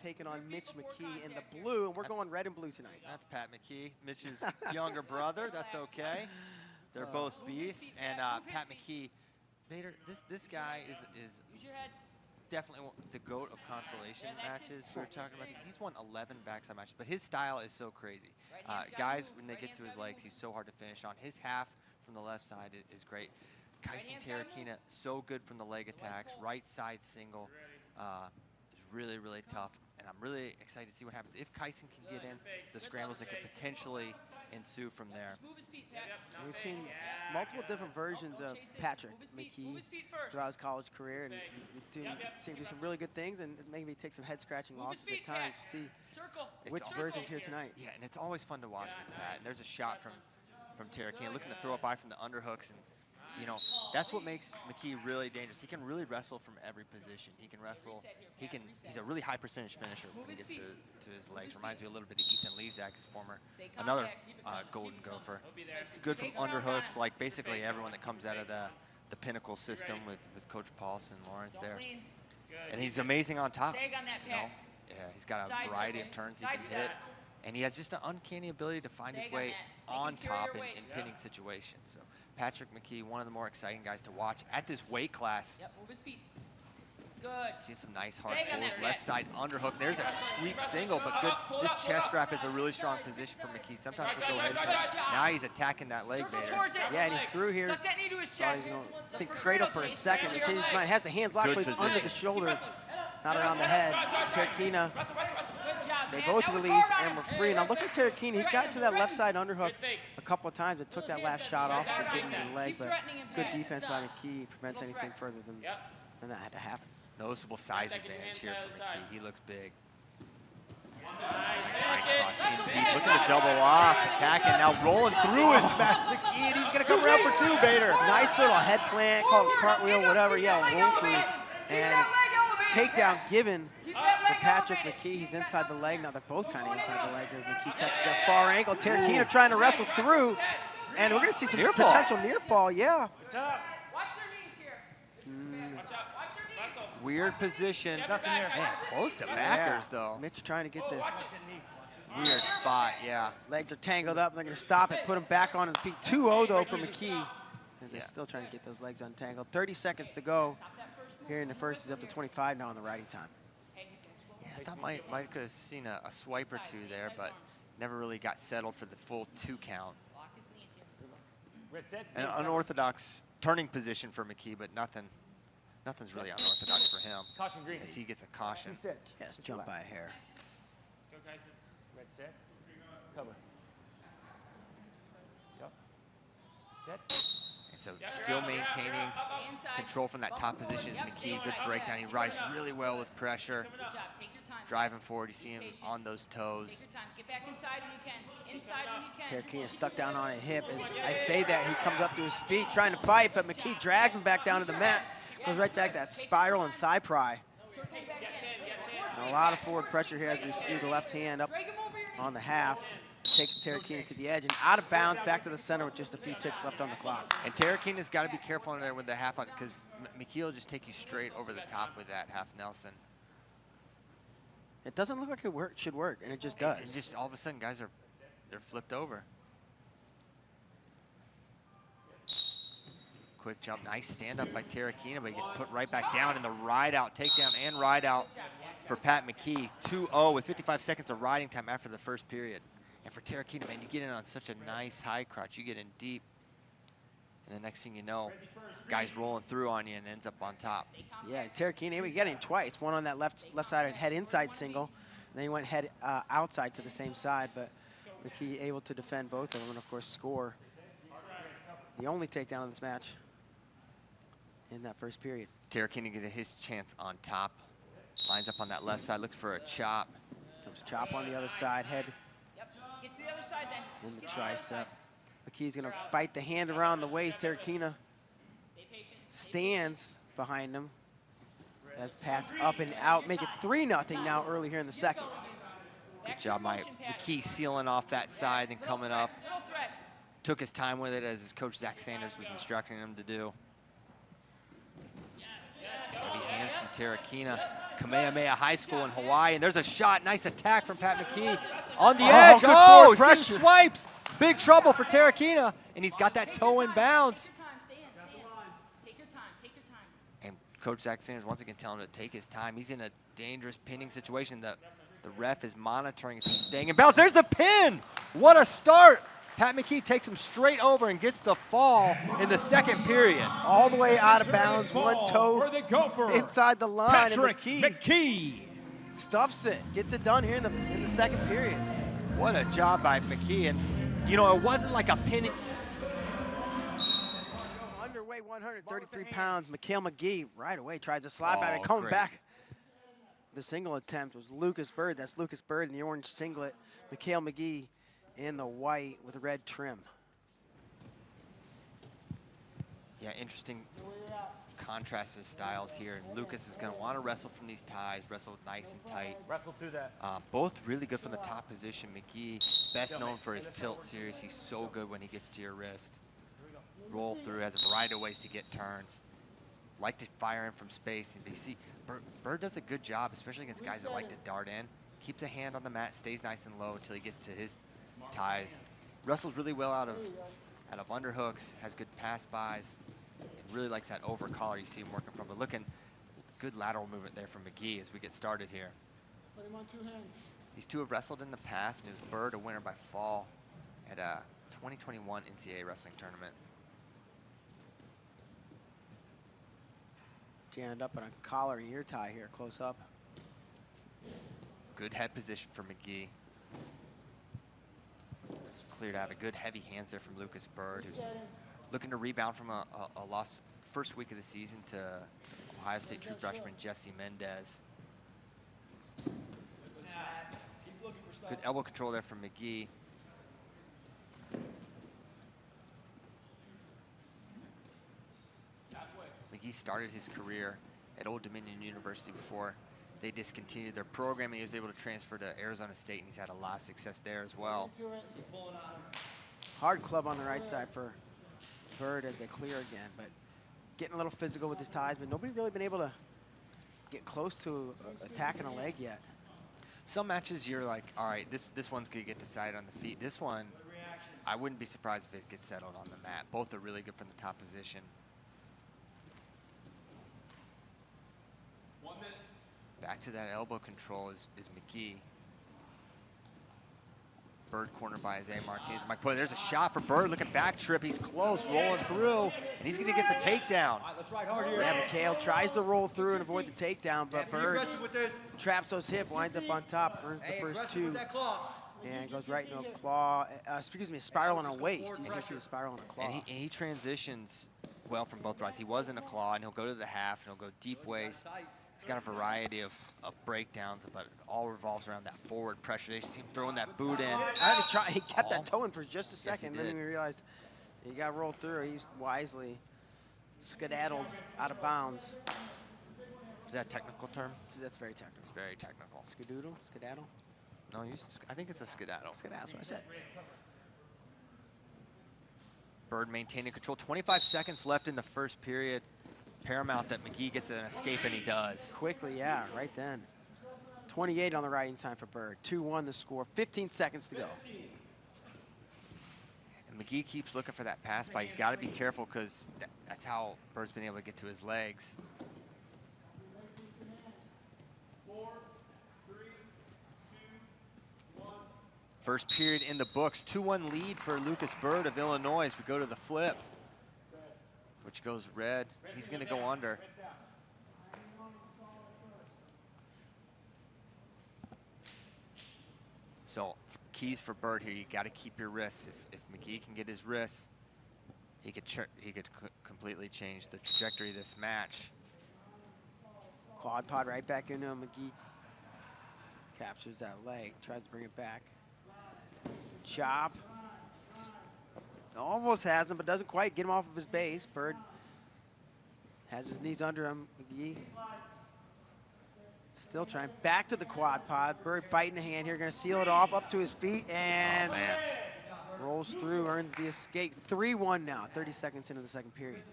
taking on Mitch McKee in the blue, and we're going red and blue tonight. That's Pat McKee, Mitch's younger brother. That's okay. They're both beasts, and Pat McKee, Bader, this guy is definitely the GOAT of consolation matches. We were talking about he's won 11 backside matches, but his style is so crazy. Guys, when they get to his legs, he's so hard to finish on. His half from the left side is great. Kysen Terukina, so good from the leg attacks. Right side single is really, really tough. And I'm really excited to see what happens. If Kysen can get in the scrambles, that could potentially ensue from there. We've seen multiple different versions of Patrick McKee throughout his college career, and he seemed to do some really good things and maybe take some head-scratching losses at times to see which version's here tonight. Yeah, and it's always fun to watch with Pat. And there's a shot from Terukina looking to throw it by from the underhooks, and you know, that's what makes McKee really dangerous. He can really wrestle from every position. He can wrestle. He's a really high percentage finisher when he gets to his legs. Reminds me a little bit of Ethan Lezak, his another Golden Gopher. He's good from underhooks, like basically everyone that comes out of the Pinnacle system with Coach Paulson, Lawrence there. And he's amazing on top. You know, yeah, he's got a variety of turns he can hit. And he has just an uncanny ability to find his way on top in pinning situations. So Patrick McKee, one of the more exciting guys to watch at this weight class. Yep, move his feet. Good. See some nice hard pulls, left side underhook. There's a sweep single, but good. This chest strap is a really strong position for McKee. Sometimes he'll go ahead and punch. Now he's attacking that leg, Bader. Yeah, and he's through here. He's going to think cradle for a second. He changed his mind. Has the hands locked, but he's under the shoulder, not around the head. Terukina, they both release, and we're free. Now look at Terukina. He's got to that left side underhook a couple of times. It took that last shot off of getting to the leg, but good defense by McKee prevents anything further than that had to happen. Noticeable size advantage here for McKee. He looks big. Nice high crotch in deep. Looking to double off, attacking, now rolling through his back. McKee, and he's going to come around for two, Bader. Nice little head plant, call it cartwheel, whatever. Yeah, roll through. And takedown given for Patrick McKee. He's inside the leg. Now they're both kind of inside the legs as McKee catches that far ankle. Terukina trying to wrestle through. And we're going to see some potential near fall, yeah. Weird position. Man, close to backers, though. Mitch trying to get this weird spot, yeah. Legs are tangled up. They're going to stop it, put him back on his feet. 2-0, though, for McKee, as they're still trying to get those legs untangled. 30 seconds to go here in the first. He's up to 25 now on the riding time. Yeah, I thought Mike could have seen a swipe or two there, but never really got settled for the full 2 count. An unorthodox turning position for McKee, but nothing's really unorthodox for him as he gets a caution. Yes, jump by a hair. Go, Kysen. Red set. Cover. Go. Set. And so still maintaining control from that top position is McKee. Good breakdown. He rides really well with pressure. Driving forward, you see him on those toes. Get back inside when you can. Inside when you can. Terukina stuck down on a hip. As I say that, he comes up to his feet trying to fight, but McKee drags him back down to the mat. Goes right back to that spiral and thigh pry. And a lot of forward pressure here as we see the left hand up on the half. Takes Terukina to the edge and out of bounds back to the center with just a few ticks left on the clock. And Terukina's got to be careful in there with the half on, because McKee will just take you straight over the top with that half Nelson. It doesn't look like it should work, and it just does. And just all of a sudden, guys they're flipped over. Quick jump, nice stand up by Terukina, but he gets put right back down in the ride out, takedown and ride out for Pat McKee. 2-0 with 55 seconds of riding time after the first period. And for Terukina, man, you get in on such a nice high crotch. You get in deep, and the next thing you know, guy's rolling through on you and ends up on top. Yeah, Terukina, we got in twice. One on that left side head inside single, and then he went head outside to the same side, but McKee able to defend both of them and, of course, score the only takedown of this match in that first period. Terukina get his chance on top. Lines up on that left side, looks for a chop. Comes chop on the other side, head Get to the other side then. in the tricep. McKee's gonna fight the hand around the waist. Terukina stands behind him as Pat's up and out. Make it 3-0 now early here in the second. Good job, McKee sealing off that side and coming up. Took his time with it as his coach Zach Sanders was instructing him to do. Heavy hands Terukina, Kamehameha High School in Hawaii. And there's a shot, nice attack from Pat McKee on the edge. Good Oh, forward he pressure. swipes. Big trouble for Terukina, and he's got that toe in bounds. Take your time, take your time. And Coach Zach Sanders once again telling him to take his time. He's in a dangerous pinning situation. The ref is monitoring if he's staying in bounds. There's the pin. What a start. Pat McKee takes him straight over and gets the fall in the second period. All the way out of bounds, one toe for the Gopher, inside the line, and McKee stuffs it, gets it done here in the second period. What a job by McKee. And, you know, it wasn't like a pinning. Underweight, 133 pounds, McGee right away tries to slap at it, Oh, coming great. back. The single attempt was Lucas Byrd. That's Lucas Byrd in the orange singlet. McGee in the white with red trim. Yeah, interesting contrast of styles here. And Lucas is going to want to wrestle from these ties, wrestle nice and tight. Wrestle through that. Both really good from the top position. McGee, best known for his tilt series. He's so good when he gets to your wrist. Roll through, has a variety of ways to get turns. Like to fire in from space. And you see, Byrd does a good job, especially against guys that like to dart in. Keeps a hand on the mat, stays nice and low until he gets to his ties. Wrestles really well out of underhooks, has good pass bys, and really likes that over collar you see him working from. But looking, good lateral movement there from McGee as we get started here. Put him on 2 hands. These two have wrestled in the past, and it was Byrd a winner by fall at a 2021 NCAA wrestling tournament. Jammed up on a collar and ear tie here, close up. Good head position for McGee. It's clear to have a good heavy hands there from Lucas Byrd, who's looking to rebound from a loss first week of the season to Ohio State true freshman Jessie Mendez. Good elbow control there from McGee. McGee started his career at Old Dominion University before they discontinued their program, and he was able to transfer to Arizona State, and he's had a lot of success there as well. Hard club on the right side for Byrd as they clear again, but getting a little physical with his ties, but nobody really been able to get close to attacking a leg yet. Some matches you're like, all right, this one's gonna get decided on the feet. This one, I wouldn't be surprised if it gets settled on the mat. Both are really good from the top position. 1 minute. Back to that elbow control is McGee. Byrd cornered by Isaiah Martinez. Makoyed, there's a shot for Byrd. Looking back trip. He's close, rolling through, and he's going to get the takedown. All right, let's ride hard here. Yeah, McHale tries to roll through and avoid the takedown, but Byrd traps those hip, winds up on top, earns the first two, and goes right into a claw, excuse me, a spiral on a waist. And here's a spiral on a claw. And he transitions well from both rights. He was in a claw, and he'll go to the half, and he'll go deep waist. He's got a variety of breakdowns, but it all revolves around that forward pressure. They see him throwing that boot in. He kept that toe in for just a second, Yes, he then we realized he got rolled through. He's wisely skedaddled out of bounds. Is that a technical term? That's very technical. It's very technical. Skedoodle? Skedaddle? No, I think it's a skedaddle. Skedaddle, that's what I said. Byrd maintaining control. 25 seconds left in the first period. Paramount that McGee gets an escape, and he does. Quickly, yeah, right then. 28 on the riding time for Byrd. 2-1 the score, 15 seconds to go. And McGee keeps looking for that pass by. He's got to be careful because that's how Bird's been able to get to his legs. 4, 3, 2, 1. First period in the books. 2-1 lead for Lucas Byrd of Illinois as we go to the flip, which goes red. He's going to go under. So keys for Byrd here, you got to keep your wrists. If McGee can get his wrists, he could completely change the trajectory of this match. Quad pod right back into him. McGee captures that leg, tries to bring it back. Chop. Almost has him, but doesn't quite get him off of his base. Byrd has his knees under him. McGee still trying. Back to the quad pod. Byrd fighting the hand here. Going to seal it off up to his feet and rolls through, earns the escape. 3-1 now, 30 seconds into the second period.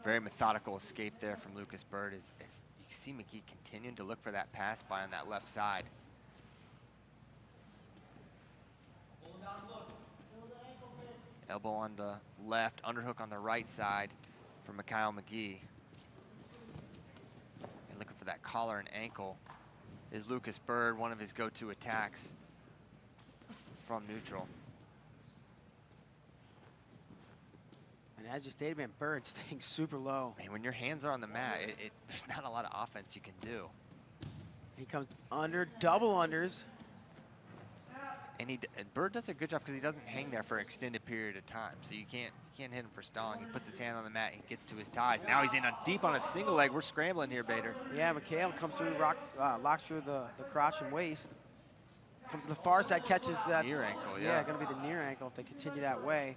Very methodical escape there from Lucas Byrd as you see McGee continuing to look for that pass by on that left side. Elbow on the left, underhook on the right side for McGee. And looking for that collar and ankle is Lucas Byrd, one of his go-to attacks from neutral. And as you stated, man, Byrd staying super low. Man, when your hands are on the mat, there's not a lot of offense you can do. He comes under, double unders. And Byrd does a good job because he doesn't hang there for an extended period of time. So you can't hit him for stalling. He puts his hand on the mat, he gets to his ties. Now he's in deep on a single leg. We're scrambling here, Bader. Yeah, McKee comes through, locks through the crotch and waist. Comes to the far side, catches that. Near ankle, yeah. Gonna be the near ankle if they continue that way.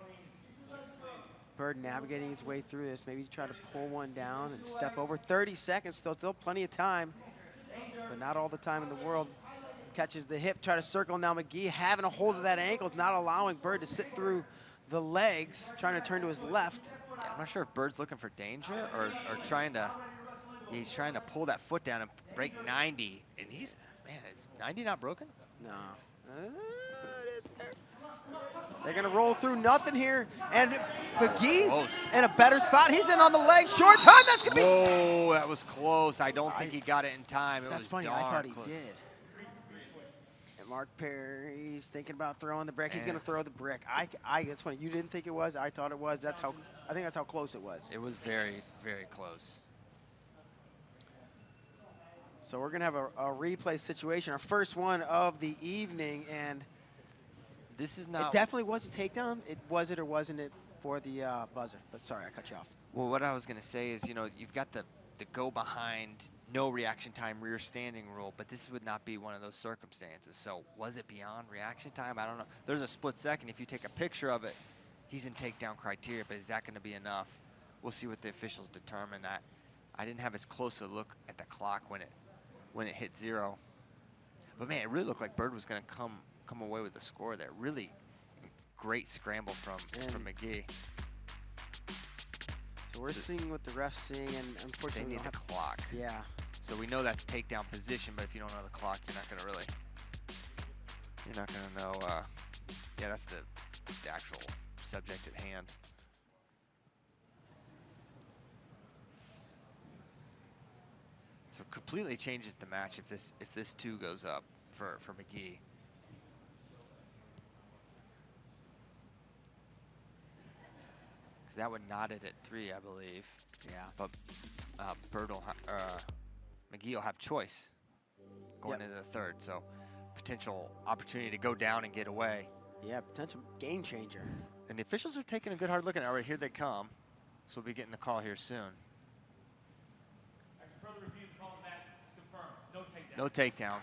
Byrd navigating his way through this. Maybe try to pull one down and step over. 30 seconds, still plenty of time, but not all the time in the world. Catches the hip, try to circle now. McGee having a hold of that ankle is not allowing Byrd to sit through the legs, trying to turn to his left. Yeah, I'm not sure if Bird's looking for danger or trying to, he's trying to pull that foot down and break 90. And is 90 not broken? No. They're gonna roll through nothing here. And McGee's in a better spot. He's in on the leg, short time, that's gonna be. Whoa, that was close. I don't think he got it in time. It was That's funny, darn I thought he close. did. Mark Perry's thinking about throwing the brick. He's going to throw the brick. It's funny. You didn't think it was. I thought it was. I think that's how close it was. It was very, very close. So we're going to have a replay situation, our first one of the evening, and this is not. It definitely was a takedown. Was it or wasn't it for the buzzer? But sorry, I cut you off. Well, what I was going to say is, you've got the go behind, no reaction time, rear standing rule, but this would not be one of those circumstances. So was it beyond reaction time? I don't know. There's a split second. If you take a picture of it, he's in takedown criteria, but is that going to be enough? We'll see what the officials determine. I didn't have as close a look at the clock when it hit 0. But man, it really looked like Byrd was going to come away with the score there. Really great scramble from McGee. So we're seeing what the ref's seeing, and unfortunately they need the clock. Yeah. So we know that's takedown position, but if you don't know the clock, you're not gonna know. Yeah, that's the actual subject at hand. So it completely changes the match if this 2 goes up for McGee. That would knot it at 3, I believe. Yeah. But McGee will have choice going into the 3rd. So potential opportunity to go down and get away. Yeah, potential game changer. And the officials are taking a good hard look at it. All right, here they come. So we'll be getting the call here soon. After further review, the call on that is confirmed. No takedown.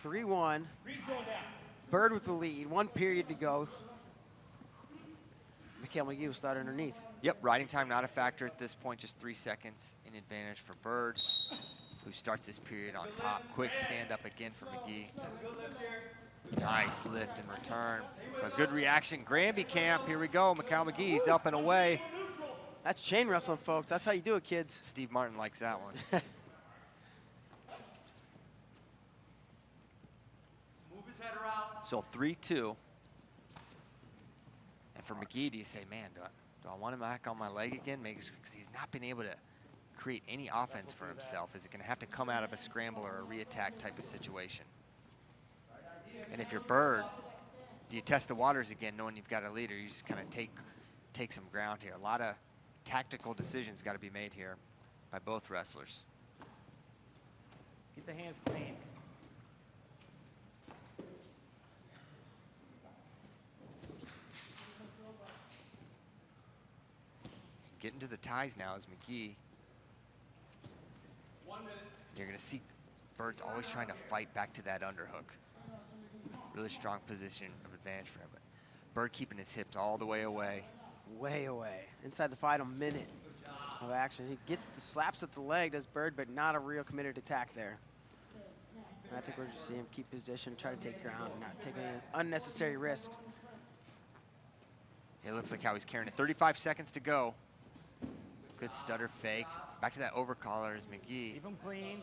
No takedown. 3-1. Green's going down. Byrd with the lead. 1 period to go. McGee will start underneath. Yep, riding time not a factor at this point, just 3 seconds in advantage for Byrd, who starts this period on top. Quick stand up again for McGee. Nice lift and return. A good reaction. Granby camp, here we go. McGee's up and away. That's chain wrestling, folks. That's how you do it, kids. Steve Martin likes that one. Move his head around. So 3-2. And for McGee, do you say, man, do I want him back on my leg again? Because he's not been able to create any offense for himself. Is it going to have to come out of a scramble or a re-attack type of situation? And if you're Byrd, do you test the waters again knowing you've got a leader? You just kind of take some ground here. A lot of tactical decisions got to be made here by both wrestlers. Keep the hands clean. Getting to the ties now is McGee. 1 minute. You're going to see Byrd's always trying to fight back to that underhook. Really strong position of advantage for him. But Byrd keeping his hips all the way away. Way away. Inside the final minute of action. He gets the slaps at the leg, does Byrd, but not a real committed attack there. And I think we're just seeing him keep position, try to take ground, and not take any unnecessary risks. It looks like how he's carrying it. 35 seconds to go. Good stutter fake. Back to that overcaller is McGee. Keep him clean.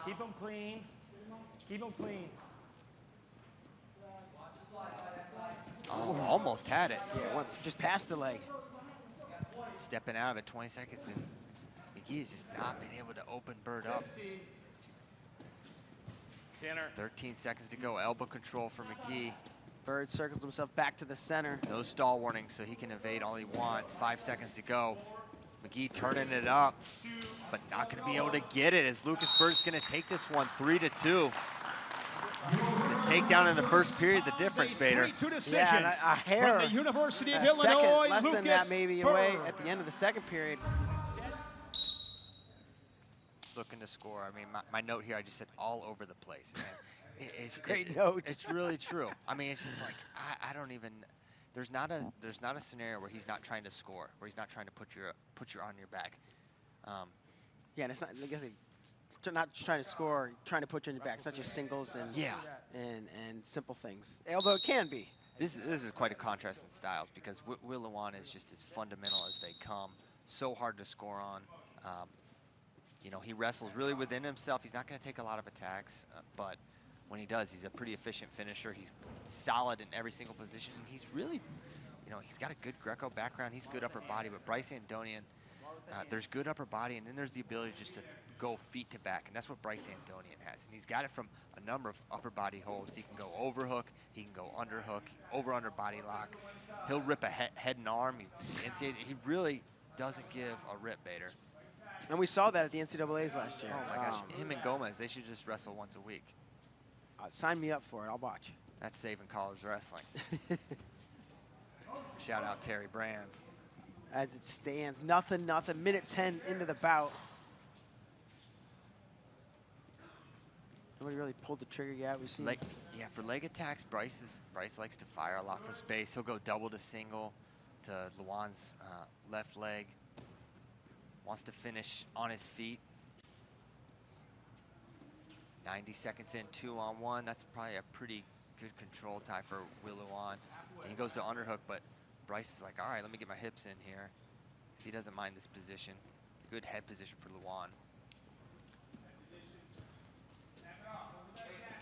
Keep him clean. Keep him clean. Oh, almost had it. Yeah, once, just past the leg. Stepping out of it, 20 seconds, and McGee has just not been able to open Byrd up. Center. 13 seconds to go. Elbow control for McGee. Byrd circles himself back to the center. No stall warning, so he can evade all he wants. 5 seconds to go. McGee turning it up, but not going to be able to get it as Lucas Byrd's going to take this one 3-2. The takedown in the first period, the difference, Bader. Yeah, and a hair. From the University of Second, Illinois, less Lucas than that maybe away Byrd. at the end of the second period. Looking to score. I mean, my note here, I just said all over the place. It's Great note. It's really true. I mean, it's just like I don't even. There's not a scenario where he's not trying to score, where he's not trying to put your on your back. Yeah, and it's not. I guess it's not just trying to score, trying to put you on your back. It's not just singles and and simple things. Although it can be. This is quite a contrast in styles because Lewan is just as fundamental as they come. So hard to score on. You know, he wrestles really within himself. He's not going to take a lot of attacks, but when he does, he's a pretty efficient finisher. He's solid in every single position. And he's really, you know, he's got a good Greco background. He's good upper body, but Bryce Andonian, there's good upper body, and then there's the ability just to go feet to back, and that's what Bryce Andonian has. And he's got it from a number of upper body holds. He can go overhook, he can go underhook, over-under body lock. He'll rip a head and arm. He really doesn't give a rip, Bader. And we saw that at the NCAAs last year. Oh my gosh, him and Gomez, they should just wrestle once a week. Sign me up for it, I'll watch. That's saving college wrestling. Shout out Terry Brands. As it stands, nothing, minute 10 into the bout. Nobody really pulled the trigger yet. We've seen. Yeah, for leg attacks, Bryce likes to fire a lot from space. He'll go double to single to Lewan's left leg. Wants to finish on his feet. 90 seconds in, 2-on-1. That's probably a pretty good control tie for Lewan. And he goes to underhook, but Bryce is like, all right, let me get my hips in here. So he doesn't mind this position. Good head position for Lewan.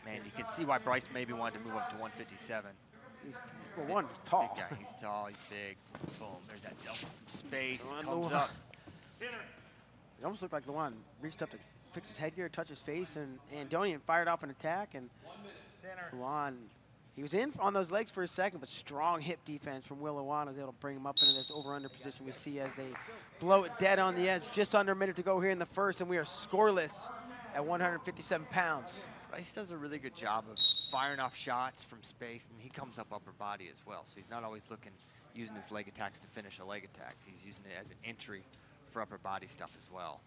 Man, you can see why Bryce maybe wanted to move up to 157. He's tall. Big guy. He's tall, he's big. Boom, there's that double from space, comes up. It almost looked like Lewan reached up to fix his headgear, touch his face, and Andonian fired off an attack, and Lewan, he was in on those legs for a second, but strong hip defense from Lewan was able to bring him up into this over-under position we see as they blow it dead on the edge. Just under a minute to go here in the first, and we are scoreless at 157 pounds. Bryce does a really good job of firing off shots from space, and he comes up upper body as well, so he's not always using his leg attacks to finish a leg attack. He's using it as an entry for upper body stuff as well.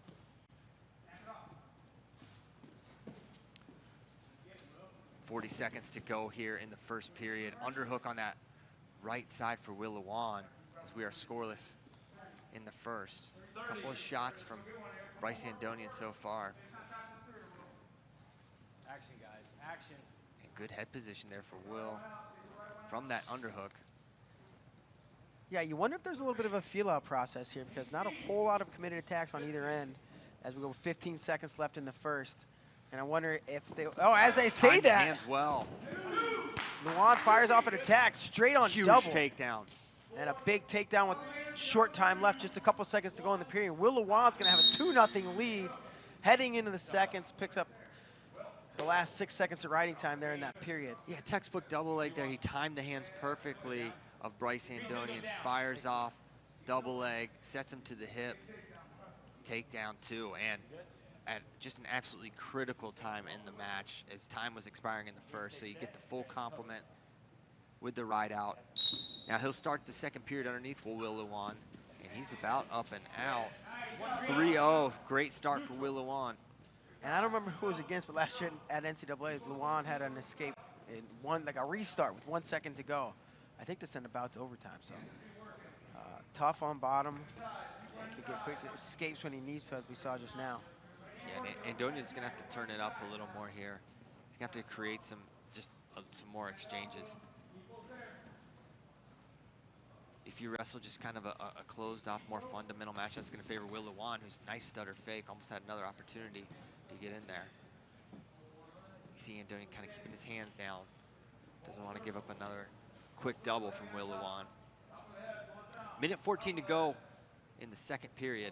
.40 seconds to go here in the first period. Underhook on that right side for Lewan as we are scoreless in the first. A couple of shots from Bryce Andonian so far. Action, guys, action. And good head position there for Will from that underhook. Yeah, you wonder if there's a little bit of a feel-out process here because not a whole lot of committed attacks on either end as we go 15 seconds left in the first. And I wonder if they, as they say that. Hands well. Lewan fires off an attack straight on Huge double. takedown. And a big takedown with short time left, just a couple seconds to go in the period. Lewan's gonna have a 2-0 lead heading into the seconds, picks up the last 6 seconds of riding time there in that period. Yeah, textbook double leg there. He timed the hands perfectly of Bryce Andonian. Fires off, double leg, sets him to the hip. Takedown too, and at just an absolutely critical time in the match as time was expiring in the first, so you get the full complement with the ride out. Now he'll start the second period underneath Will Lewan, and he's about up and out. 3-0, great start for Will Lewan. And I don't remember who it was against, but last year at NCAA, Lewan had an escape in like a restart with 1 second to go. I think this ended about to overtime, so tough on bottom. And can get quick escapes when he needs to, as we saw just now. Yeah, and Andonian's gonna have to turn it up a little more here. He's gonna have to create some more exchanges. He beefy wrestle, just kind of a closed off, more fundamental match. That's going to favor Lewan, who's nice stutter fake, almost had another opportunity to get in there. You see Andonia kind of keeping his hands down. Doesn't want to give up another quick double from Lewan. Minute 14 to go in the second period.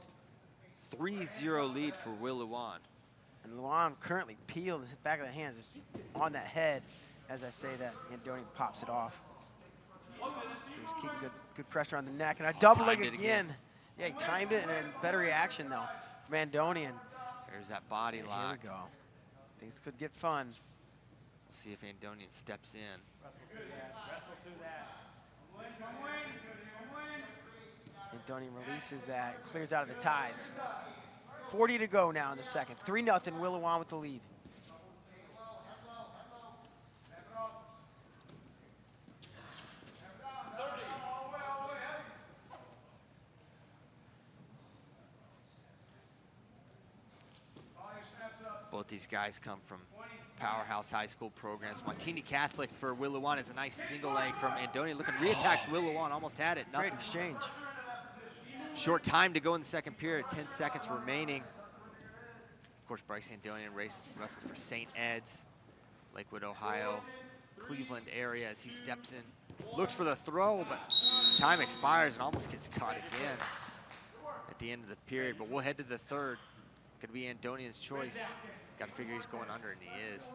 3-0 lead for Lewan. And Lewan currently peeled his back of the hands on that head as I say that Andonia pops it off. He was keeping good pressure on the neck, and a double leg again. Yeah, he timed it, and then better reaction though from Andonian. There's that body lock. Here we go. Things could get fun. We'll see if Andonian steps in. Wrestle through that. Wrestle through that. Andonian releases that, clears out of the ties. 40 to go now in the second. 3-0, Lewan with the lead. Both these guys come from powerhouse high school programs. Montini Catholic for Lewan is a nice single leg from Andonia. Looking reattacks Lewan, almost had it. Nothing. Great exchange. Short time to go in the second period, 10 seconds remaining. Of course, Bryce Andonian wrestles for St. Ed's, Lakewood, Ohio, Cleveland area as he steps in. Looks for the throw, but time expires and almost gets caught again at the end of the period. But we'll head to the third. Could be Andonian's choice. Got to figure he's going under, and he is.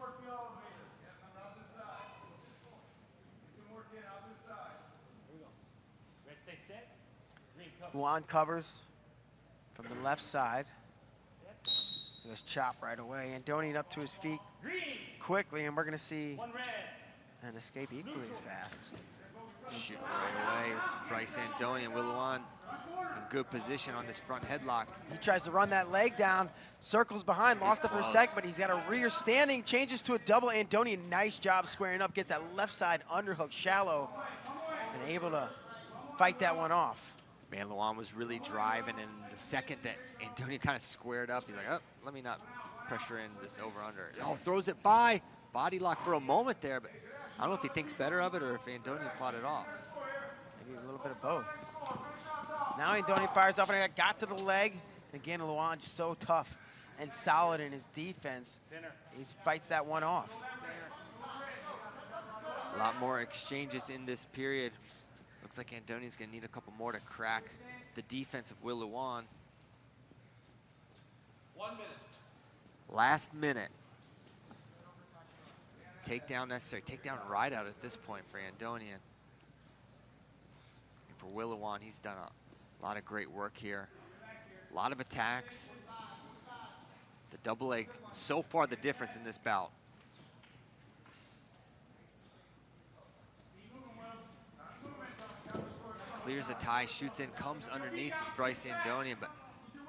Lewan covers from the left side. He goes chop right away. Andonian up to his feet quickly, and we're going to see an escape equally as fast. Shooting right away is Bryce Andonian. Lewan in good position on this front headlock. He tries to run that leg down, circles behind, lost it for a second, but he's got a rear standing, changes to a double. Andonian, nice job squaring up, gets that left side underhook shallow, and able to fight that one off. Man, Lewan was really driving, and the second that Andonia kind of squared up, he's like, oh, let me not pressure in this over-under. Oh, throws it by. Body lock for a moment there, but I don't know if he thinks better of it or if Andonia fought it off. Maybe a little bit of both. Now Andonia fires up, and I got to the leg. And again, Lewan just so tough and solid in his defense. He fights that one off. A lot more exchanges in this period. Looks like Andonia's gonna need a couple more to crack the defense of Lewan. 1 minute. Last minute. Takedown necessary. Takedown right out at this point for Andonian. And for Lewan, he's done a lot of great work here. A lot of attacks. The double leg, so far the difference in this bout. Clears the tie, shoots in, comes underneath is Bryce Andonia, but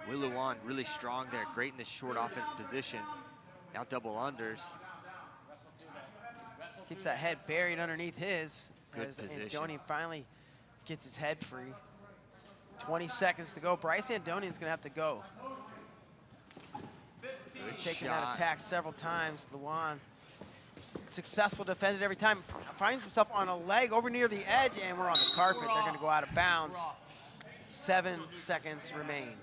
Lewan really strong there, great in this short offense position. Now double unders. Keeps that head buried underneath his. Good position. Andonia finally gets his head free. 20 seconds to go. Bryce Andonian's gonna have to go. He's taken that attack several times. Lewan, successful, defended every time. Finds himself on a leg over near the edge, and we're on the carpet. They're gonna go out of bounds. 7 seconds remain.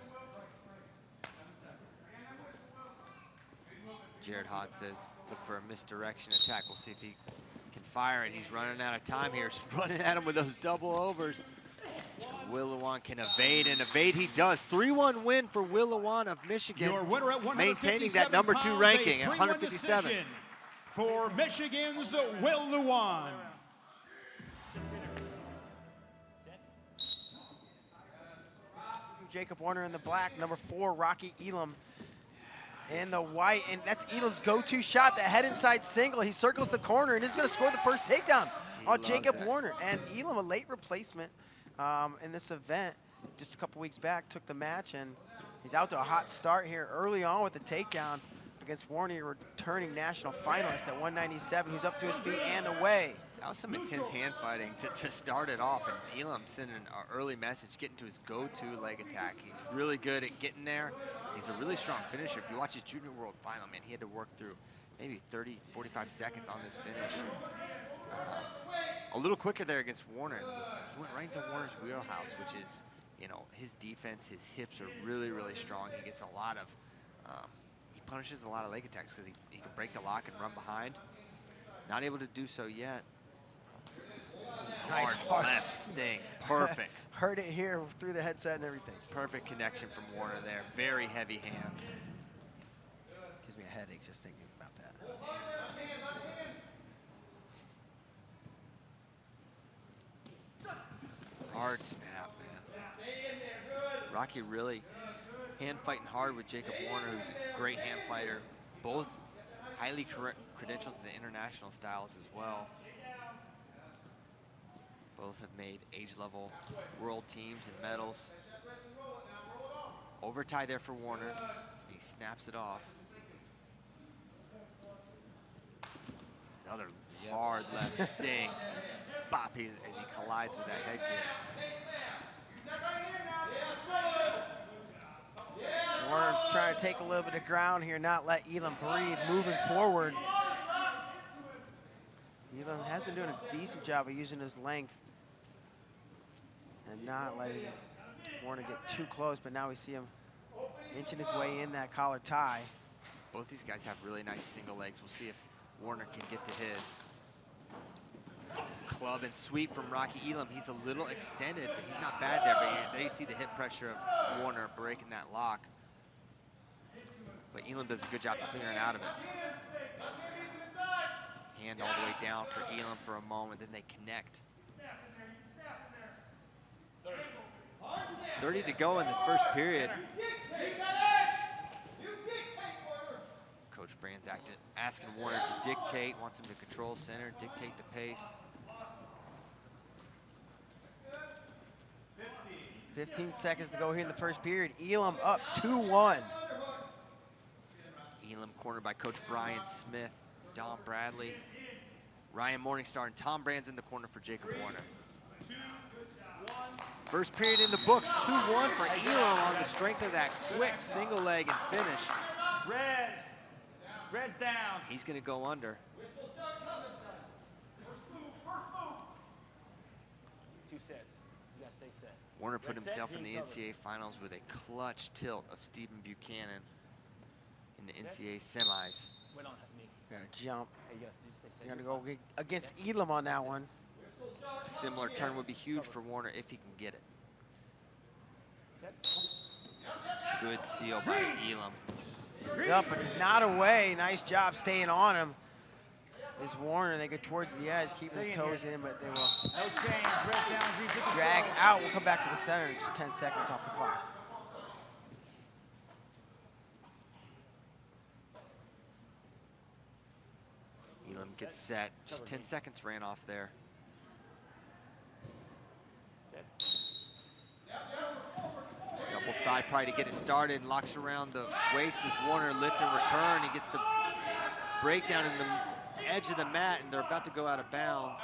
Jared Hott says, look for a misdirection attack. We'll see if he can fire it. He's running out of time here. He's running at him with those double overs. Lewan can evade, and evade he does. 3-1 win for Lewan of Michigan. Your winner at maintaining that number 2 ranking at 157. For Michigan's Lewan. Jacob Warner in the black, number 4, Rocky Elam in the white, and that's Elam's go-to shot, the head inside single. He circles the corner, and he's gonna score the first takedown on Jacob Warner. And Elam, a late replacement in this event, just a couple weeks back, took the match, and he's out to a hot start here early on with the takedown against Warner, returning national finalist at 197, who's up to his feet and away. That was some intense hand fighting to start it off, and Elam sending an early message, getting to his go-to leg attack. He's really good at getting there. He's a really strong finisher. If you watch his Junior World Final, man, he had to work through maybe 30, 45 seconds on this finish. a little quicker there against Warner. He went right into Warner's wheelhouse, which is, you know, his defense, his hips are really, really strong. He gets a lot of, he punishes a lot of leg attacks because he can break the lock and run behind. Not able to do so yet. Nice Hard left sting, perfect. Heard it here through the headset and everything. Perfect connection from Warner there. Very heavy hands. Gives me a headache just thinking about that. Hard snap, man. Rocky really hand fighting hard with Jacob Warner, who's a great hand fighter. Both highly credentialed to the international styles as well. Both have made age-level world teams and medals. Over tie there for Warner. He snaps it off. Another hard left sting. Bop as he collides with that headgear. Warner trying to take a little bit of ground here, not let Elam breathe, moving forward. Elam has been doing a decent job of using his length and not letting Warner get too close, but now we see him inching his way in that collar tie. Both these guys have really nice single legs. We'll see if Warner can get to his. Club and sweep from Rocky Elam. He's a little extended, but he's not bad there. But there you see the hip pressure of Warner breaking that lock. But Elam does a good job clearing out of it. Hand all the way down for Elam for a moment, then they connect. 30 to go in the first period. Coach Brand's asking Warner to dictate, wants him to control center, dictate the pace. 15 seconds to go here in the first period. Elam up 2-1. Elam cornered by Coach Brian Smith, Don Bradley, Ryan Morningstar, and Tom Brand's in the corner for Jacob Warner. First period in the books, 2-1 for Elam on the strength of that quick single leg and finish. Red. Red's down. He's going to go under. 2 sets. You gotta stay set. Warner put himself in the NCAA finals with a clutch tilt of Stephen Buchanan in the NCAA semis. Wait on, that's me. Gotta jump. Hey, you gotta stay set. You're gonna go against Elam on that one. A similar turn would be huge for Warner if he can get it. Good seal by Elam. He's up, but he's not away. Nice job staying on him. This Warner, they go towards the edge, keeping his toes in, but they will No change. Red down. drag out. We'll come back to the center in just 10 seconds off the clock. Elam gets set. Just 10 seconds ran off there. Double thigh pry to get it started and locks around the waist as Warner lift and return. He gets the breakdown in the edge of the mat, and they're about to go out of bounds.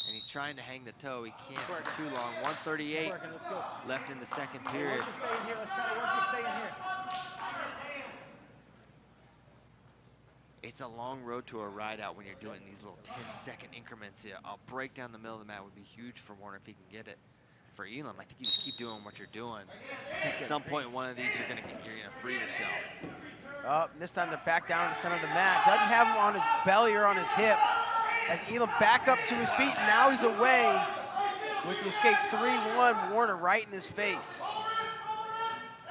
And he's trying to hang the toe. He can't for too long. 1:38 left in the second period. Let's stay in here. Let's try to work it. Stay in here. It's a long road to a ride out when you're doing these little 10-second increments. A break down the middle of the mat would be huge for Warner if he can get it. For Elam, I think you just keep doing what you're doing. At some point in one of these, you're gonna free yourself. Oh, this time they're back down to the center of the mat. Doesn't have him on his belly or on his hip. As Elam back up to his feet, now he's away with the escape. 3-1, Warner right in his face.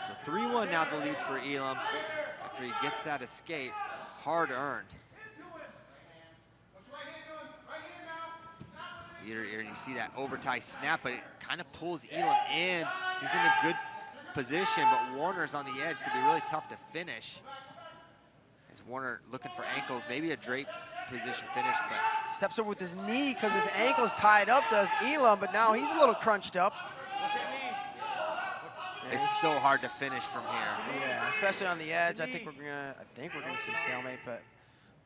So 3-1 now the lead for Elam after he gets that escape, hard earned. You see that over tie snap, but it kind of pulls Elam in. He's in a good position, but Warner's on the edge. It's gonna be really tough to finish. As Warner looking for ankles, maybe a drape position finish, but Steps over with his knee because his ankle's tied up, does Elam, but now he's a little crunched up. it's so hard to finish from here. Yeah, especially on the edge. I think we're gonna see a stalemate, but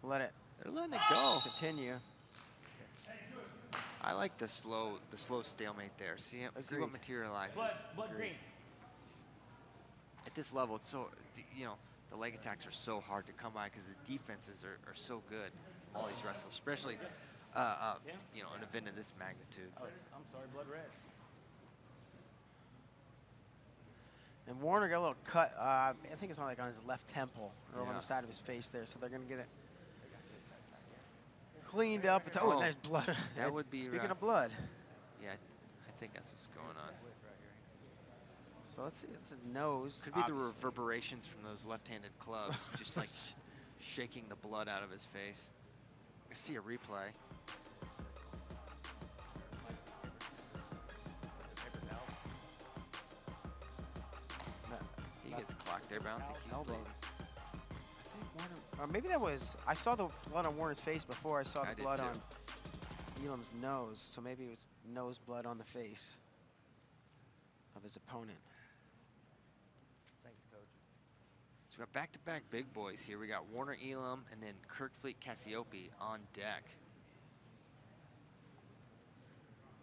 we'll let it They're letting it go. continue. I like the slow stalemate there. See what Agreed. materializes. Blood green. At this level, it's so, the leg attacks are so hard to come by because the defenses are so good. All these wrestlers, especially you know, an event of this magnitude. Oh, I'm sorry, blood red. And Warner got a little cut. I think it's on like on his left temple or on the side of his face there. So they're gonna get it cleaned up. Oh, and there's blood. That would be. Speaking of blood. Yeah, I think that's what's going on. So let's see. It's a nose. Could be the reverberations from those left-handed clubs, just like shaking the blood out of his face. I see a replay. He gets clocked there, but I don't think he's elbow. bleeding. I think Warner, or maybe that was. I saw the blood on Warner's face before I saw the blood on Elam's nose. So maybe it was nose blood on the face of his opponent. Thanks, Coach. So we got back-to-back big boys here. We got Warner Elam and then Kerkvliet Cassioppi on deck.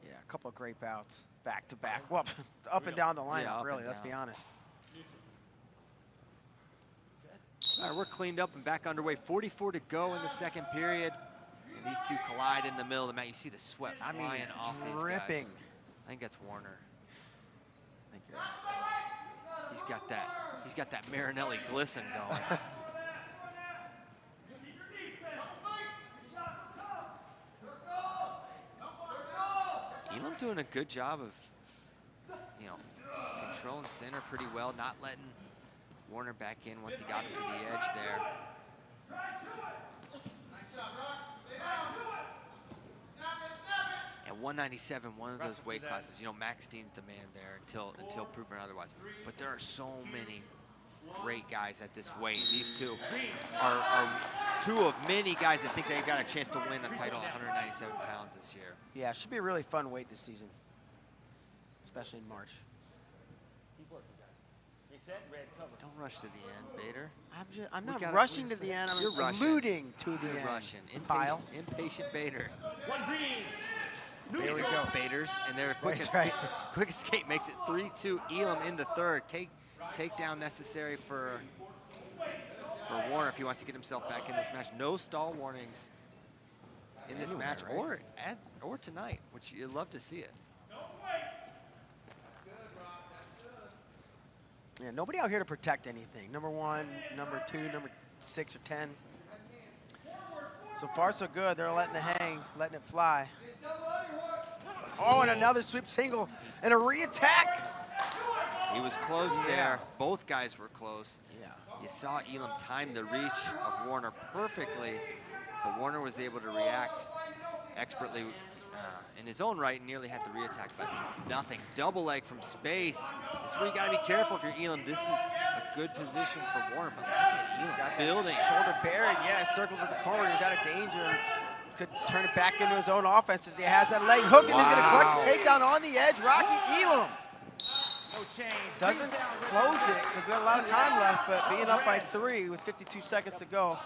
Yeah, a couple of great bouts back-to-back. Well, up and down the lineup, really. Let's be honest. All right, we're cleaned up and back underway. 44 to go in the second period. And these two collide in the middle of the mat. You see the sweat flying off these guys. Dripping. I think that's Warner. I think he's got that Marinelli glisten going. Elam doing a good job of, you know, controlling center pretty well, not letting Warner back in once he got him to the edge there. At 197, one of those weight classes, you know, Max Dean's the man there until proven otherwise. But there are so many great guys at this weight. These two are two of many guys that think they've got a chance to win a title at 197 pounds this year. Yeah, it should be a really fun weight this season, especially in March. Keep working, guys. Reset, red cover. Don't rush to the end, Bader. I'm not rushing to the end. I'm alluding to the end. You're rushing. Pile. Impatient Bader. One green. There we go. Baders, and their quick escape, quick escape makes it 3-2. Elam in the third. Takedown necessary for Warner if he wants to get himself back in this match. No stall warnings in this match or tonight, which you'd love to see it. Yeah, nobody out here to protect anything. Number 1, number 2, number 6 or 10. So far, so good. They're letting it hang, letting it fly. Oh, and another sweep single and a re-attack. He was close there. Both guys were close. Yeah. You saw Elam time the reach of Warner perfectly, but Warner was able to react expertly in his own right and nearly had the re-attack, but nothing. Double leg from space. That's where you got to be careful if you're Elam. This is a good position for Warner, but look at Elam building. Shoulder buried, yeah, circles at the corner. He's out of danger. Could turn it back into his own offense as he has that leg hooked and he's going to collect the takedown on the edge. Rocky Elam doesn't close it because we got a lot of time left, but being up by 3 with 52 seconds to go,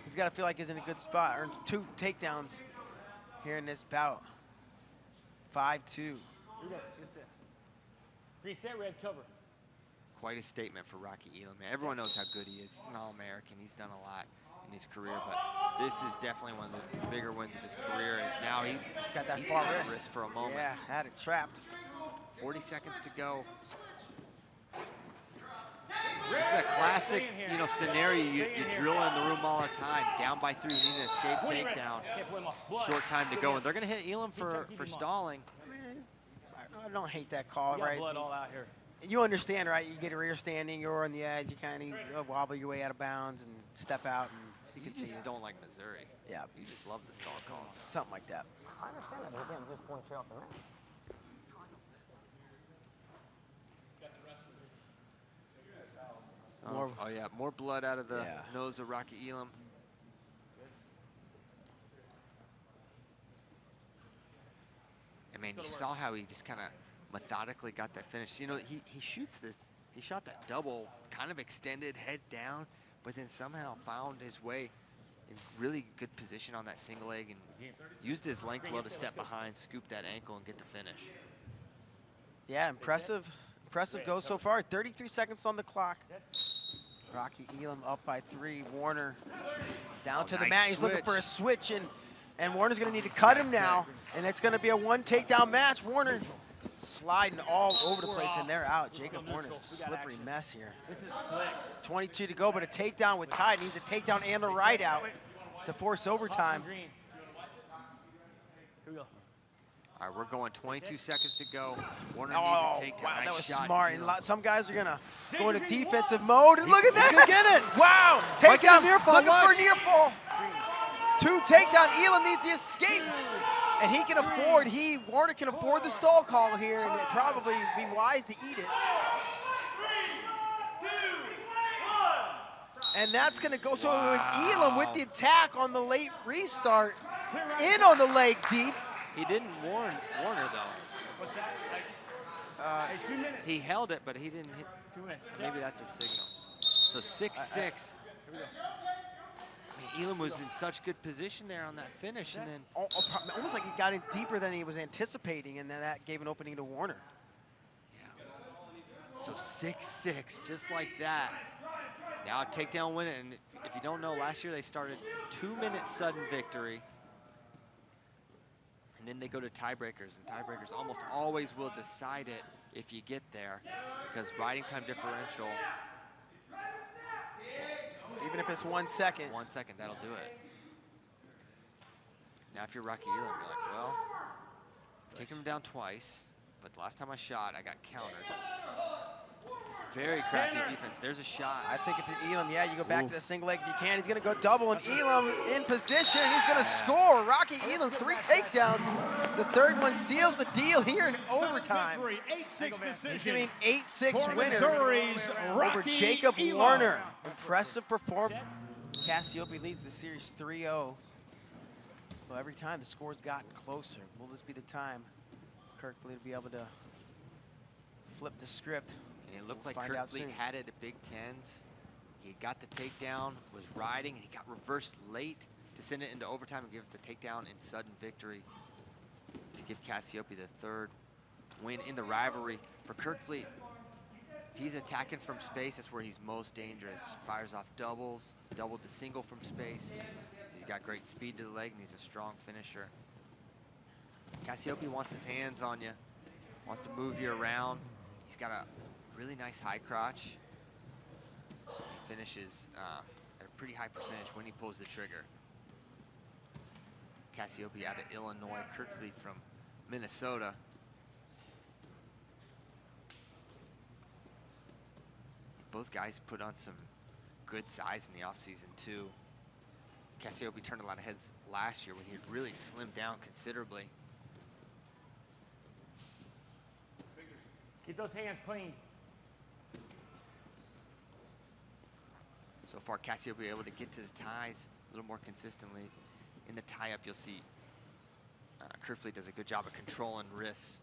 he's got to feel like he's in a good spot. Earns 2 takedowns here in this bout. 5-2. Reset, red cover. Quite a statement for Rocky Elam. Everyone knows how good he is. He's an All-American. He's done a lot in his career, but this is definitely one of the bigger wins of his career. Is now he's got that far wrist for a moment. Yeah, had it trapped. 40 seconds to go. This is a classic, you know, scenario you drill in the room all the time. Down by 3, you need an escape takedown. Short time to go, and they're going to hit Elam for stalling. I don't hate that call, right? Blood all out here. You understand, right? You get a rear standing, you're on the edge, you kind of wobble your way out of bounds and step out, and you can see it. Don't like Missouri. Yeah. You just love the stall calls. Something like that. I understand that, but again, just point straight off the mat. Oh yeah, more blood out of the nose of Rocky Elam. And man, you saw how he just kind of methodically got that finish. You know, he shoots this, he shot that double, kind of extended, head down, but then somehow found his way in really good position on that single leg and used his length well to step behind, scoop that ankle, and get the finish. Yeah, impressive go so far. 33 seconds on the clock. Rocky Elam up by 3. Warner down to the mat. He's looking for a switch, And Warner's gonna need to cut him now, and it's gonna be a 1 takedown match. Warner sliding all over the place, and they're out. Jacob Warner's a slippery mess here. This is slick. 22 to go, but a takedown with Tide. Needs a takedown and a right out to force overtime. Green. Here we go. All right, we're going 22 seconds to go. Warner needs a takedown. Wow, Nice that was shot, smart. Elam. And some guys are gonna go into defensive mode, and look at that! He can get it. Wow, Might get a takedown, near fall, looking for watch. a near fall. 2 takedown, Elam needs the escape. And he can afford, Warner can afford the stall call here, and it probably be wise to eat it. And that's gonna go, so it was Elam with the attack on the late restart, in on the leg deep. He didn't warn Warner, though. What's that? Hey, 2 minutes. He held it, but he didn't hit. 2 minutes. Maybe that's a signal. So 6-6. Here we go. Elam was in such good position there on that finish, and then Almost like he got in deeper than he was anticipating, and then that gave an opening to Warner. so 6-6, just like that. Now a takedown win, and if you don't know, last year they started 2-minute sudden victory, and then they go to tiebreakers, and tiebreakers almost always will decide it if you get there, because riding time differential. Even if it's 1 second. 1 second, that'll do it. Now, if you're Rocky Elam, you're like, well, I've taken him down twice, but the last time I shot, I got countered. Very crafty defense. There's a shot. I think if you're Elam, yeah, you go back to the single leg if you can. He's gonna go double, and Elam in position. He's gonna score. Rocky Elam, 3 takedowns. The third one seals the deal here in overtime. 8-6 decision. He's gonna be an 8-6 For winner Missouri's over Rocky Jacob Elam. Warner. Impressive performance. Cassioppi leads the series 3-0. Well, every time the score's gotten closer. Will this be the time Kerkvliet will be able to flip the script? And it looked We'll like find out Kerkvliet soon. had it at Big Tens. He got the takedown, was riding, and he got reversed late to send it into overtime and give it the takedown in sudden victory to give Cassioppi the 3rd win in the rivalry. For Kerkvliet, if he's attacking from space, that's where he's most dangerous. Fires off doubles, double to single from space. He's got great speed to the leg, and he's a strong finisher. Cassioppi wants his hands on you, wants to move you around. He's got a really nice high crotch. He finishes at a pretty high percentage when he pulls the trigger. Cassioppi out of Illinois, Kerkvliet from Minnesota. Both guys put on some good size in the offseason too. Cassioppi turned a lot of heads last year when he had really slimmed down considerably. Keep those hands clean. So far, Cassioppi able to get to the ties a little more consistently. In the tie-up, you'll see Kerkvliet does a good job of controlling wrists.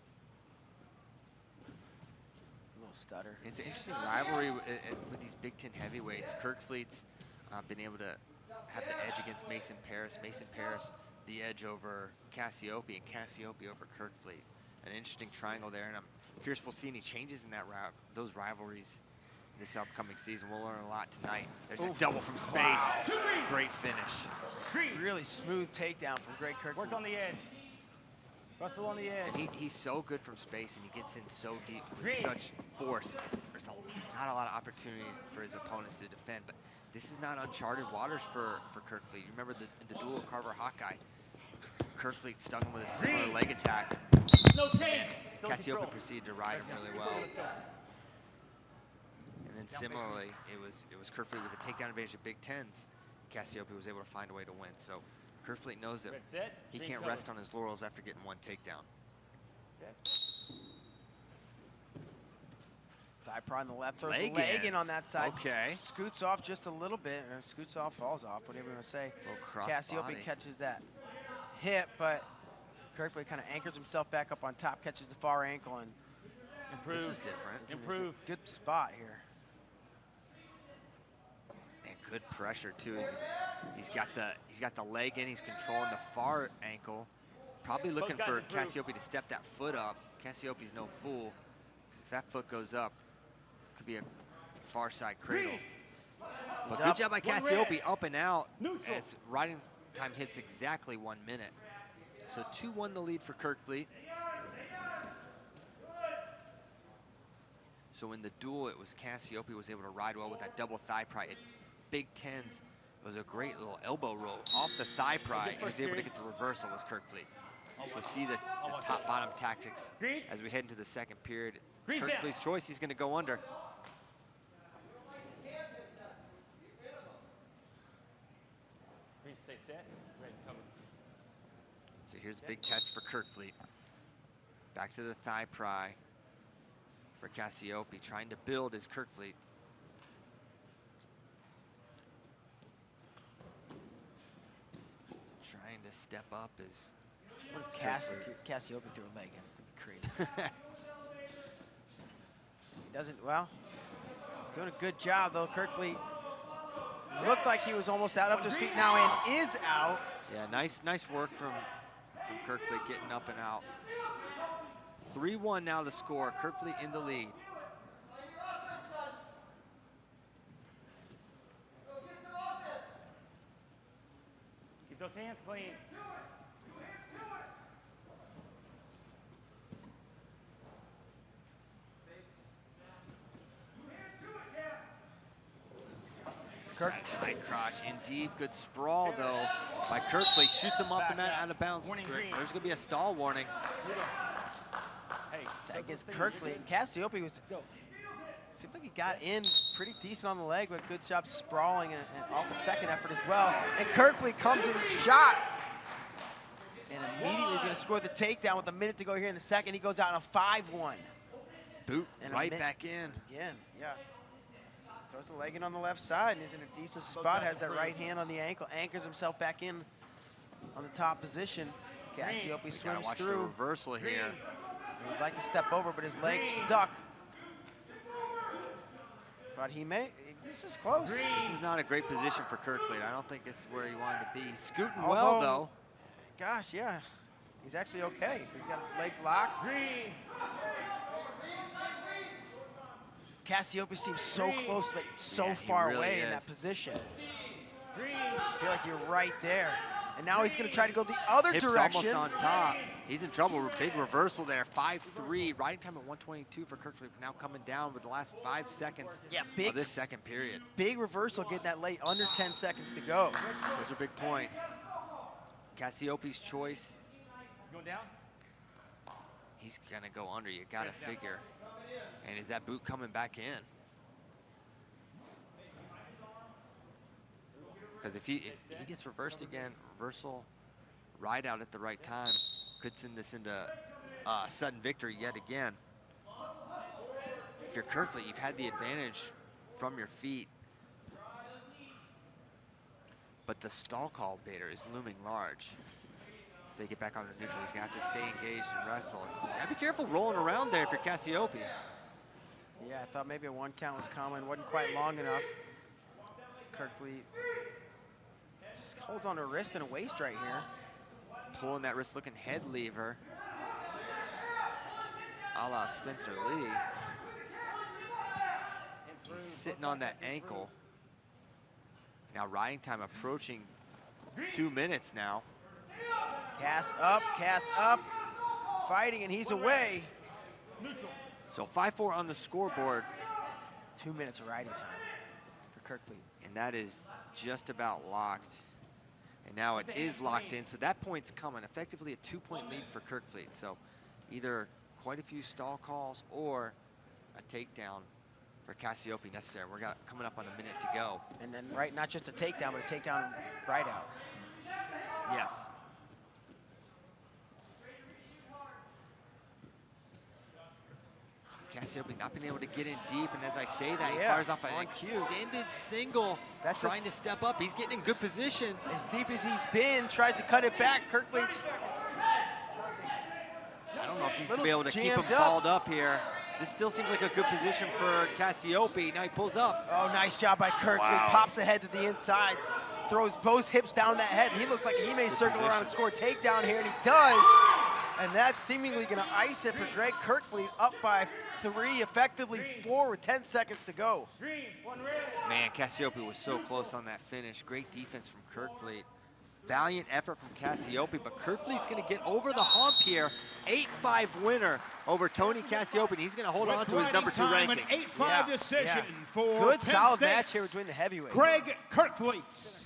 A little stutter. It's an interesting rivalry with these Big Ten heavyweights. Kerkvliet's been able to have the edge against Mason Paris. Mason Paris, the edge over Cassioppi, and Cassioppi over Kerkvliet. An interesting triangle there, and I'm curious if we'll see any changes in that those rivalries this upcoming season. We'll learn a lot tonight. There's a double from space. Wow. Great finish. Really smooth takedown from Greg Kerkvliet. Work on the edge. Russell on the edge. And he's so good from space, and he gets in so deep with such force. There's not a lot of opportunity for his opponents to defend, but this is not uncharted waters for Kerkvliet. You remember in the duel of Carver Hawkeye, Kerkvliet stung him with a similar leg attack. No change. Cassioppi proceeded to ride him really well. And then similarly, it was Kerkvliet with a takedown advantage at Big Tens. Cassioppi was able to find a way to win. So Kerkvliet knows that he can't rest on his laurels after getting 1 takedown. Thigh prod on the left, throws Leg the leg in. in on that side. Okay. Scoots off just a little bit, or scoots off, falls off, whatever you want to say. Cassioppi catches that hip, but Kerkvliet kind of anchors himself back up on top, catches the far ankle, and This is different. Improve. Good spot here. And good pressure too. He's got the leg in. He's controlling the far ankle. Probably looking for Cassioppi to step that foot up. Cassioppi's no fool, because if that foot goes up, it could be a far side cradle. But good job by Cassioppi, up and out, as riding time hits exactly 1 minute. So 2-1 the lead for Kerkvliet. So in the duel, it was Cassioppi was able to ride well with that double thigh pry. At Big Tens, it was a great little elbow roll off the thigh pry. He was able to get the reversal was Kerkvliet. So we'll see the top-bottom tactics as we head into the second period. Kerkvliet's choice, he's going to go under. Stay set, ready to cover. So here's a big test for Kerkvliet. Back to the thigh pry for Cassioppi, trying to build his Kerkvliet. Trying to step up his. What if Cassioppi threw a leg in? That'd be crazy. He doesn't, well, doing a good job though. Kerkvliet looked like he was almost out up to his feet now and is out. Yeah, nice work from Kerkvliet getting up and out. 3-1 now the score. Kerkvliet in the lead. Keep those hands clean. High crotch, in deep, good sprawl though by Kerkvliet. Shoots him off the mat, out of bounds. There's gonna be a stall warning. That gets Kerkvliet, and Cassioppi was, seemed like he got in pretty decent on the leg, but good job sprawling and off a second effort as well. And Kerkvliet comes in a shot, and immediately he's gonna score the takedown with a minute to go here in the second. He goes out on a 5-1. Boot and right back in. Again, yeah. Throws the leg in on the left side, and he's in a decent spot, has that right hand on the ankle, anchors himself back in on the top position. Cassioppi swims watch through. The reversal here. He'd like to step over, but his leg's stuck. But he may, this is close. This is not a great position for Kerkvliet. I don't think it's where he wanted to be. Scooting well though. Gosh, yeah. He's actually okay. He's got his legs locked. Cassioppi seems so close, but so far away in that position. I feel like you're right there. And now he's gonna try to go the other direction. Almost on top. He's in trouble. Big reversal there. 5-3. Riding time at 122 for Kerkvliet. Now coming down with the last 5 seconds of this second period. Big reversal getting that late, under 10 seconds to go. Those are big points. Cassioppi's choice. Going down? He's gonna go under. You gotta figure. And is that boot coming back in? Because if he gets reversed again, reversal, ride out at the right time, could send this into sudden victory yet again. If you're Kerkvliet, you've had the advantage from your feet. But the stall call, Bader, is looming large. If they get back on the neutral, he's gonna have to stay engaged and wrestle. You gotta be careful rolling around there if you're Cassioppi. Yeah, I thought maybe a 1 count was coming. Wasn't quite long enough. Kerkvliet just holds on to a wrist and a waist right here. Pulling that wrist, looking head lever. A la Spencer Lee. He's sitting on that ankle. Now riding time approaching 2 minutes now. Cass up, fighting, and he's away. So 5-4 on the scoreboard. 2 minutes of riding time for Kerkvliet. And that is just about locked. And now it is locked in, so that point's coming. Effectively a 2-point lead for Kerkvliet. So either quite a few stall calls or a takedown for Cassioppi necessary. We're coming up on a minute to go. And then not just a takedown, but a takedown right out. Yes. Cassioppi not being able to get in deep, and as I say that, he fires off an extended single. That's trying to step up. He's getting in good position. As deep as he's been, tries to cut it back. Kerkvliet's, I don't know if he's gonna be able to keep him balled up here. This still seems like a good position for Cassioppi. Now he pulls up. Oh, nice job by Kerkvliet. Wow. Pops ahead to the inside, throws both hips down that head, and he looks like he may circle around and score a takedown here, and he does. And that's seemingly gonna ice it for Greg Kerkvliet, up by 3, effectively 4 with 10 seconds to go. Man, Cassioppi was so close on that finish. Great defense from Kerkvliet. Valiant effort from Cassioppi, but Kerkvliet's going to get over the hump here. 8-5 winner over Tony Cassioppi, and he's going to hold on to his number 2 ranking. An 8-5 decision for good, Penn solid State's match here between the heavyweights. Kerkvliet.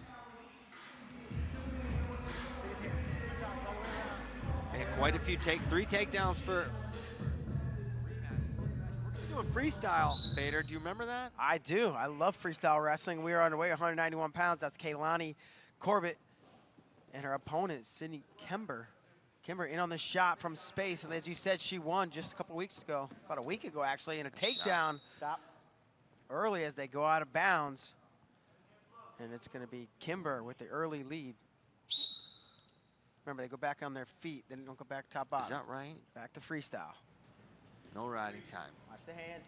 And quite a few 3 takedowns for. We're doing freestyle, Bader. Do you remember that? I do. I love freestyle wrestling. We are underway, 191 pounds. That's Kelani, Corbett, and her opponent, Sydnee Kimber. Kimber in on the shot from space, and as you said, she won just a couple weeks ago, about a week ago actually, in a takedown early as they go out of bounds. And it's going to be Kimber with the early lead. Remember, they go back on their feet, then don't go back top bottom. Is that right? Back to freestyle. No riding time. Watch the hand.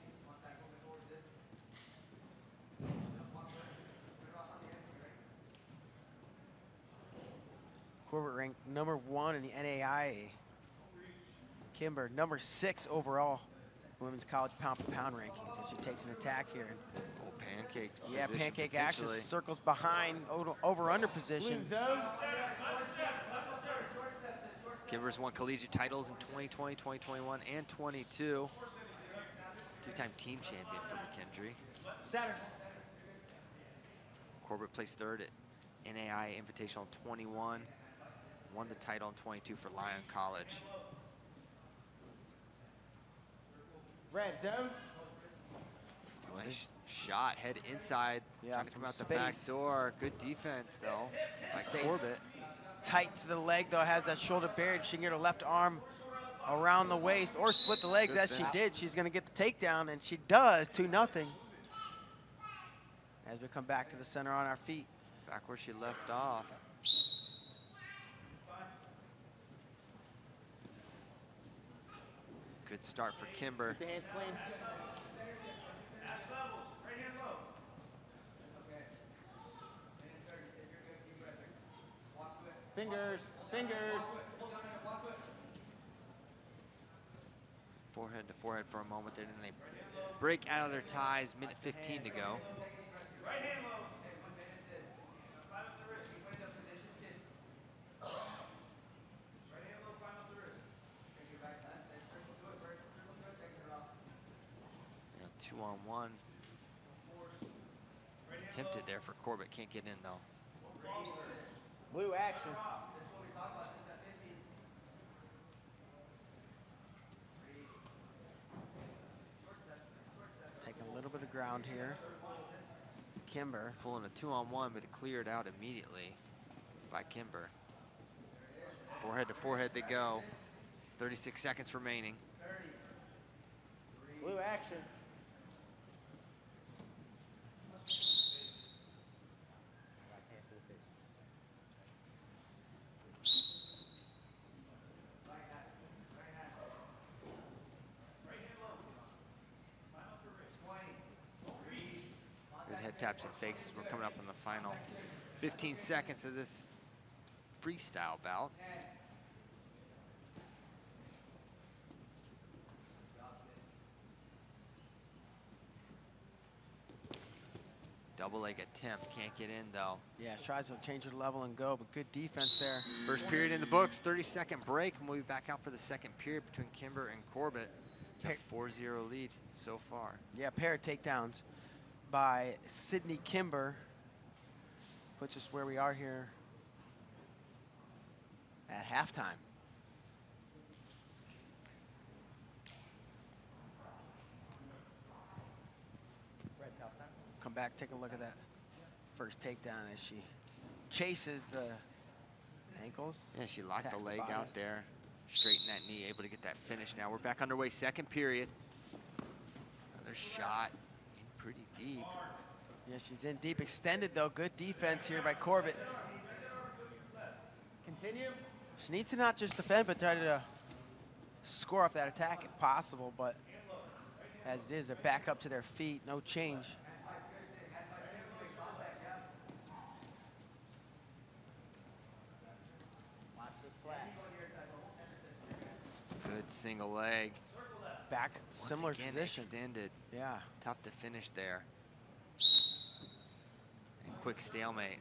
Corbett ranked number 1 in the NAIA. Kimber, number 6 overall women's college pound-for-pound rankings as she takes an attack here. Oh, pancake. Yeah, pancake action, circles behind, over-under position. Kimber's won collegiate titles in 2020, 2021, and 22. 2-time team champion for McKendree. Corbett placed 3rd at NAI Invitational in 21. Won the title in 22 for Lyon College. Red zone. Nice shot, head inside, trying to come out the back door. Good defense, though, by Corbett. Tight to the leg, though, has that shoulder buried. She can get her left arm around the waist or split the legs as she did. She's going to get the takedown, and she does, 2-0. As we come back to the center on our feet. Back where she left off. Good start for Kimber. Fingers, fingers. Forehead to forehead for a moment there, then they break out of their ties, minute 15 to go. And 2-on-1. Attempted there for Corbett, can't get in though. Blue action. Taking a little bit of ground here. Kimber. Pulling a 2-on-1, but it cleared out immediately by Kimber. Forehead to forehead they go. 36 seconds remaining. Blue action. Good head taps and fakes. We're coming up on the final 15 seconds of this freestyle bout. Double leg attempt, can't get in though. Yeah, tries to change her level and go, but good defense there. First period in the books, 30-second break, and we'll be back out for the second period between Kimber and Corbett. It's a 4-0 lead so far. Yeah, pair of takedowns by Sydnee Kimber. Puts us where we are here at halftime. Come back, take a look at that first takedown as she chases the ankles. Yeah, she locked the leg out there, straighten that knee, able to get that finish now. We're back underway, second period. Another shot in pretty deep. Yeah, she's in deep, extended though. Good defense here by Corbett. Continue. She needs to not just defend, but try to score off that attack if possible, but as it is, they're back up to their feet, no change. Good single leg. Back, similar Once again, position. Extended. Yeah. Tough to finish there. And quick stalemate.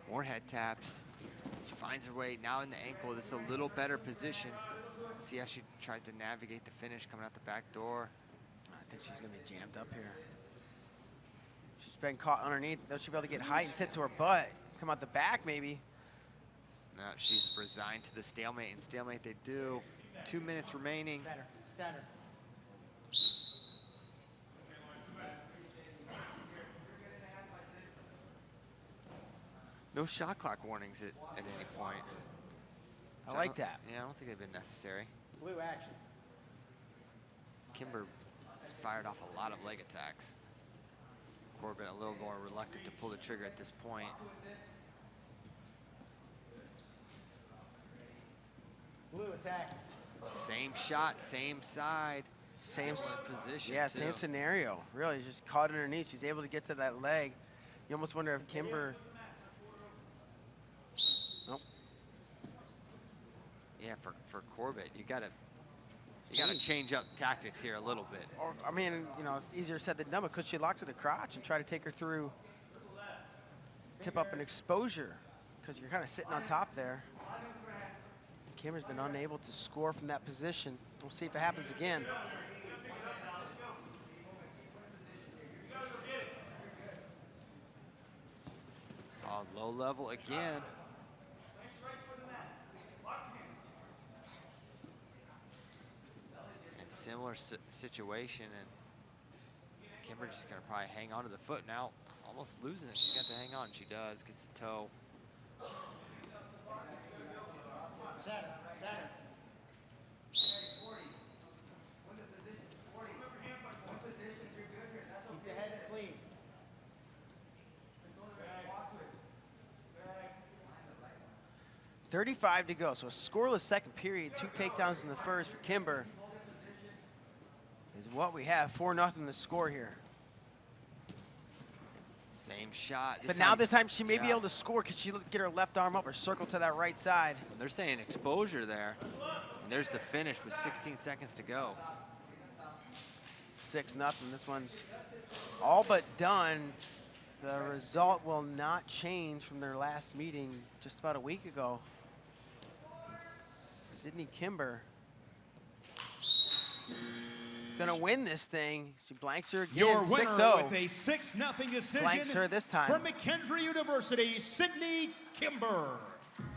More head taps. She finds her way now in the ankle. This is a little better position. See how she tries to navigate the finish coming out the back door. I think she's going to be jammed up here. She's been caught underneath. Though she'll be able to get height and sit to her butt. Come out the back, maybe. No, she's resigned to the stalemate, and stalemate they do. 2 minutes remaining. Center. No shot clock warnings at any point. I like that. Yeah, I don't think they've been necessary. Blue action. Kimber fired off a lot of leg attacks. Corbett a little more reluctant to pull the trigger at this point. Blue attack. Same shot, same side, Same position. Yeah, too. same scenario. Really, just caught underneath. She's able to get to that leg. You almost wonder if Kimber. Nope. Yeah, for Corbett, you gotta change up tactics here a little bit. Or, I mean, you know, it's easier said than done because she locked her to the crotch and tried to take her through, tip up an exposure because you're kind of sitting on top there. Kimber's been unable to score from that position. We'll see if it happens again. Oh, low level again. And similar situation, and Kimber just gonna probably hang on to the foot now. Almost losing it. She's got to hang on. She does. Gets the toe. Center. Keep the head clean. 35 to go, so a scoreless second period. 2 takedowns in the first for Kimber is what we have. 4-0 the score here. Same shot. But now this time she may be able to score because she get her left arm up or circle to that right side. And they're saying exposure there. And there's the finish with 16 seconds to go. 6-0. This one's all but done. The result will not change from their last meeting just about a week ago. Sydnee Kimber gonna win this thing. She blanks her again, Your winner 6-0. with a 6-0 decision. Blanks her this time. From McKendree University, Sydnee Kimber.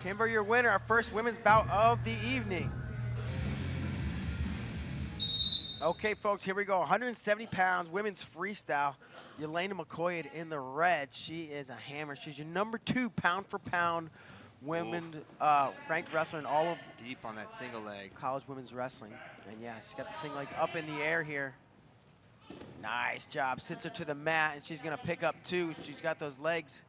Kimber, your winner, our first women's bout of the evening. Okay, folks, here we go. 170 pounds, women's freestyle. Yelena Makoyed in the red. She is a hammer. She's your #2 pound for pound women ranked wrestler in all of Deep on that single leg. college women's wrestling. And yeah, she's got the single leg up in the air here. Nice job. Sits her to the mat, and she's gonna pick up 2. She's got those legs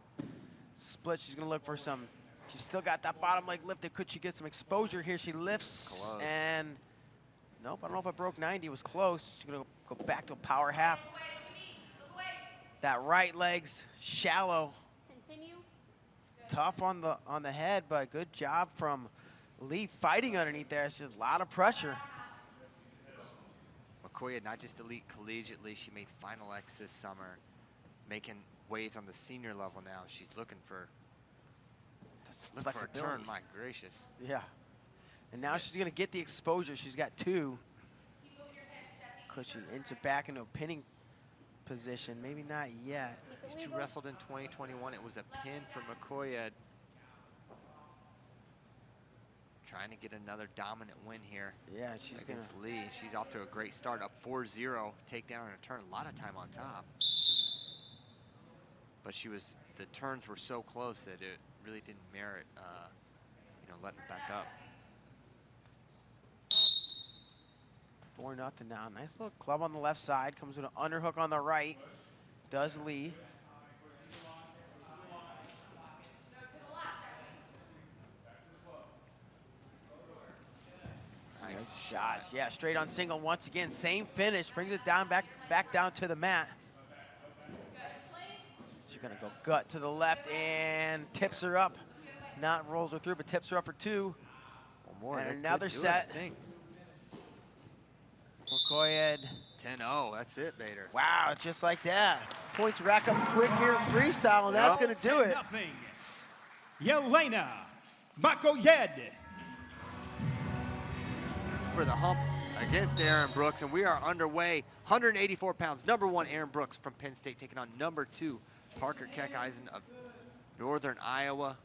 split. She's gonna look for some. She's still got that bottom leg lifted. Could she get some exposure here? She lifts Close. and nope, I don't know if I broke 90. It was close. She's gonna go back to a power half. That right leg's shallow. Continue. Tough on the head, but good job from Lee fighting underneath there. It's just a lot of pressure. Makoyed, not just elite collegiately, she made Final X this summer, making waves on the senior level now. She's looking for a turn, my gracious. Yeah. And now she's gonna get the exposure. She's got 2. Could she inch it back into a pinning position? Maybe not yet. These 2 wrestled in 2021. It was a pin for Makoyed. Trying to get another dominant win here. Yeah, she's against Lee. She's off to a great start, up 4-0, takedown and a turn, a lot of time on top. But the turns were so close that it really didn't merit, letting it back up. 4-0 now. Nice little club on the left side. Comes with an underhook on the right. Does Lee. Nice shot. Yeah, straight on single once again. Same finish. Brings it down, back down to the mat. She's gonna go gut to the left and tips her up. Not rolls her through, but tips her up for 2. One more. And another set. It, Makoyed. 10-0, that's it, Bader. Wow, just like that. Points rack up quick here in freestyle, and that's gonna do it. Yelena, Makoyed. For the hump against Aaron Brooks, and we are underway. 184 pounds, #1 Aaron Brooks from Penn State taking on #2 Parker Keckeisen of Northern Iowa.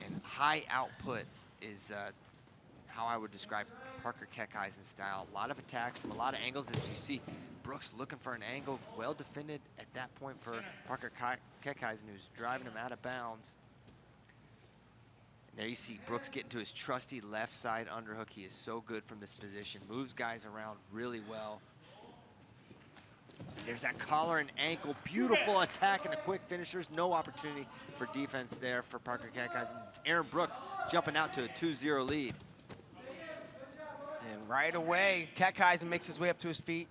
And high output is how I would describe Parker Keckeisen's style. A lot of attacks from a lot of angles, as you see Brooks looking for an angle, well defended at that point for Parker Keckeisen, who's driving him out of bounds. And there you see Brooks getting to his trusty left side underhook. He is so good from this position, moves guys around really well. And there's that collar and ankle, beautiful attack and a quick finishers. No opportunity for defense there for Parker Keckeisen. Aaron Brooks jumping out to a 2-0 lead. And right away, Keckeisen makes his way up to his feet,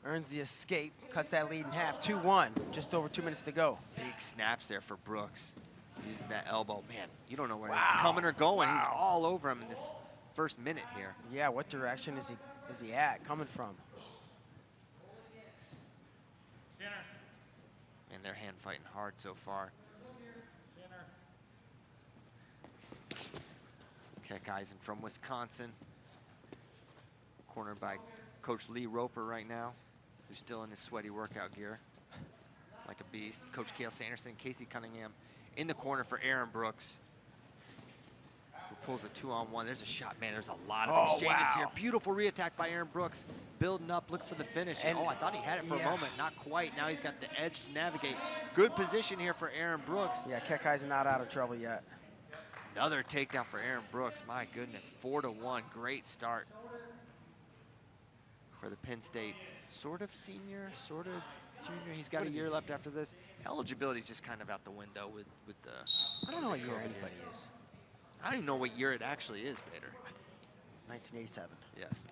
earns the escape, cuts that lead in half, 2-1, just over 2 minutes to go. Big snaps there for Brooks, using that elbow. Man, you don't know where he's coming or going. He's all over him in this first minute here. Yeah, what direction is he at, coming from? And they're hand fighting hard so far. Keckeisen from Wisconsin, cornered by Coach Lee Roper right now, who's still in his sweaty workout gear, like a beast. Coach Cale Sanderson, Casey Cunningham in the corner for Aaron Brooks, who pulls a 2-on-1. There's a shot, man. There's a lot of exchanges here. Beautiful re-attack by Aaron Brooks, building up, looking for the finish. And I thought he had it for a moment, not quite. Now he's got the edge to navigate. Good position here for Aaron Brooks. Yeah, Keckeisen not out of trouble yet. Another takedown for Aaron Brooks. My goodness, 4-1. Great start for the Penn State sort of senior, sort of junior. He's got a year left after this. Eligibility is just kind of out the window with the. I don't know what year anybody is. I don't even know what year it actually is, Bader. 1987. Yes.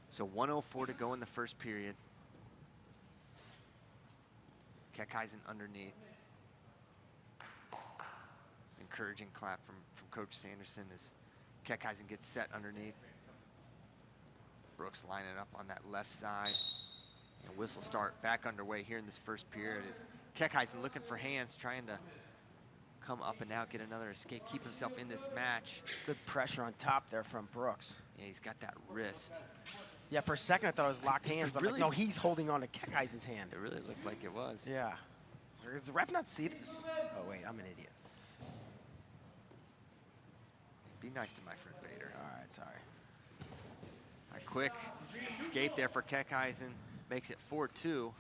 So 1:04 to go in the first period. Keckeisen underneath. Encouraging clap from Coach Sanderson as Keckeisen gets set underneath. Brooks lining up on that left side. And whistle start back underway here in this first period as Keckeisen looking for hands, trying to come up and out, get another escape, keep himself in this match. Good pressure on top there from Brooks. Yeah, he's got that wrist. Yeah, for a second I thought it was locked hands, but really, no, he's holding on to Keckeisen's hand. It really looked like it was. Yeah. Does the ref not see this? Oh, wait, I'm an idiot. Be nice to my friend Bader. All right, sorry. A quick escape there for Keckeisen. Makes it 4-2.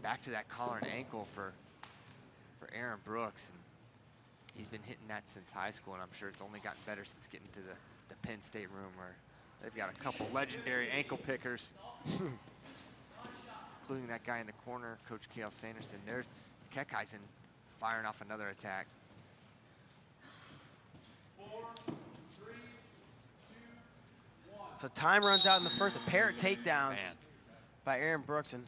Back to that collar and ankle for Aaron Brooks. And he's been hitting that since high school, and I'm sure it's only gotten better since getting to the Penn State room where they've got a couple legendary ankle pickers, including that guy in the corner, Coach Cale Sanderson. There's Keckeisen firing off another attack. 4, 3, 2, 1. So time runs out in the first. A pair of takedowns by Aaron Brooks, and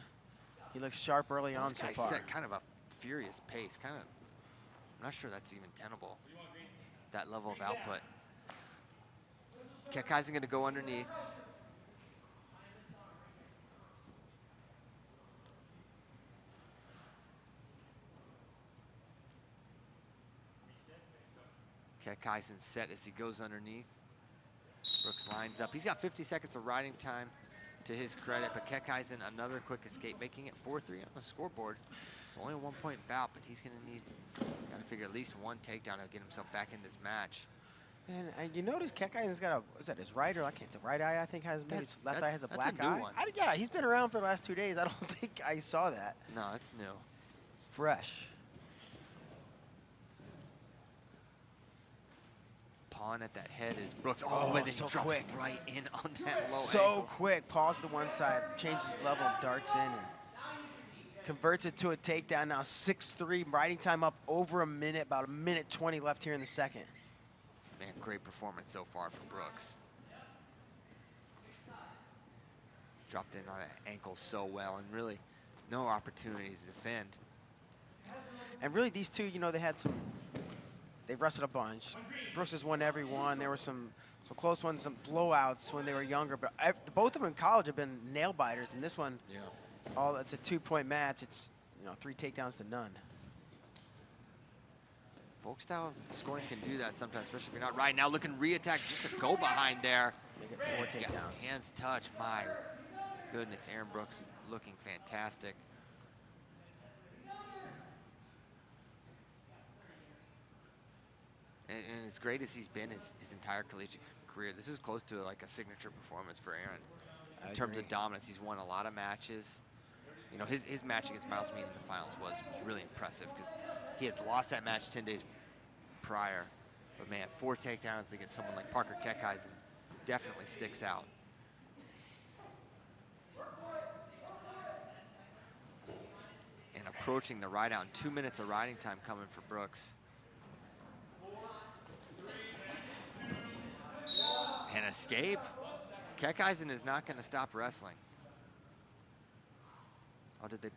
he looks sharp early on so far. Set kind of a furious pace. I'm not sure that's even tenable, that level of output. Keckeisen going to go underneath. Keckeisen set as he goes underneath. Brooks lines up. He's got 50 seconds of riding time to his credit, but Keckeisen another quick escape, making it 4-3 on the scoreboard. It's only a 1-point bout, but he's going to need, got to figure at least one takedown to get himself back in this match. And you notice Keckeisen's got is that his right or the right eye I think has, maybe his left eye has a black eye. One. Yeah, he's been around for the last 2 days. I don't think I saw that. No, it's new. It's fresh. Pawn at that head is Brooks. Oh, but then so he drops quick. right in on that low So ankle. quick, paws to one side, changes level, darts in, and converts it to a takedown. Now 6-3, riding time up over a minute, about 1:20 left here in the second. Man, great performance so far from Brooks. Dropped in on that ankle so well, and really no opportunity to defend. And really, these two, you know, they wrestled a bunch. Brooks has won every one. There were some close ones, some blowouts when they were younger. But both of them in college have been nail biters. And this one, it's a 2-point match. It's, you know, 3 takedowns to none. Folk style scoring can do that sometimes, especially if you're not right. Now looking re-attack just to go behind there. Make it 4 takedowns. Hands touch, my goodness. Aaron Brooks looking fantastic. And as great as he's been his entire collegiate career, this is close to like a signature performance for Aaron. In terms of dominance, he's won a lot of matches. You know, his match against Miles Mead in the finals was really impressive because he had lost that match 10 days prior. But man, 4 takedowns against someone like Parker Keckeisen definitely sticks out. And approaching the ride out, 2 minutes of riding time coming for Brooks. And escape. Keckeisen is not going to stop wrestling. Oh, did they?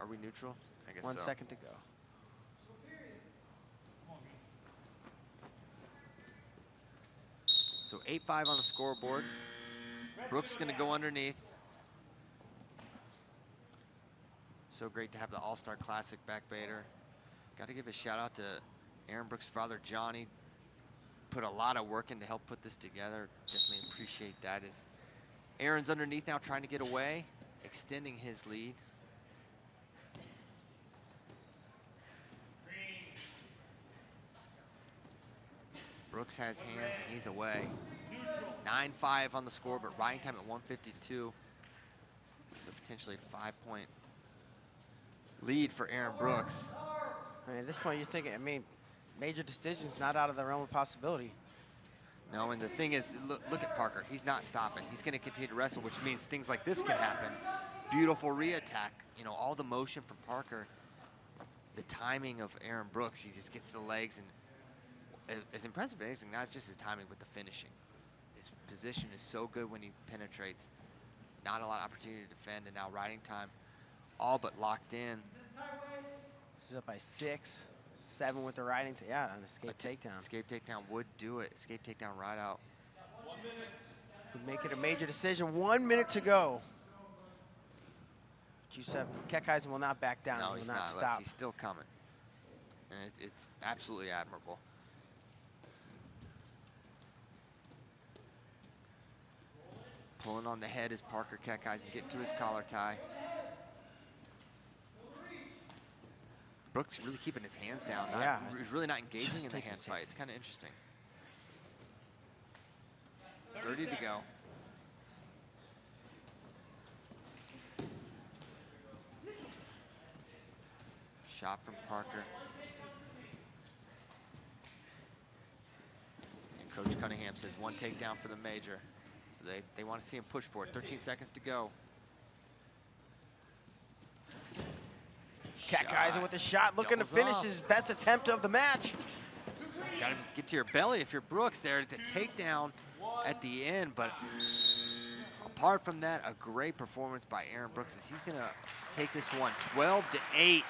Are we neutral? I guess 1 so. second to go. So 8-5 on the scoreboard. Brooks going to go underneath. So great to have the All-Star Classic back, Bader. Got to give a shout out to Aaron Brooks' father, Johnny. Put a lot of work in to help put this together. Definitely appreciate that. As Aaron's underneath now trying to get away, extending his lead. Brooks has hands and he's away. 9-5 on the score, but riding time at 152. So potentially a 5-point lead for Aaron Brooks. I mean, at this point, you're thinking, I mean, major decisions not out of the realm of possibility. No, and the thing is, look at Parker. He's not stopping. He's going to continue to wrestle, which means things like this can happen. Beautiful re-attack. You know, all the motion from Parker. The timing of Aaron Brooks, he just gets the legs, and as impressive as anything, not just his timing, but the finishing. His position is so good when he penetrates. Not a lot of opportunity to defend, and now riding time all but locked in. He's up by 6, 7 with the riding. Yeah, an escape takedown. Escape takedown would do it. Escape takedown ride out. Could make it a major decision. 1 minute to go. But you said Keckeisen will not back down. No, he he's will not not. stop. Look, he's still coming. And it's absolutely admirable. Pulling on the head is Parker Keckeisen, getting to his collar tie. Brooks really keeping his hands down. He's really not engaging in the hand fight. It's kind of interesting. 30 to go. Shot from Parker. And Coach Cunningham says 1 takedown for the major. So they want to see him push for it. 13 seconds to go. Keckeisen with the shot, looking to finish his best attempt of the match. Got to get to your belly if you're Brooks there. The takedown at the end, but apart from that, a great performance by Aaron Brooks as he's going to take this one 12-8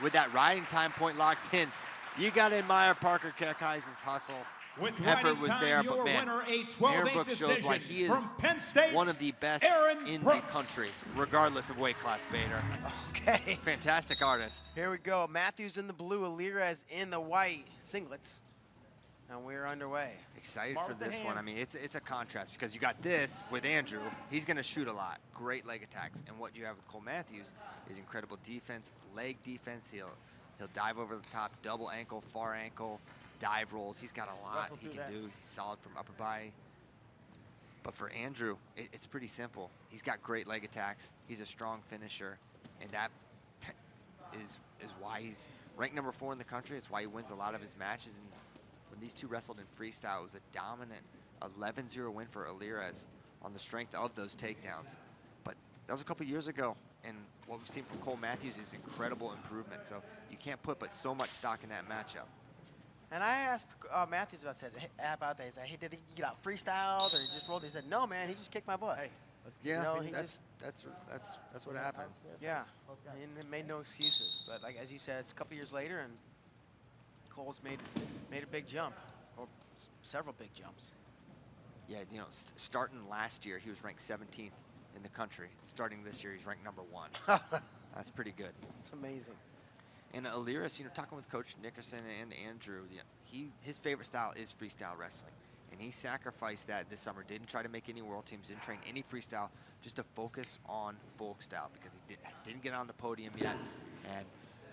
with that riding time point locked in. You got to admire Parker Keckeisen's hustle. Effort was there, but man, Aaron Brooks shows why he is one of the best in the country, regardless of weight class, Bader. Okay. Fantastic artist. Here we go. Matthews in the blue, Alirez in the white singlets. And we're underway. Excited for this one. I mean, it's a contrast because you got this with Andrew. He's going to shoot a lot. Great leg attacks. And what you have with Cole Matthews is incredible defense, leg defense. He'll dive over the top, double ankle, far ankle, dive rolls. He's got a lot he can do. He's solid from upper body. But for Andrew, it's pretty simple. He's got great leg attacks. He's a strong finisher. And that is why he's ranked number 4 in the country. It's why he wins a lot of his matches. And when these two wrestled in freestyle, it was a dominant 11-0 win for Alirez on the strength of those takedowns. But that was a couple years ago. And what we've seen from Cole Matthews is incredible improvement. So you can't put but so much stock in that matchup. And I asked Matthews about that. He said, hey, did he get out freestyled or he just rolled? He said, no, man, he just kicked my butt. Hey, Yeah, know, he that's what happened. Yeah, and it made no excuses. But like as you said, it's a couple years later, and Cole's made a big jump, or several big jumps. Yeah, you know, starting last year, he was ranked 17th in the country. Starting this year, he's ranked #1. That's pretty good. It's amazing. And Alirez, you know, talking with Coach Nickerson and Andrew, his favorite style is freestyle wrestling. And he sacrificed that this summer. Didn't try to make any world teams, didn't train any freestyle, just to focus on folk style because he didn't get on the podium yet. And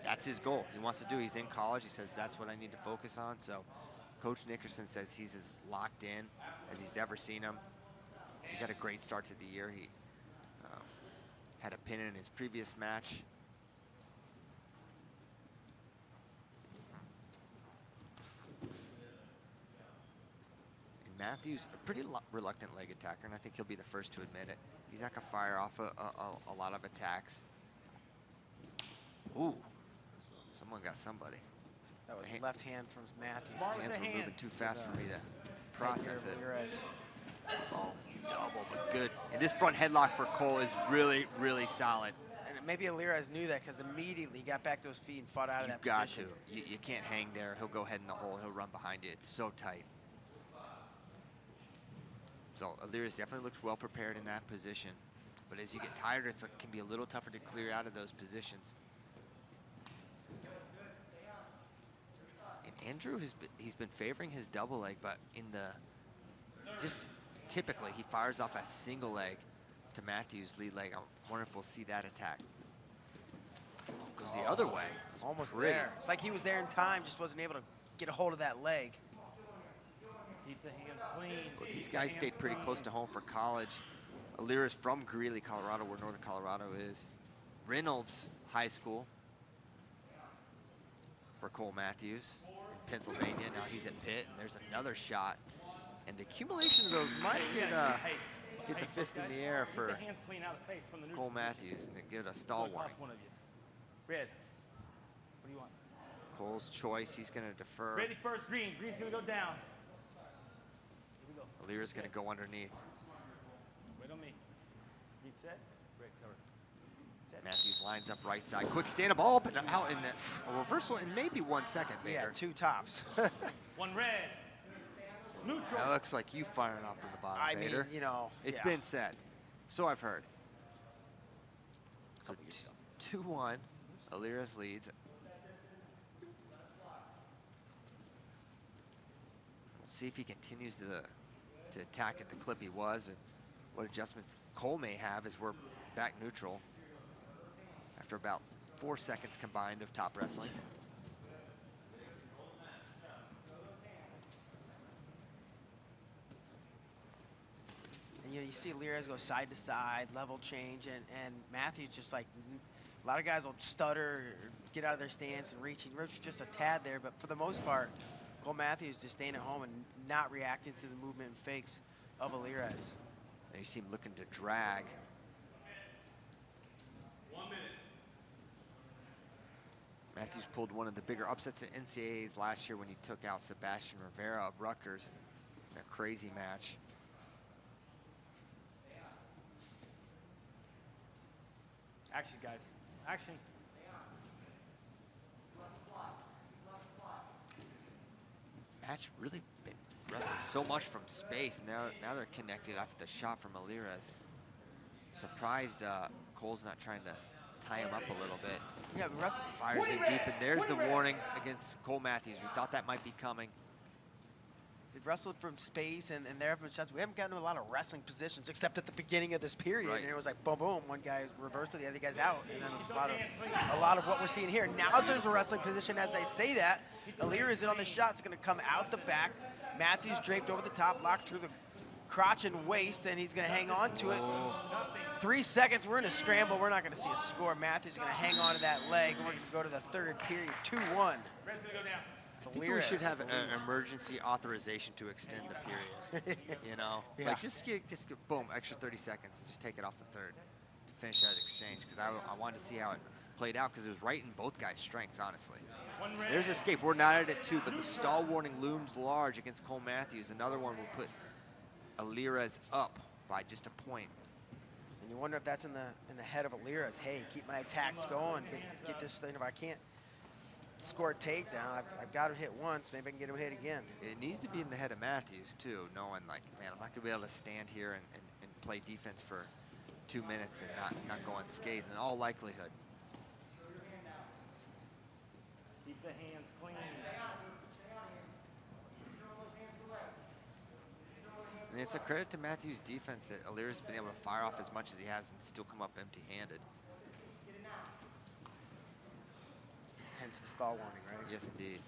that's his goal. He wants to do. He's in college. He says, that's what I need to focus on. So Coach Nickerson says he's as locked in as he's ever seen him. He's had a great start to the year. He had a pin in his previous match. Matthews, a pretty reluctant leg attacker, and I think he'll be the first to admit it. He's not going to fire off a lot of attacks. Ooh, someone got somebody. That was left hand from Matthews. His hands were moving too fast for me to process it. Oh, double, but good. And this front headlock for Cole is really, really solid. And maybe Alirez knew that because immediately he got back to his feet and fought out of that position. You've got to. You can't hang there. He'll go head in the hole. He'll run behind you. It's so tight. So Alirez definitely looks well prepared in that position. But as you get tired, it can be a little tougher to clear out of those positions. And Andrew, he's been favoring his double leg, but just typically he fires off a single leg to Matthews' lead leg. I wonder if we'll see that attack. Goes the other way. Almost there. It's like he was there in time, just wasn't able to get a hold of that leg. Keep the hands clean. Well, these guys stayed pretty close to home for college. Alirez from Greeley, Colorado, where Northern Colorado is. Reynolds High School for Cole Matthews in Pennsylvania. Now he's at Pitt, and there's another shot. And the accumulation of those might get the fist in the air for Cole Matthews and then give it a stall warning. Red, what do you want? Cole's choice, he's going to defer. Ready first, green. Green's going to go down. Alirez going to go underneath. Wait on me. Green set. Red cover. Set. Matthews lines up right side. Quick stand-up, all but out in a reversal in maybe 1 second, Vader. Yeah, 2 tops. One red. Neutral. That looks like you firing off from the bottom, Vader. I mean, you know. It's been said. So I've heard. So 2-1. Alirez leads. We'll see if he continues to attack at the clip he was and what adjustments Cole may have as we're back neutral after about 4 seconds combined of top wrestling. And you see Alirez go side to side, level change, and Matthews just like, a lot of guys will stutter or get out of their stance and reach just a tad there, but for the most part, Cole Matthews just staying at home and not reacting to the movement and fakes of Alirez. And you see him looking to drag. 1 minute. Matthews pulled one of the bigger upsets at NCAAs last year when he took out Sebastian Rivera of Rutgers in a crazy match. Action, guys. Action. Match really been wrestled so much from space. Now they're connected after the shot from Alirez. Surprised Cole's not trying to tie him up a little bit. Yeah, the rest Fires in deep, and there's the warning against Cole Matthews. We thought that might be coming. They've wrestled from space, and there have been shots. We haven't gotten to a lot of wrestling positions except at the beginning of this period. Right. And it was like boom, boom, one guy reversed it, the other guy's out. And then there's a lot of what we're seeing here. Now there's a wrestling position as they say that. Alirez is on the shot. It's going to come out the back. Matthews draped over the top, locked through the crotch and waist, and he's going to hang on to it. 3 seconds. We're in a scramble. We're not going to see a score. Matthews is going to hang on to that leg. We're going to go to the third period, 2-1. I think we should have an emergency authorization to extend the period. You know, Yeah. like just boom, extra 30 seconds and just take it off the third to finish that exchange, because I wanted to see how it played out, because it was right in both guys' strengths, honestly. There's escape. We're not at it 2, but the stall warning looms large against Cole Matthews. Another one will put Alirez up by just a point. You wonder if that's in the head of Alirez. Hey, keep my attacks going. Get this thing. If I can't score a takedown, I've got him hit once. Maybe I can get him hit again. It needs to be in the head of Matthews too, knowing like, man, I'm not gonna be able to stand here and play defense for 2 minutes and not go unscathed in all likelihood. Keep the hands clean. And it's a credit to Matthews' defense that Alirez has been able to fire off as much as he has and still come up empty-handed. Hence the stall warning, right? Yes, indeed.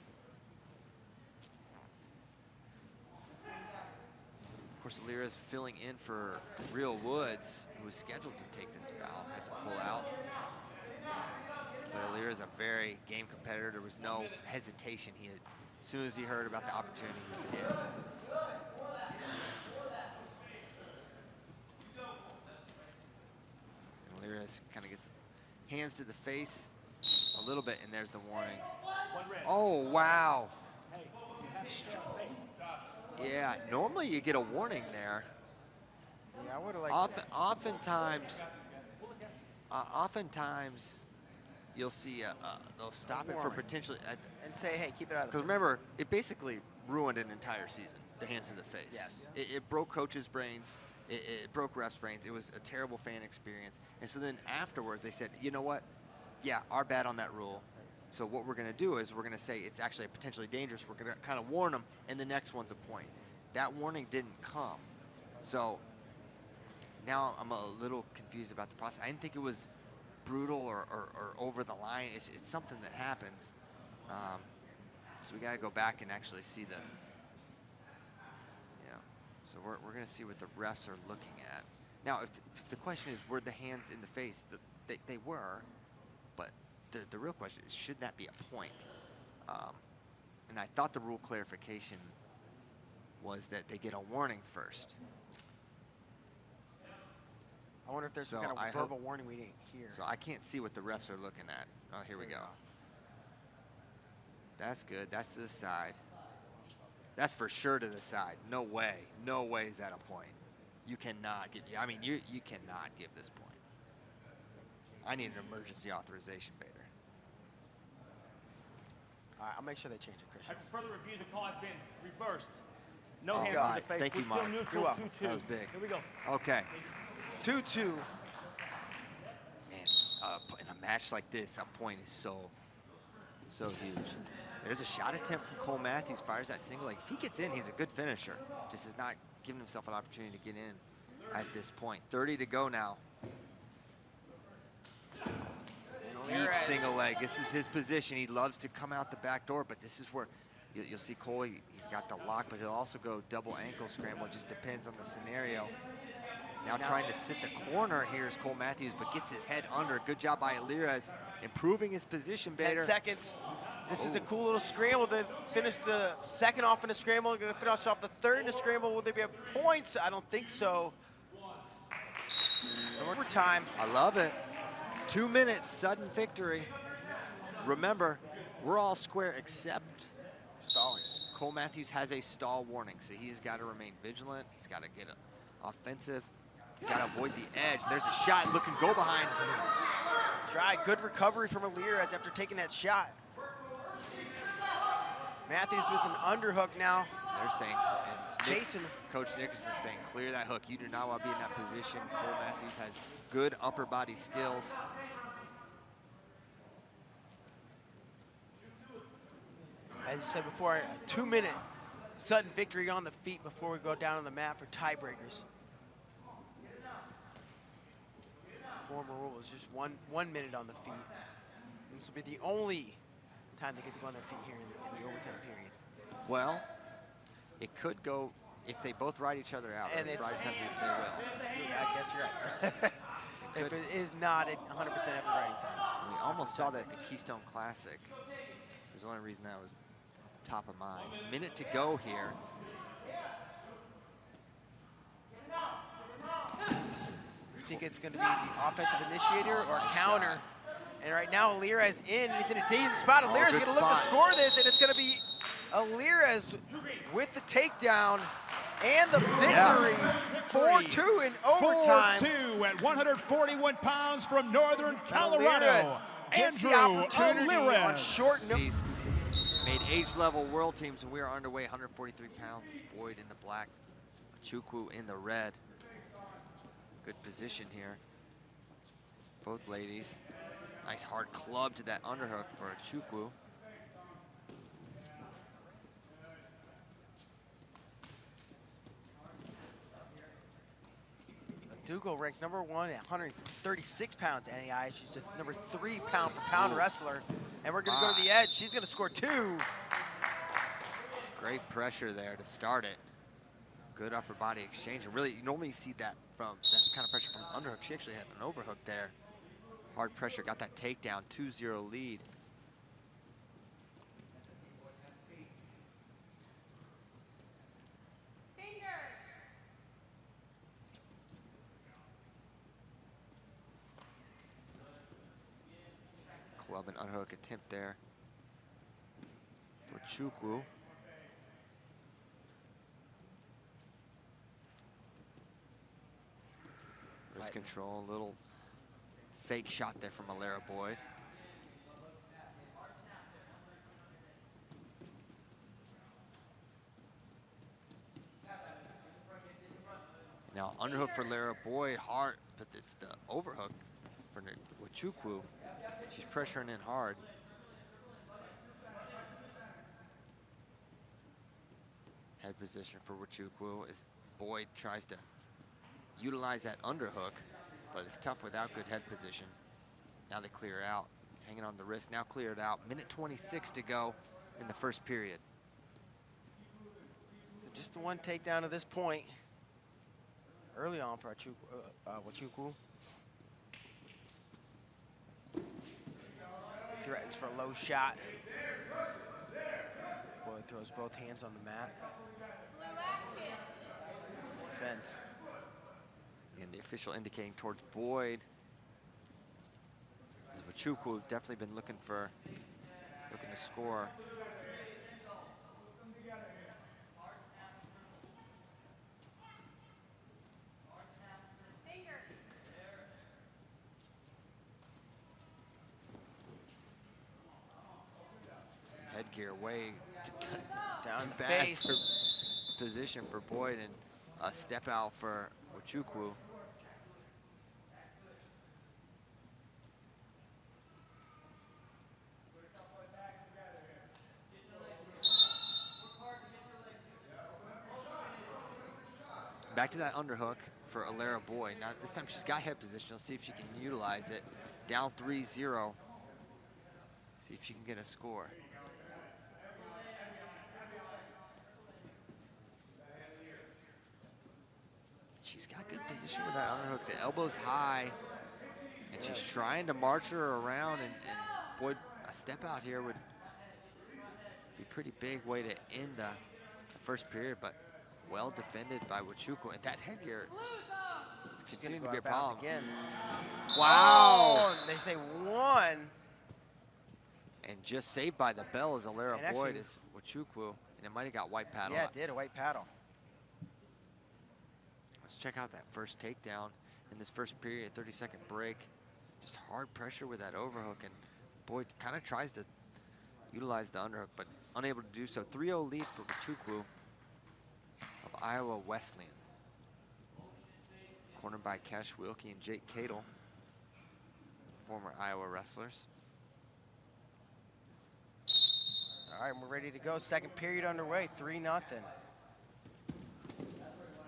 Of course, Alirez filling in for Real Woods, who was scheduled to take this bout, had to pull out. But Alirez, a very game competitor. There was no hesitation. As soon as he heard about the opportunity, he was in. And Alirez kind of gets hands to the face a little bit, and there's the warning. Oh, wow. Yeah, normally you get a warning there. Yeah, I would have liked Oftentimes, you'll see they'll stop it for potentially. and say, hey, keep it out of the Because remember, it basically ruined an entire season, the hands to the face. Yes. It broke coaches' brains. It broke refs' brains. It was a terrible fan experience. And so then afterwards, they said, you know what? Yeah, our bad on that rule. So what we're going to do is we're going to say it's actually potentially dangerous. We're going to kind of warn them, and the next one's a point. That warning didn't come. So now I'm a little confused about the process. I didn't think it was brutal or over the line. It's something that happens. So we got to go back and actually see the, so we're going to see what the refs are looking at. Now, if the question is, were the hands in the face? They were, but the real question is, should that be a point? And I thought the rule clarification was that they get a warning first. I wonder if there's some kind of verbal warning we didn't hear. So I can't see what the refs are looking at. Oh, here we go. That's good. That's to the side. That's for sure to the side. No way. No way is that a point. You cannot give. I mean, you cannot give this point. I need an emergency authorization, Bader. All right, I'll make sure they change it, Christian. After further review, the call has been reversed. No hands God. to the face. Thank you, We're Mark. still neutral, You're welcome. 2-2. That was big. Here we go. Okay. 2-2. Man, in a match like this, a point is so huge. There's a shot attempt from Cole Matthews, fires that single leg. If he gets in, he's a good finisher. Just has not given himself an opportunity to get in at this point. 30 to go now. Deep single leg. This is his position. He loves to come out the back door, but this is where you'll see Cole. He's got the lock, but he'll also go double ankle scramble. It just depends on the scenario. Now trying to sit the corner here is Cole Matthews, but gets his head under. Good job by Alirez, improving his position, Bader. 10 seconds. This is a cool little scramble to finish the second off in the scramble. Going to finish off the third in the scramble. Will there be points? I don't think so. Overtime. I love it. 2 minutes, sudden victory. Remember, we're all square except stalling. Cole Matthews has a stall warning, so he's got to remain vigilant. He's got to get offensive. He's got to avoid the edge. There's a shot, looking go behind. Tried. Good recovery from Alirez after taking that shot. Matthews with an underhook now. They're saying, Jason. Coach Nickerson saying, clear that hook. You do not want to be in that position. Cole Matthews has good upper body skills. As you said before, a 2-minute sudden victory on the feet before we go down on the mat for tiebreakers. Former rule is just one minute on the feet. And this will be the only time they get to go on their feet here in the overtime period. Well, it could go, if they both ride each other out, And or it's- ride each other, they will. Yeah, I guess you're right. If it is not at 100% after riding time. We almost saw that at the Keystone Classic. Is the only reason that was top of mind. Minute to go here. You think it's going to be the offensive initiator or counter? And right now, Alirez in. It's in a decent spot. Alirez is good going to look to spot. score this, and it's going to be Alirez with the takedown. And the victory, 4-2 in overtime. 4-2 at 141 pounds from Northern Alirez Colorado. gets the Andrew opportunity on Alirez. short notice. He's made age-level world teams, and we are underway, 143 pounds. Boyd in the black, Nwachukwu in the red. Good position here. Both ladies. Nice hard club to that underhook for Nwachukwu. Adaugo ranked #1 at 136 pounds NAI. She's just number 3 pound for pound wrestler. And we're gonna go to the edge. She's gonna score 2. Great pressure there to start it. Good upper body exchange. And really, you normally see that from that kind of pressure from the underhook. She actually had an overhook there. Hard pressure, got that takedown, 2-0 lead. Club and underhook attempt there for Nwachukwu. Wrist control, little fake shot there from Alara Boyd. Now underhook for Alara Boyd, hard, but it's the overhook for Nwachukwu. She's pressuring in hard. Head position for Nwachukwu as Boyd tries to utilize that underhook, but it's tough without good head position. Now they clear out, hanging on the wrist, now cleared out. Minute 26 to go in the first period. So just the one takedown at this point. Early on for Nwachukwu. Threatens for a low shot. Boyd throws both hands on the mat. Defense. And the official indicating towards Boyd. Nwachukwu definitely been looking to score. Headgear way Down the bad face. for position for Boyd, and a step out for Nwachukwu. Back to that underhook for Alara Boyd. Now this time she's got head position. Let's see if she can utilize it. Down 3-0. See if she can get a score. She's got good position with that underhook. The elbow's high, and she's trying to march her around, and Boyd, a step out here would be a pretty big way to end the first period, but well defended by Nwachukwu. And that headgear is continuing to be a problem. Again. Wow. Oh, they say 1. And just saved by the bell is Alara And Boyd, actually- is Nwachukwu, and it might have got white paddle. Yeah, it did, a white paddle. Let's check out that first takedown in this first period, 30-second break. Just hard pressure with that overhook, and Boyd kind of tries to utilize the underhook, but unable to do so. 3-0 lead for Nwachukwu of Iowa Wesleyan. Cornered by Cash Wilkie and Jake Cadle, former Iowa wrestlers. All right, we're ready to go. Second period underway, 3-0.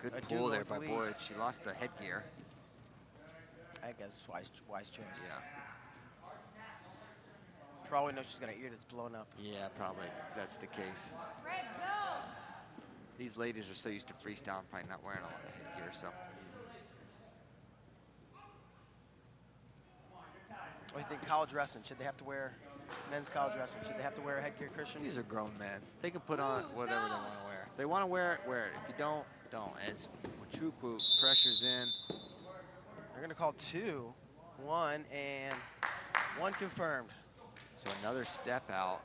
Good Adaugo pull there with the by lead. Boyd. She lost the headgear. I guess it's wise choice. Yeah. Probably knows she's got an ear that's blown up. Yeah, probably that's the case. These ladies are so used to freestyle, probably not wearing a lot of headgear, so. What do you think, college wrestling? Should they have to wear, men's college wrestling, should they have to wear a headgear, Christian? These are grown men. They can put on whatever they want to wear. If they want to wear it, wear it. If you don't, don't. As Nwachukwu pressures in. They're gonna call 2, 1, and 1 confirmed. So another step out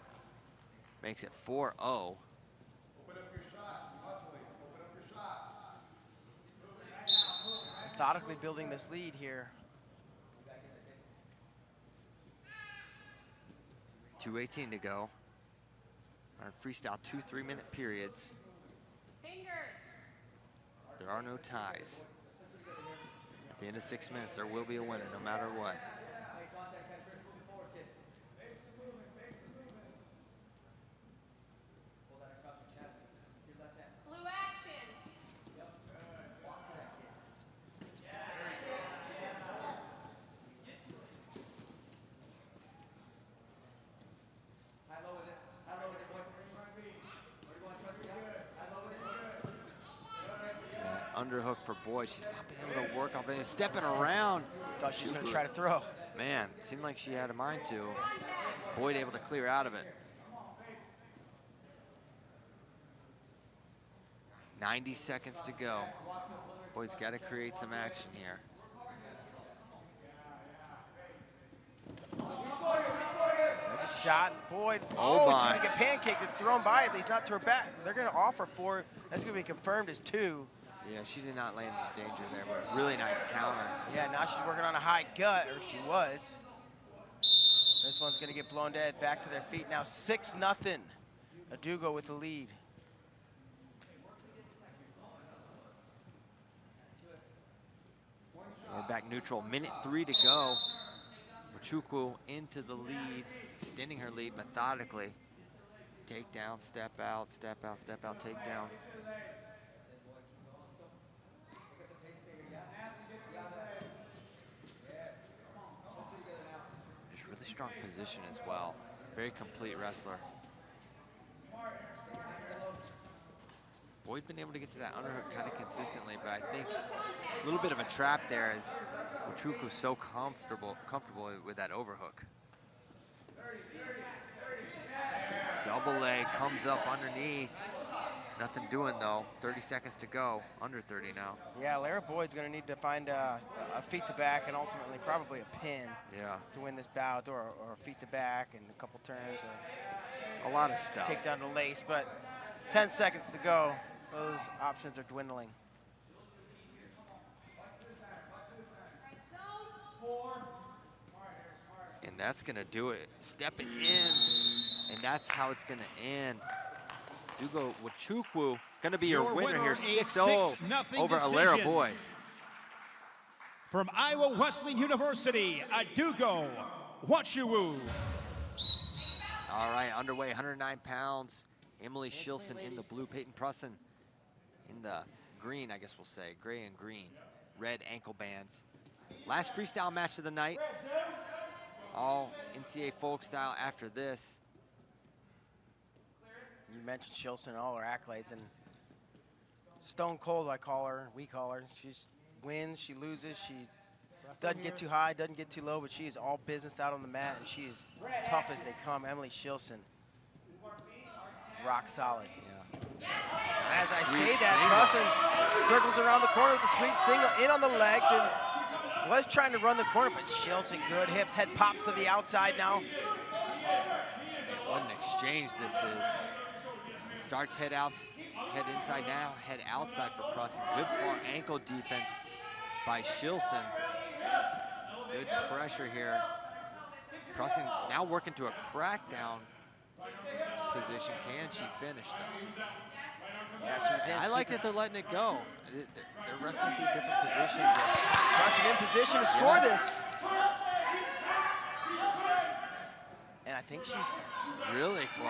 makes it 4-0. Open up your shots. Hustling. Open up your shots. methodically building this lead here. 2:18 to go. Our freestyle 2 3-minute periods. There are no ties. At the end of 6 minutes, there will be a winner no matter what. Underhook for Boyd. She's not been able to work off it. Stepping around. Thought she was going to try to throw. Man, it seemed like she had a mind to. Boyd able to clear out of it. 90 seconds to go. Boyd's got to create some action here. There's a shot. Boyd. Oh my. She's going to get pancaked and thrown by, at least not to her back. They're going to offer 4. That's going to be confirmed as 2. Yeah, she did not land in danger there, but a really nice counter. Yeah, now she's working on a high gut, or she was. This one's gonna get blown dead, back to their feet now, 6-0. Adaugo with the lead. We're back neutral, minute 3 to go. Nwachukwu into the lead, extending her lead methodically. Takedown, step out, step out, step out, takedown. Really strong position as well. Very complete wrestler. Boyd's been able to get to that underhook kind of consistently, but I think a little bit of a trap there as Nwachukwu so comfortable with that overhook. Double leg comes up underneath. Nothing doing though. 30 seconds to go. Under 30 now. Yeah, Alara Boyd's going to need to find a feet to back and ultimately probably a pin. Yeah. To win this bout, or a feet to back and a couple turns. A lot of stuff. Take down the lace, but 10 seconds to go. Those options are dwindling. And that's going to do it. Stepping in, and that's how it's going to end. Nwachukwu going to be your winner here, 6-0 over Alara Boyd. From Iowa Wesleyan University, Adaugo Nwachukwu. All right, underway, 109 pounds. Emily Shilson in the blue, Peyton Prussin in the green, I guess we'll say, gray and green. Red ankle bands. Last freestyle match of the night. All NCAA folk style after this. You mentioned Shilson, all her accolades, and stone cold, I call her, we call her. She wins, she loses, she doesn't get too high, doesn't get too low, but she is all business out on the mat, and she is tough as they come. Emily Shilson, rock solid. Yeah. As I say that, Prussin circles around the corner with the sweep single in on the leg. Was trying to run the corner, but Shilson, good hips, head pops to the outside now. What an exchange this is. Starts head out, head inside now, head outside for Prussin. Good far ankle defense by Shilson. Good pressure here. Prussin now working to a crackdown position. Can she finish though? Yeah, she was in. I like that they're letting it go. They're wrestling through different positions. Prussin in position to score this. And I think she's really close.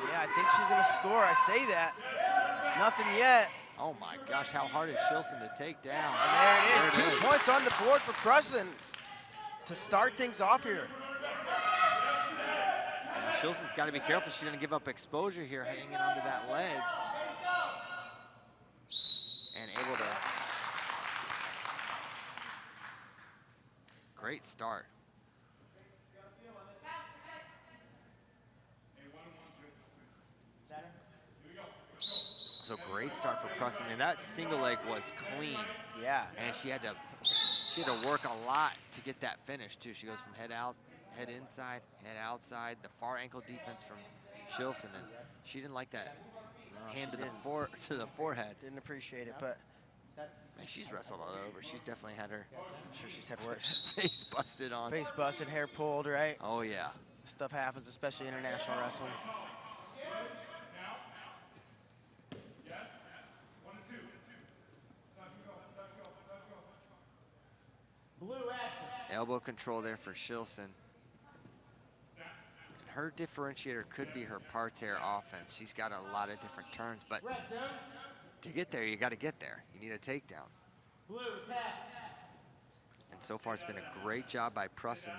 Yeah, I think she's gonna score. I say that. Nothing yet. Oh my gosh, how hard is Shilson to take down? And there it is. 2 points on the board for Prussin to start things off here. And Shilson's got to be careful. She's going to give up exposure here, hanging onto that leg. And able to. Great start. So great start for Prussin. I mean, that single leg was clean. Yeah. And she had to work a lot to get that finish too. She goes from head out, head inside, head outside. The far ankle defense from Shilson, and she didn't like that hand to the forehead. Didn't appreciate it, but Man, she's wrestled all over. She's definitely had her I'm sure she's had worse. face busted on. Face busted, hair pulled, right? Oh, yeah. Stuff happens, especially international wrestling. Elbow control there for Shilson. And her differentiator could be her parterre offense. She's got a lot of different turns, but to get there, you got to get there. You need a takedown. And so far, it's been a great job by Prussin.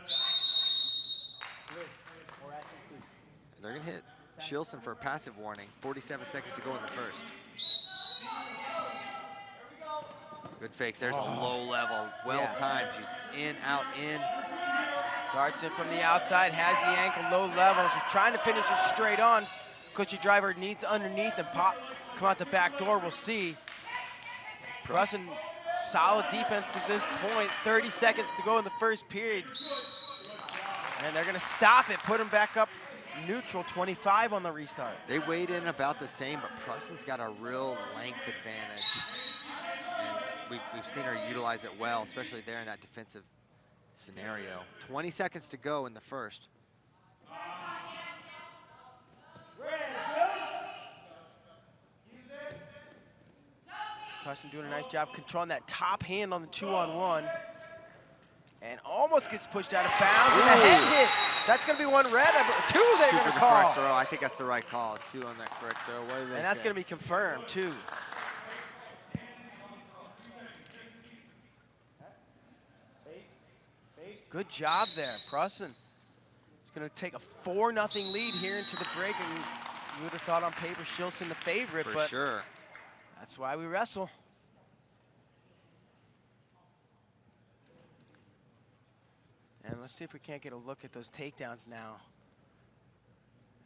And they're going to hit Shilson for a passive warning. 47 seconds to go in the first. Good fakes. There's a low level. Well timed. She's in, out, in. Darts in from the outside, has the ankle low level. She's trying to finish it straight on. Could she drive her knees underneath and pop, come out the back door? We'll see. Prussin, solid defense at this point. 30 seconds to go in the first period. And they're gonna stop it, put them back up neutral, 25 on the restart. They weighed in about the same, but Prussin's got a real length advantage. And we've seen her utilize it well, especially there in that defensive scenario. 20 seconds to go in the first. Prussin doing a nice job controlling that top hand on the 2-on-1. And almost gets pushed out of bounds. And the head hit. That's going to be one red. Two they're going to call. Throw. I think that's the right call. 2 on that correct throw. What do they And that's say? going to be confirmed, too. Good job there, Prussin. It's going to take a 4-0 lead here into the break, and you would have thought on paper Shilson the favorite, For sure. That's why we wrestle. And let's see if we can't get a look at those takedowns now